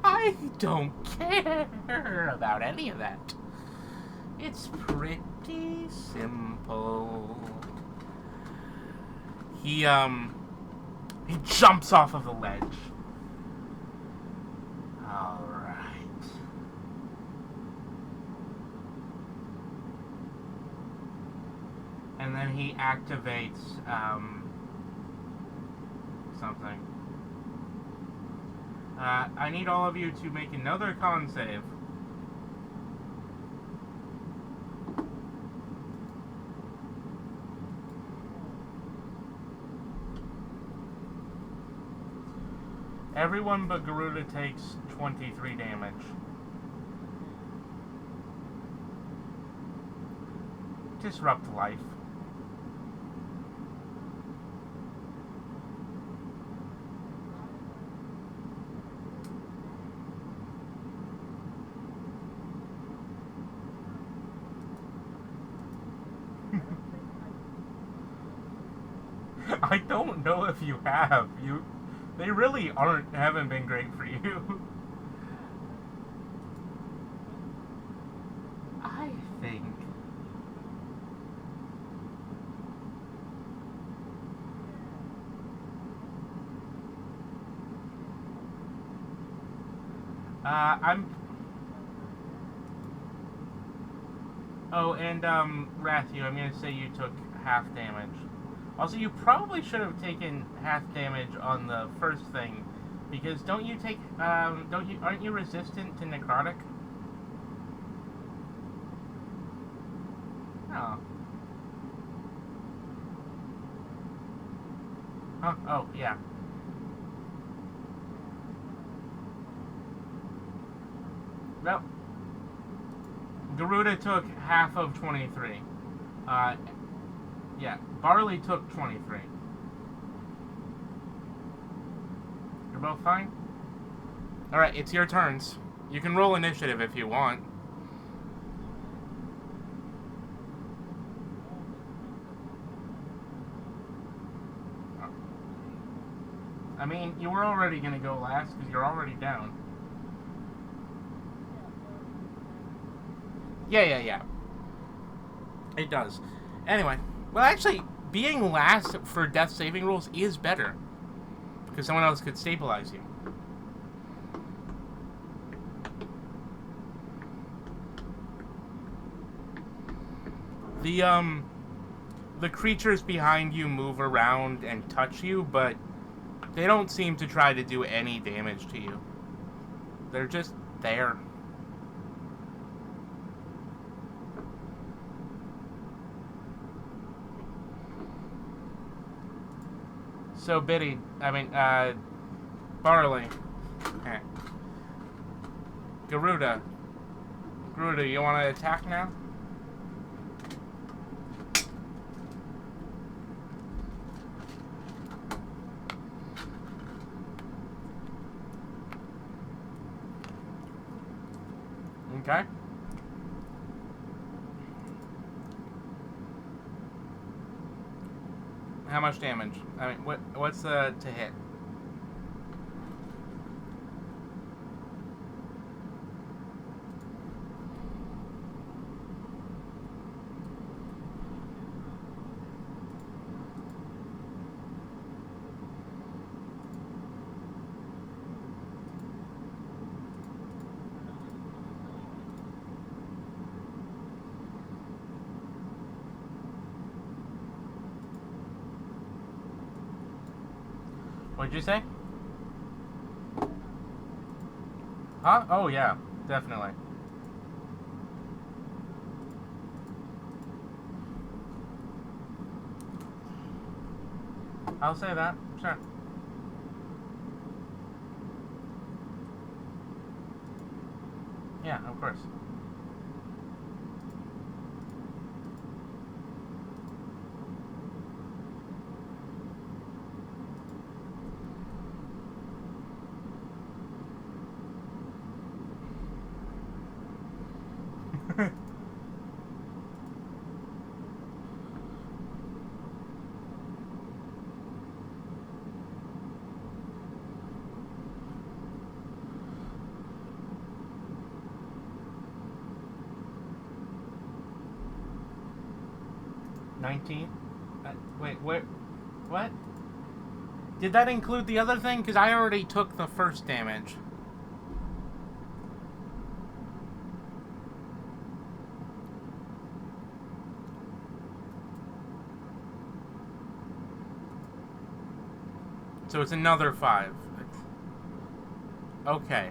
I don't care about any of that. It's pretty simple. He jumps off of the ledge. Alright. And then he activates, something. I need all of you to make another con save. Everyone but Garuda takes 23 damage. Disrupt life. I don't know if you have. They really haven't been great for you. I think. Oh, and, Rathu, I'm gonna say you took half damage. Also, you probably should have taken half damage on the first thing, because aren't you resistant to necrotic? Oh. Huh? Oh, yeah. Well, Garuda took half of 23. Yeah, Barley took 23. You're both fine? Alright, it's your turns. You can roll initiative if you want. I mean, you were already gonna go last because you're already down. Yeah. It does. Anyway, well, actually, being last for death saving rules is better because someone else could stabilize you. The creatures behind you move around and touch you, but they don't seem to try to do any damage to you. They're just there. So, Barley. Okay. Garuda, you want to attack now? Okay. How much damage? I mean, what's to hit? What'd you say? Huh? Oh, yeah. Definitely. I'll say that. Sure. Yeah, of course. $19? Wait, what? Did that include the other thing? Because I already took the first damage. So it's another 5. Okay.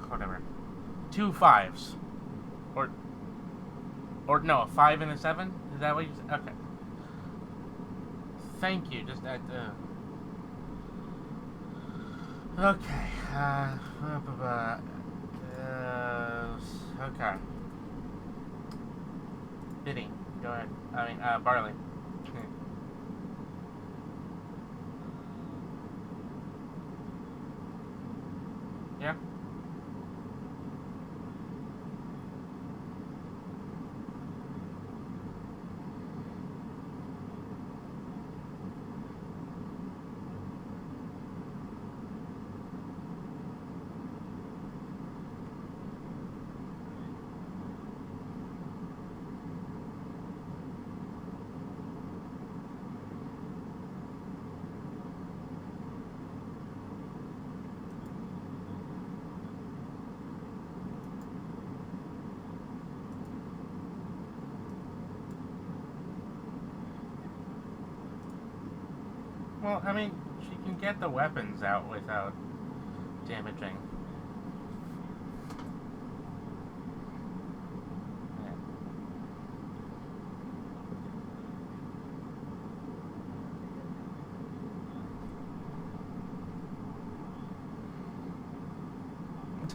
Whatever. 2 5s. Or no, a 5 and a 7? Is that what you said? Okay. Thank you. Just okay. Okay. Biddy, go ahead. I mean, Barley. Yeah. Well, I mean, she can get the weapons out without damaging.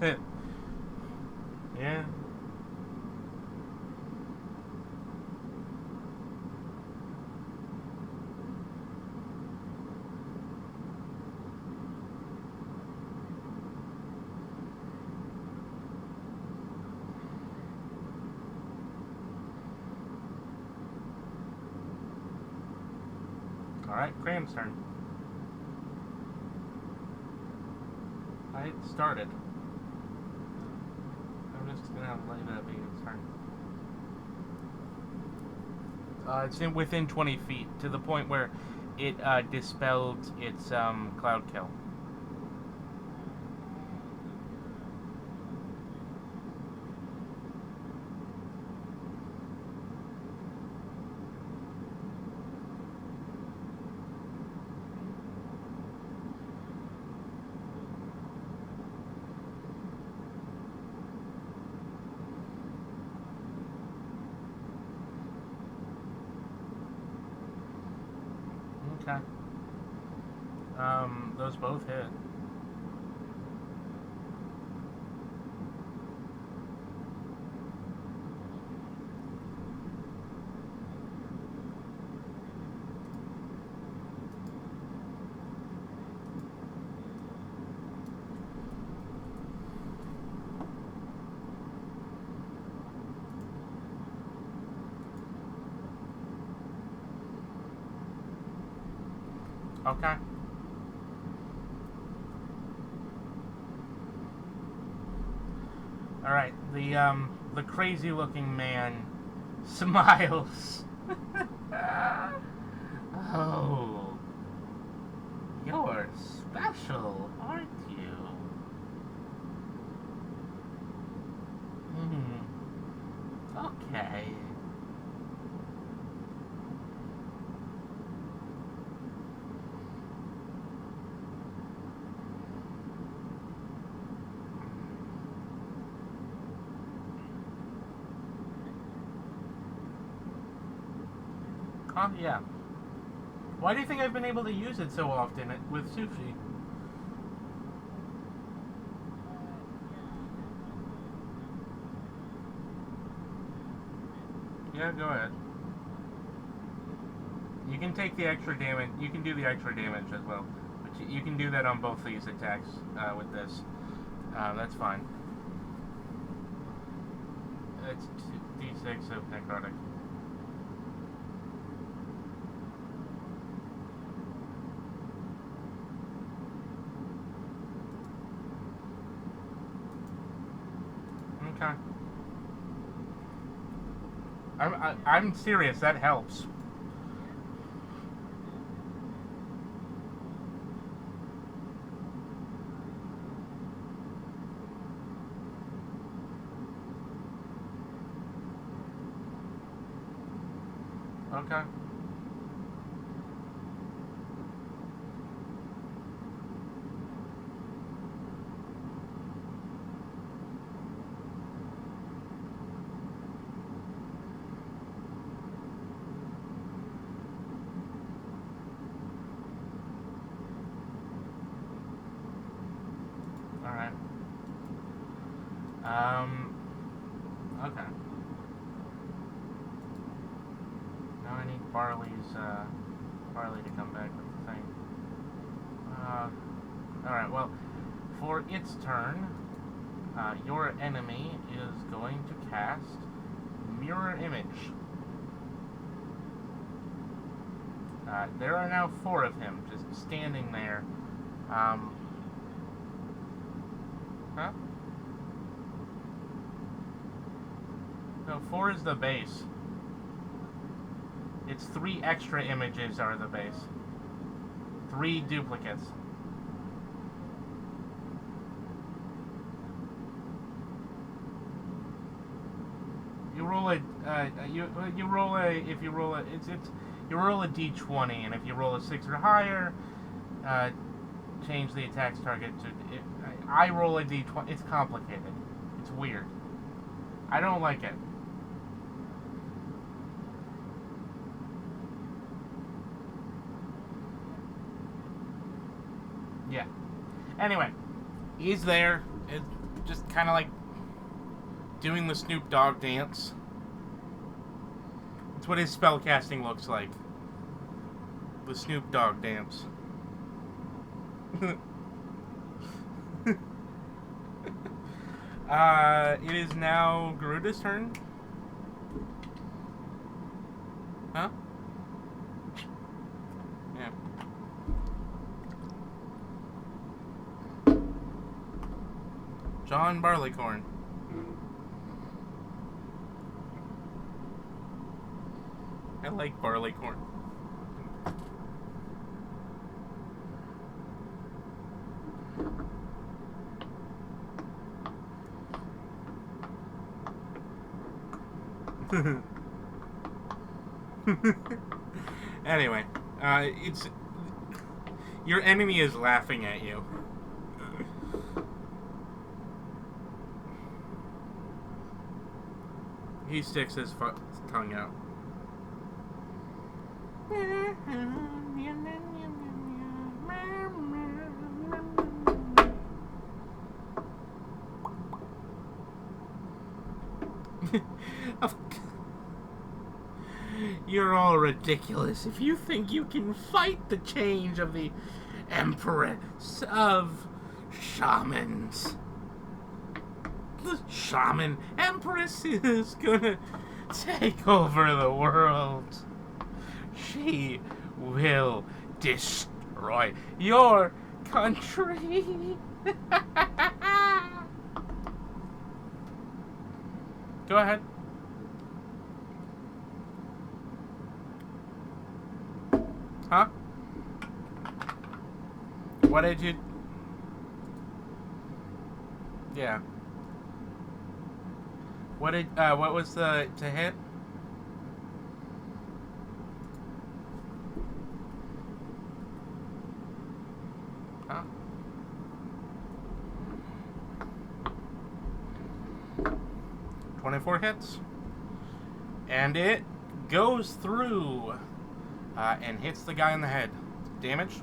Yeah. Yeah. Alright, Graham's turn. I started. I'm just gonna let it be its turn. It's within 20 feet, to the point where it dispelled its cloud kill. Okay. Those both hit. Okay. All right. The crazy looking man smiles. Oh, you're special, aren't you? Okay. Huh? Yeah. Why do you think I've been able to use it so often with sushi? Yeah, go ahead. You can take the extra damage. You can do the extra damage as well. But you can do that on both these attacks with this. That's fine. It's D6 of necrotic. Okay. I'm serious. That helps. Okay. All right. Okay. Now I need Barley to come back with the thing. Alright, well, for its turn, your enemy is going to cast Mirror Image. There are now 4 of him just standing there. Huh? No, 4 is the base. It's 3 extra images are the base. 3 duplicates. You roll a you roll a if you roll a you roll a d20, and if you roll a 6 or higher, change the attack's target to. I roll a d20. It's complicated. It's weird. I don't like it. Yeah. Anyway, he's there. It's just kind of like doing the Snoop Dogg dance. It's what his spellcasting looks like. The Snoop Dogg dance. It is now Garuda's turn. Huh? Yeah. John Barleycorn. I like barleycorn. Anyway, it's your enemy is laughing at you. He sticks his tongue out. You're all ridiculous if you think you can fight the change of the Empress of Shamans. The Shaman Empress is gonna take over the world. She will destroy your country. Go ahead. Huh? What did you... Yeah. What was the to hit? Huh? "24 hits. And it goes through and hits the guy in the head. Damage?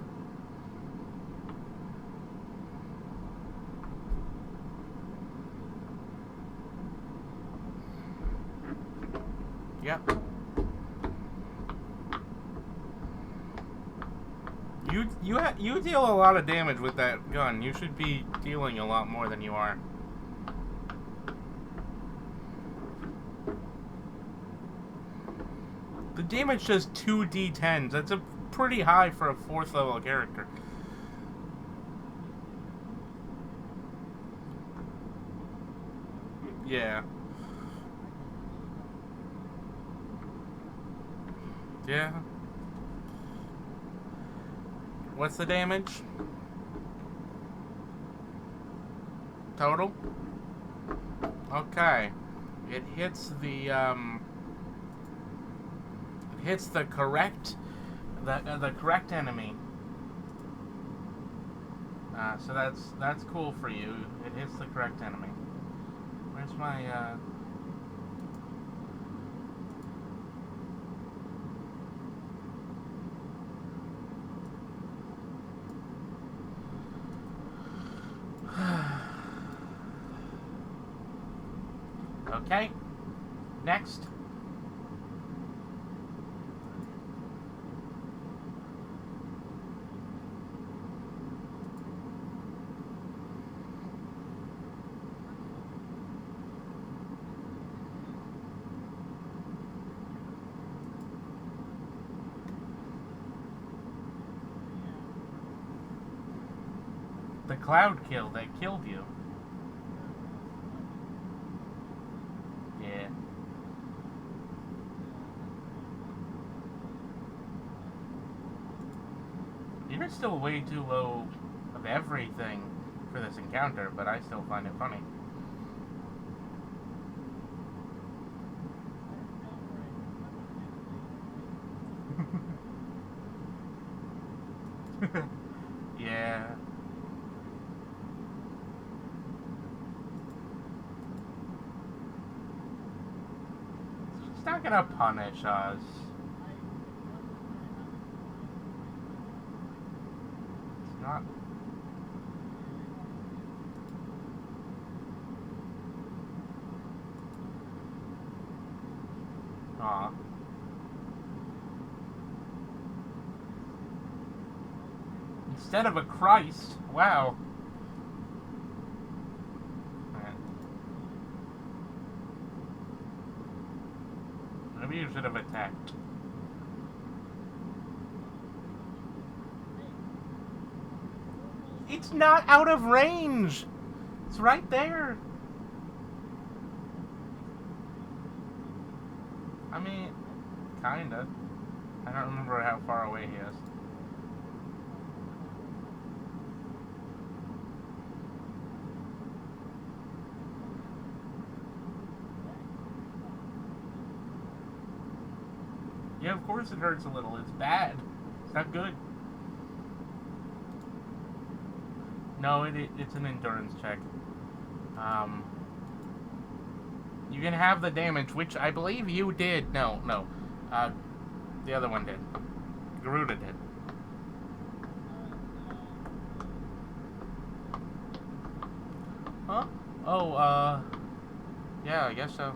Yep. You deal a lot of damage with that gun. You should be dealing a lot more than you are. The damage does 2d10s. That's a pretty high for a 4th level character. Yeah. Yeah. What's the damage? Total? Okay. It hits the correct enemy. So that's cool for you. It hits the correct enemy. Where's my Okay. Next. The cloud kill that killed you. Yeah. You're still way too low of everything for this encounter, but I still find it funny. Yeah. She's not gonna punish us. It's not. Aw. Instead of a Christ. Wow. Maybe you should have attacked. It's not out of range! It's right there. I mean, kinda. I don't remember how far away he is. Yeah, of course it hurts a little. It's bad. It's not good. No, it's an endurance check. You can have the damage, which I believe you did. No. The other one did. Garuda did. Huh? Oh, yeah, I guess so.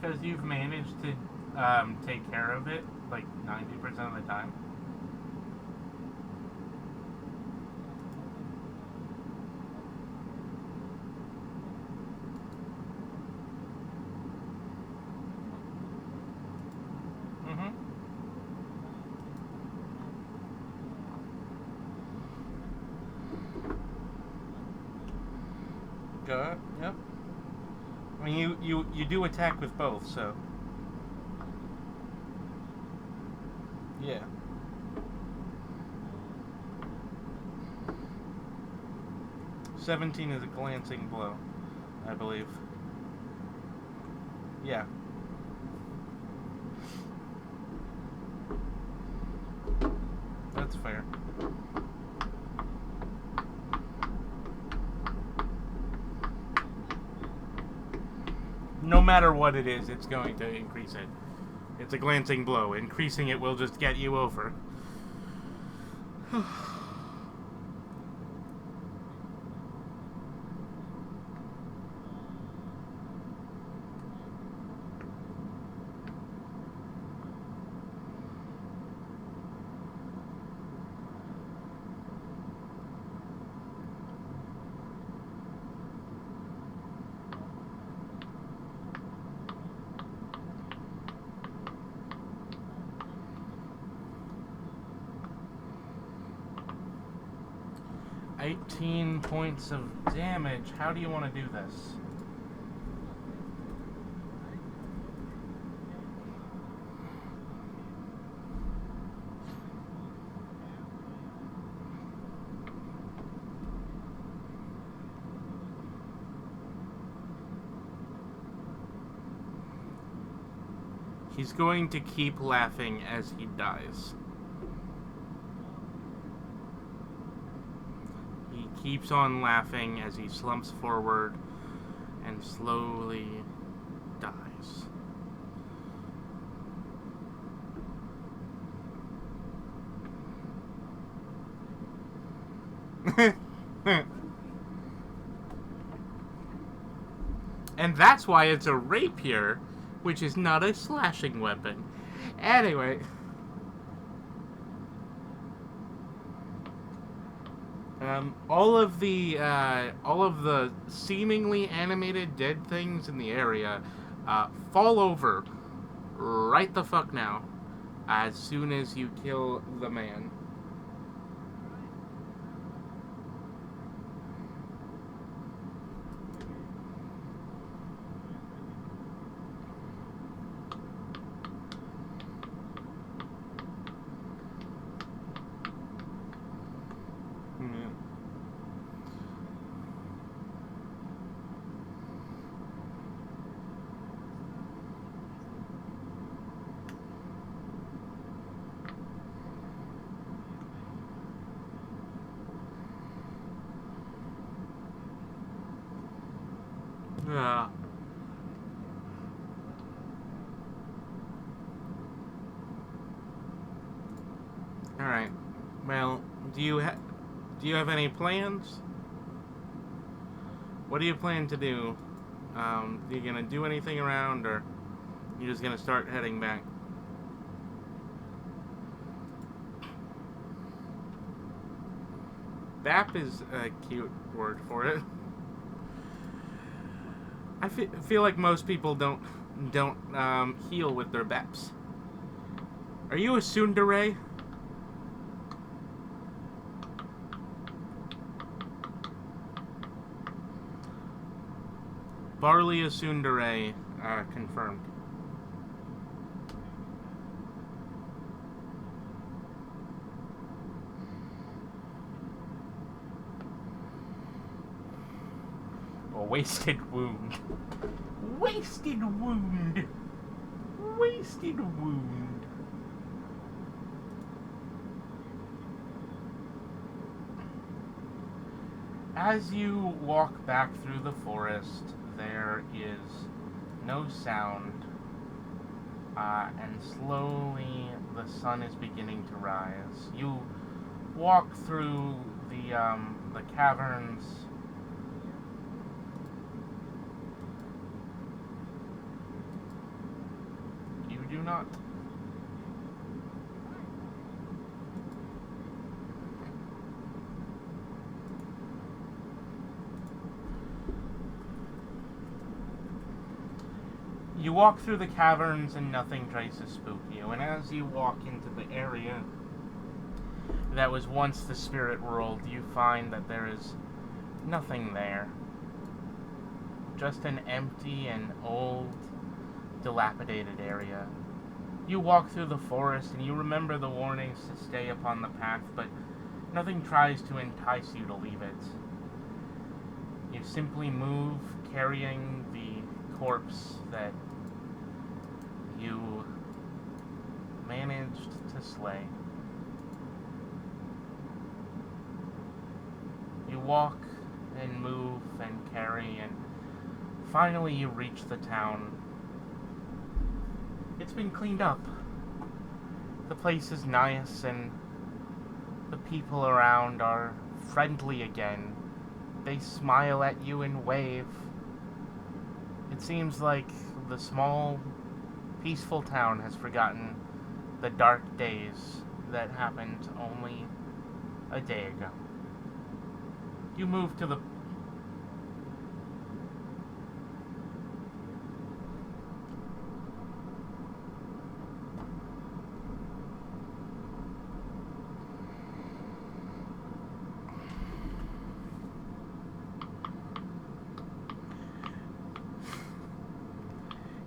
Because you've managed to take care of it like 90% of the time. Good. Yep. I mean, you do attack with both, so yeah. $17 is a glancing blow, I believe. Yeah. That's fair. No matter what it is, it's going to increase it. It's a glancing blow. Increasing it will just get you over. 18 points of damage. How do you want to do this? He's going to keep laughing as he dies. He keeps on laughing as he slumps forward and slowly dies. And that's why it's a rapier, which is not a slashing weapon. Anyway. All of the seemingly animated dead things in the area fall over right the fuck now as soon as you kill the man. All right. Well, do you have any plans? What do you plan to do? Are you gonna do anything around, or you just gonna start heading back? Bap is a cute word for it. I feel like most people don't heal with their baps. Are you a tsundere? Barley a tsundere, confirmed. A wasted wound. Wasted wound. Wasted wound. As you walk back through the forest, there is no sound, and slowly the sun is beginning to rise. You walk through the caverns. You do not. You walk through the caverns and nothing tries to spook you. And as you walk into the area that was once the spirit world, you find that there is nothing there. Just an empty and old, dilapidated area. You walk through the forest and you remember the warnings to stay upon the path, but nothing tries to entice you to leave it. You simply move, carrying the corpse that you managed to slay. You walk and move and carry, and finally you reach the town. It's been cleaned up. The place is nice, and the people around are friendly again. They smile at you and wave. It seems like the small, peaceful town has forgotten the dark days that happened only a day ago. You move to the...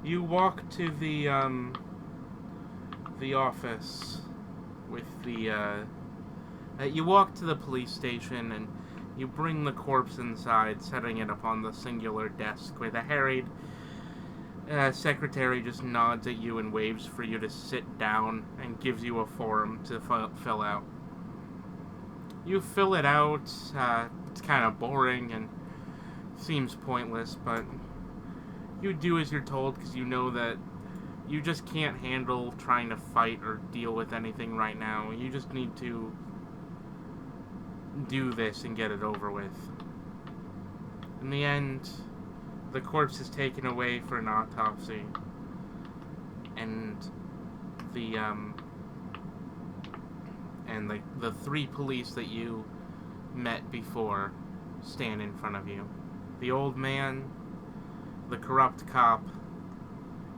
You walk to the office with the, you walk to the police station and you bring the corpse inside, setting it upon the singular desk where the harried secretary just nods at you and waves for you to sit down and gives you a form to fill out. You fill it out. It's kind of boring and seems pointless, but you do as you're told because you know that you just can't handle trying to fight or deal with anything right now. You just need to do this and get it over with. In the end, the corpse is taken away for an autopsy, and the three police that you met before stand in front of you. The old man, the corrupt cop,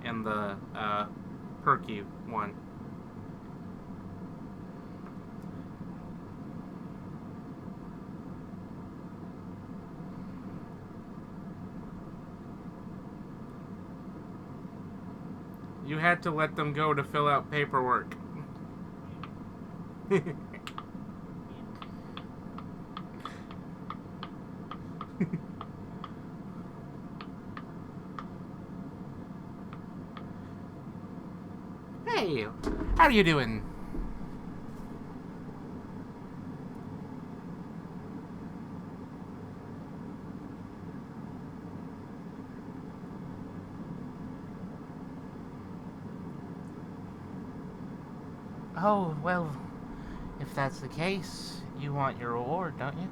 and the perky one. You had to let them go to fill out paperwork. Hey, how are you doing? Oh, well, If that's the case, you want your reward, don't you?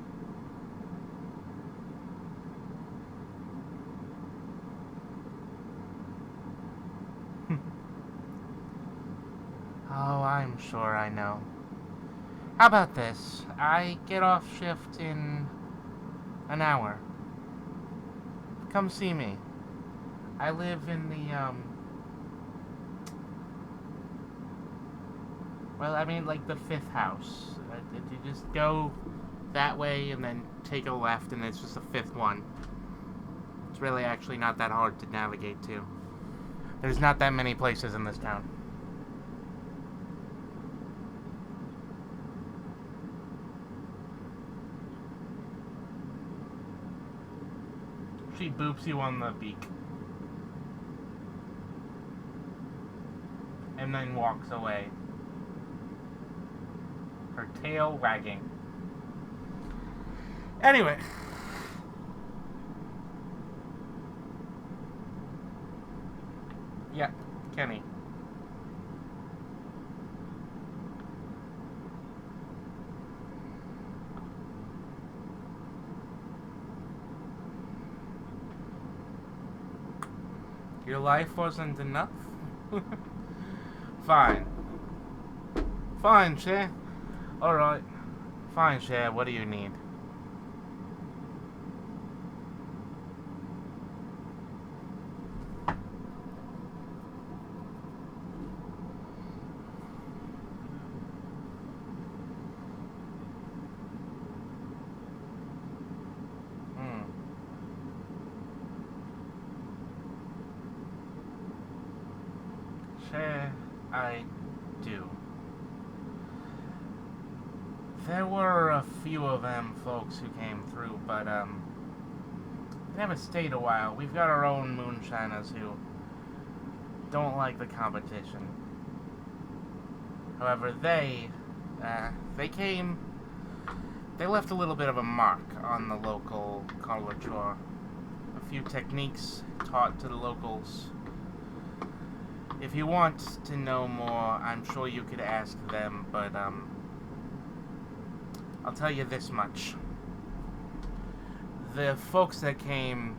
Oh, I'm sure I know. How about this? I get off shift in an hour. Come see me. I live in the, well, I mean, like the fifth house. You just go that way and then take a left, and it's just the fifth one. It's really actually not that hard to navigate to. There's not that many places in this town. She boops you on the beak. And then walks away. Her tail wagging. Anyway. Yeah, Kenny. Your life wasn't enough? Fine. Fine, Shay. Alright. Fine, Shay. What do you need? Shay, I do. There were a few of them folks who came through, but, they haven't stayed a while. We've got our own moonshiners who don't like the competition. However, they came, they left a little bit of a mark on the local culture. A few techniques taught to the locals. If you want to know more, I'm sure you could ask them, but, I'll tell you this much. The folks that came,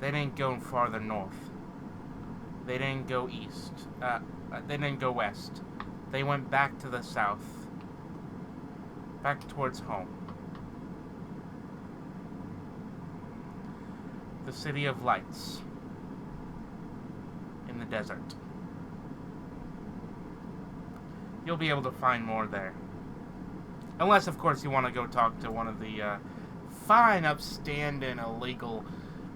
they didn't go farther north. They didn't go east. They didn't go west. They went back to the south. Back towards home. The City of Lights. In the desert. You'll be able to find more there. Unless, of course, you want to go talk to one of the fine, upstanding, illegal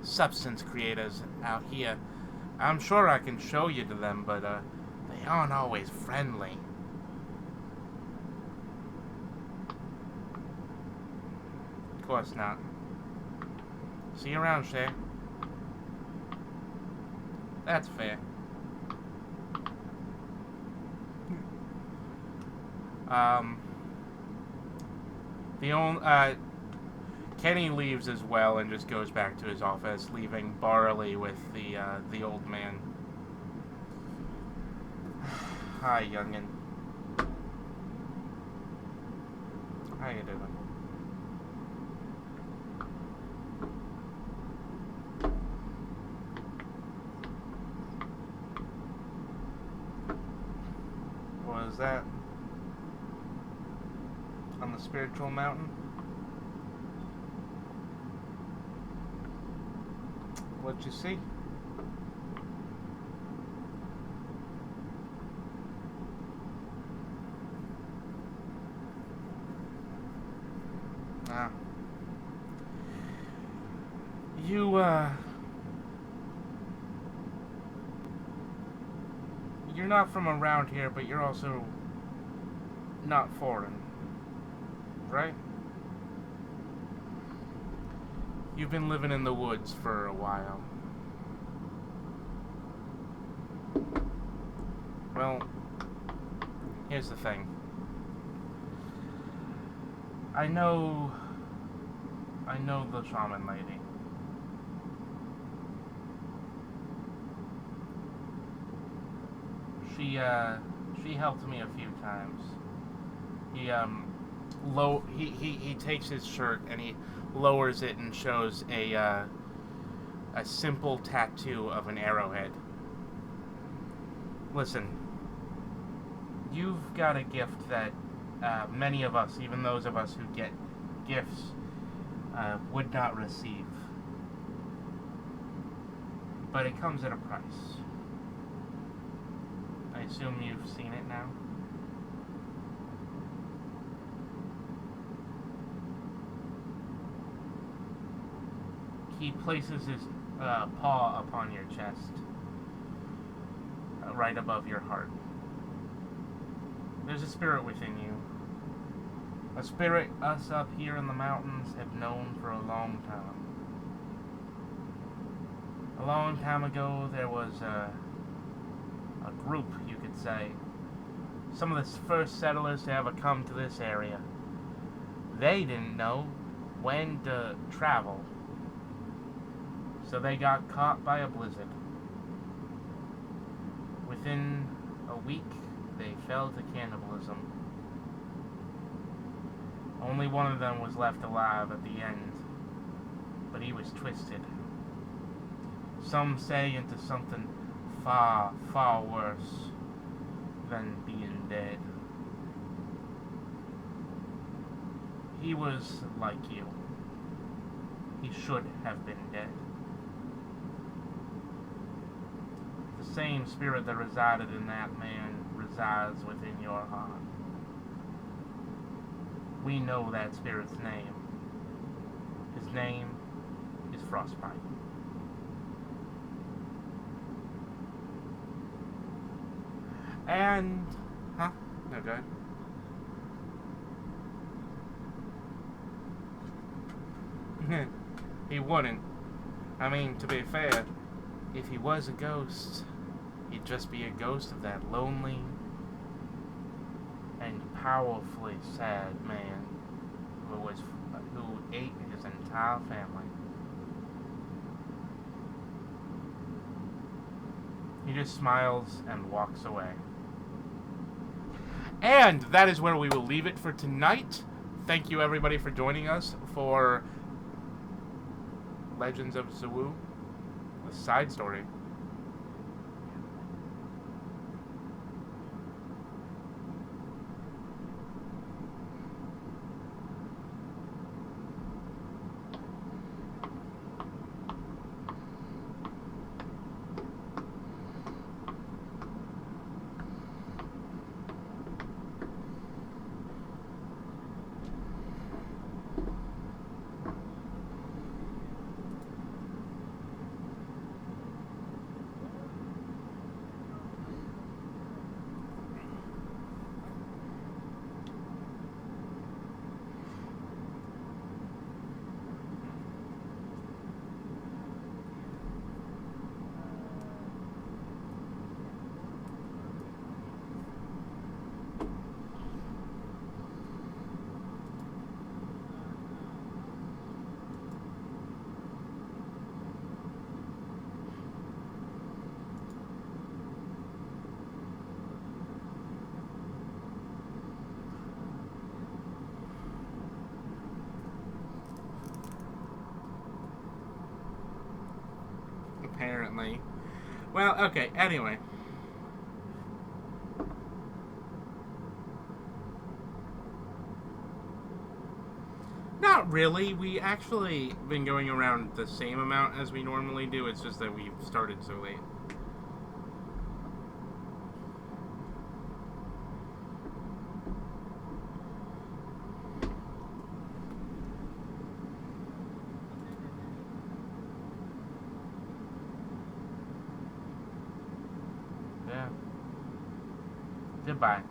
substance creators out here. I'm sure I can show you to them, but they aren't always friendly. Of course not. See you around, Shay. That's fair. Kenny leaves as well and just goes back to his office, leaving Barley with the old man. Hi, youngin. How you doing? Was that on the spiritual mountain? What'd you see? Ah. You're not from around here, but you're also not foreign, right? You've been living in the woods for a while. Well, here's the thing. I know the shaman lady. She helped me a few times. He takes his shirt and he lowers it and shows a simple tattoo of an arrowhead. Listen, you've got a gift that many of us, even those of us who get gifts, would not receive. But it comes at a price. I assume you've seen it now? He places his paw upon your chest, right above your heart. There's a spirit within you. A spirit us up here in the mountains have known for a long time. A long time ago, there was a group, you could say. Some of the first settlers to ever come to this area. They didn't know when to travel, so they got caught by a blizzard. Within a week, they fell to cannibalism. Only one of them was left alive at the end, but he was twisted. Some say into something far, far worse than being dead. He was like you. He should have been dead. The same spirit that resided in that man resides within your heart. We know that spirit's name. His name is Frostbite. And... Huh? No, go ahead. He wouldn't. I mean, to be fair, if he was a ghost, he'd just be a ghost of that lonely and powerfully sad man who ate his entire family. He just smiles and walks away. And that is where we will leave it for tonight. Thank you everybody for joining us for Legends of Zowo, a side story. Apparently. Well, okay, anyway. Not really. We actually been going around the same amount as we normally do. It's just that we've started so late. Yeah. Goodbye.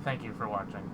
Thank you for watching.